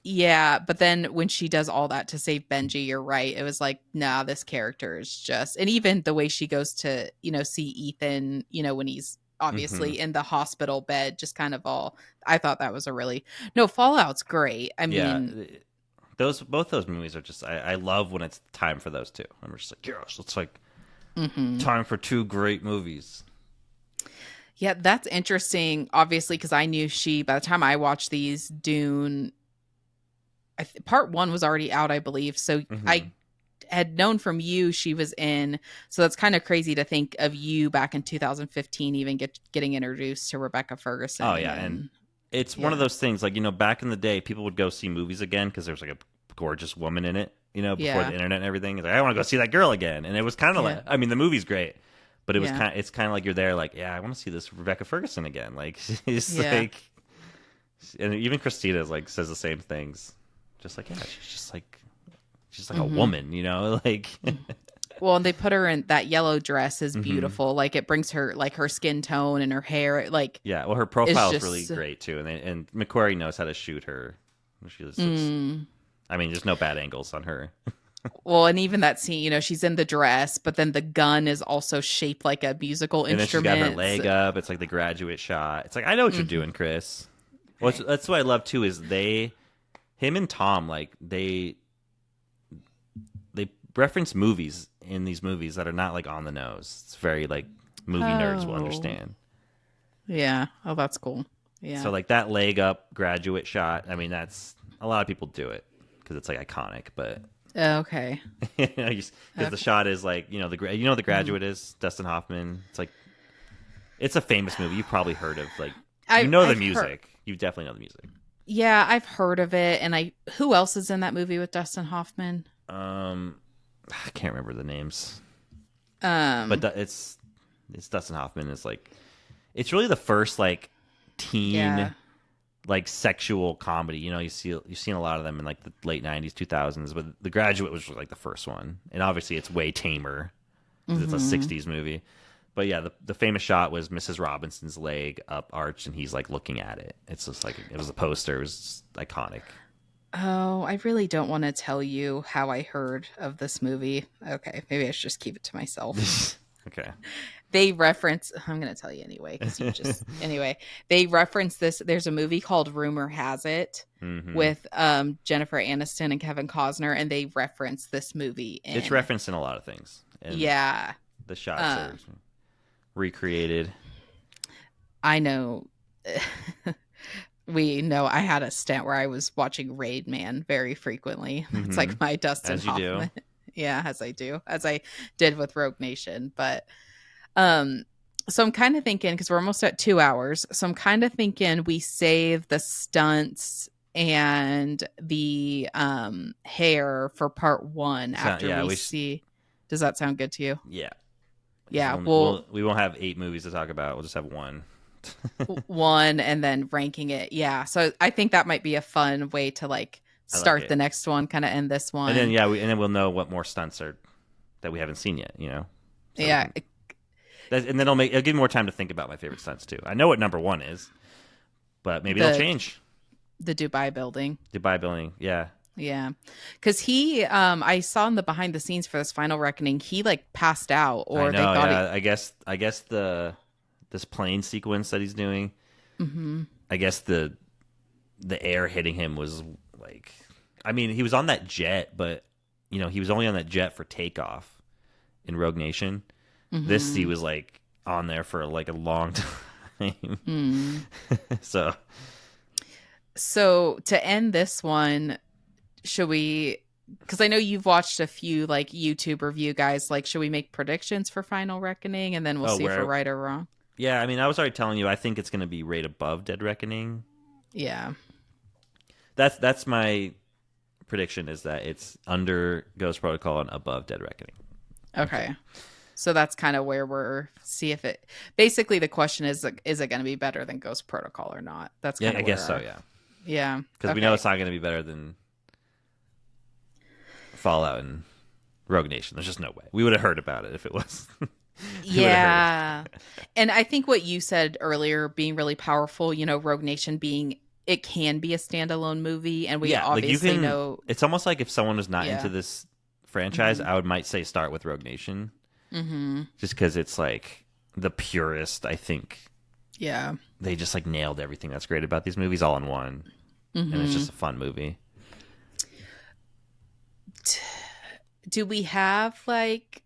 yeah. But then when she does all that to save Benji, you're right. It was like, nah, this character is just, and even the way she goes to, see Ethan, when he's Mm-hmm. obviously in the hospital bed, just kind of all, I thought that was no, Fallout's great. I Yeah, mean, both those movies are just. I love when it's time for those two. I'm just like, yes, it's like mhm. time for two great movies. Yeah, that's interesting. Obviously, because I knew by the time I watched these, Dune, part one was already out, I believe. So Mm-hmm. I had known from you she was in. So that's kind of crazy to think of you back in 2015 even getting introduced to Rebecca Oh Ferguson. yeah, and And it's one of yeah, those things like back in the day, people would go see movies again because there's like a gorgeous woman in it. Before the yeah, internet and everything, it's like I want to go see that girl again, and it was kind of yeah, like I mean the movie's great, but yeah, it's kind of like you're there like yeah I want to see this Rebecca Ferguson again. Like she's yeah. like, and even Christina's like says the same things, just like yeah she's like a Hmm. woman, like. Well, and they put her in that yellow dress is Hmm. beautiful. Like it brings her like her skin tone and her hair like Yeah, well, her is profile is really just great too, and McQuarrie knows how to shoot her. She just looks. mm. I mean, there's no bad angles on her. Well, and even that scene, she's in the dress, but then the gun is also shaped like a musical And then she's got her instrument. leg up. It's like the graduate shot. It's like I know what you're Mhm. doing, Chris. Well, Right. that's what I love too. Is him and Tom, like they reference movies in these movies that are not like on the nose. It's very like movie nerds will Oh, understand. yeah. Oh, that's cool. So Yeah. like that leg up graduate shot. I mean, that's a lot of people do it because it's like iconic, but. Okay. Because the Okay. shot is like the Mhm. graduate is Dustin Hoffman. It's like it's a famous movie. You've probably heard of like the I've heard. music. You definitely know the music. Yeah, I've heard of it, and who else is in that movie with Dustin Hoffman? Um, I can't remember the names, but Um. it's Dustin Hoffman. Is like it's really the first like teen Yeah. like sexual comedy. You've seen a lot of them in like the late '90s, 2000s, but The Graduate was like the first one, and obviously it's way tamer because it's a Hmm. '60s movie. But yeah, the famous shot was Mrs. Robinson's leg up arched, and he's like looking at it. It's just like it was a poster. It was just iconic. Oh, I really don't want to tell you how I heard of this movie. Okay, maybe I should just keep it to myself. Okay. They reference, I'm going to tell you anyway, because anyway, they reference this. There's a movie called Rumor Has It Hmm. with Jennifer Aniston and Kevin Costner, and they reference this movie It's in, referenced in a lot of things, and yeah. the shots are Um, recreated. I know. We know I had a stint where I was watching Raid Man very frequently. That's Hmm. like my Dustin As you do. Hoffman. Yeah, as I do, as I did with Rogue Nation. But um, so I'm kind of thinking because we're almost at 2 hours. So I'm kind of thinking we save the stunts and the hair for part one So after yeah, we see. Does that sound good to you? yeah, because Yeah, well, we won't have 8 movies to talk about. We'll just have one. one and then ranking it. Yeah. So I think that might be a fun way to like I like start the it. next one, kind of end this And then one. yeah, and then we'll know what more stunts are that we haven't seen yet. So we Yeah. can. And then it'll give me more time to think about my favorite stunts too. I know what number one is, but maybe they'll The change. the Dubai building. Dubai building, yeah. Yeah. Cause I saw in the behind the scenes for this final reckoning, he like passed out I or they know, thought he yeah. I guess this plane sequence that he's doing. hmm I guess the air hitting him was like, I mean, he was on that jet, but he was only on that jet for takeoff in Rogue Nation. This he hmm was like on there for like a long time. mm. So So to end this one, should we, because I know you've watched a few like YouTube review guys, like should we make predictions for Final Reckoning and then we'll oh, see if we're where right or wrong? yeah, I mean, I was already telling you, I think it's going to be right above Dead Reckoning. Yeah. That's my prediction is that it's under Ghost Protocol and above Dead Reckoning. Okay. So that's kind of where we're see if it basically the question is it going to be better than Ghost Protocol or not? That's Yeah, kind I of guess where so. Yeah, yeah. because we know Okay. it's not going to be better than Fallout and Rogue Nation. There's just no way we would have heard about it if it was. We would have heard about Yeah. And I think what you said earlier being really powerful, Rogue Nation being it can be a standalone movie and we Yeah, like you obviously can. know It's almost like if someone was not into yeah. this franchise, Mhm. I would might say start with Rogue Nation, Mhm. just because it's like the purest. I think Yeah. they just like nailed everything that's great about these movies all in one, and it's Mhm. just a fun movie. Do we have like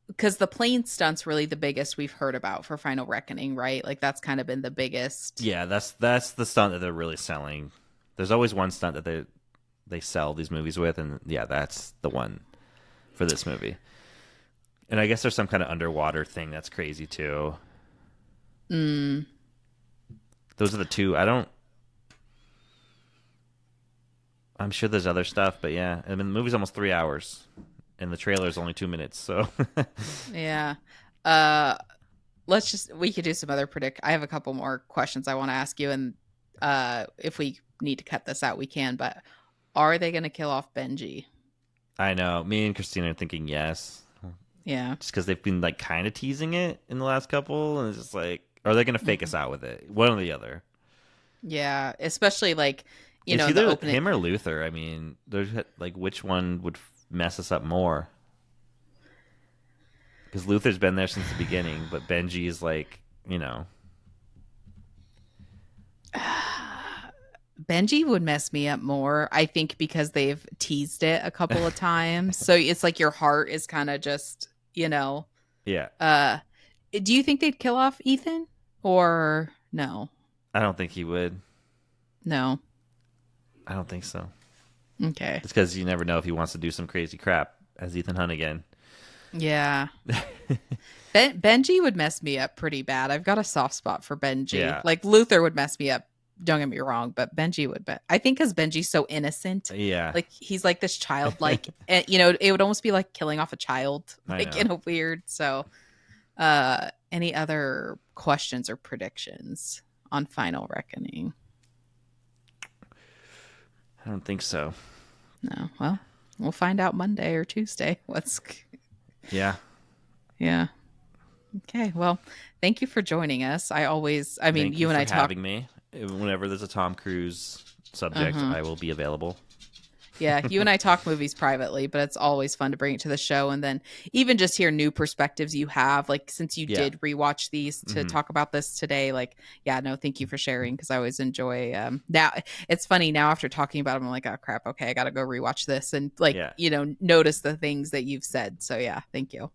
because the plane stunt's really the biggest we've heard about for Final Reckoning, right? Like that's kind of been the biggest. Yeah, that's the stunt that they're really selling. There's always one stunt that they sell these movies with, and yeah, that's the one. for this movie. And I guess there's some kind of underwater thing that's crazy too. Mm. Those are the two. I'm sure there's other stuff, but yeah. I mean, the movie's almost 3 hours, and the trailer is only 2 minutes. So Yeah. We could do some other predict. I have a couple more questions I want to ask you, and if we need to cut this out, we can. But are they going to kill off Benji? I know. Me and Christina are thinking yes, Yeah. just because they've been like kind of teasing it in the last couple, and it's just like, are they going to fake us out with it? One or the other. Yeah, especially like It's in the either opening. him or Luther. I mean, there's like which one would mess us up more? Because Luther's been there since the beginning, but Benji is like, Benji would mess me up more, I think, because they've teased it a couple of times. So it's like your heart is kind of just, yeah. uh do you think they'd kill off Ethan or no? I don't think he would. No. I don't think so. Okay. It's because you never know if he wants to do some crazy crap as Ethan Hunt again. Yeah. Benji would mess me up pretty bad. I've got a soft spot for Benji. Yeah. Like Luther would mess me up. Don't get me wrong, but Benji would. I think because Benji's so innocent. Yeah. Like he's like this childlike. And, it would almost be like killing off a child, like in a weird. So, any other questions or predictions on Final Reckoning? I don't think so. No. Well, we'll find out Monday or Tuesday. Yeah. Yeah. Okay. Well, thank you for joining us. Thank you and I for talk. having me. Whenever there's a Tom Cruise subject, I will be available. Yeah, you and I talk movies privately, but it's always fun to bring it to the show and then even just hear new perspectives you have. Like since you did rewatch these to talk about this today, like, yeah, no, thank you for sharing because I always enjoy. Now it's funny now after talking about them, I'm like, oh crap, okay, I got to go rewatch this and like, notice the things that you've said. So yeah, thank you.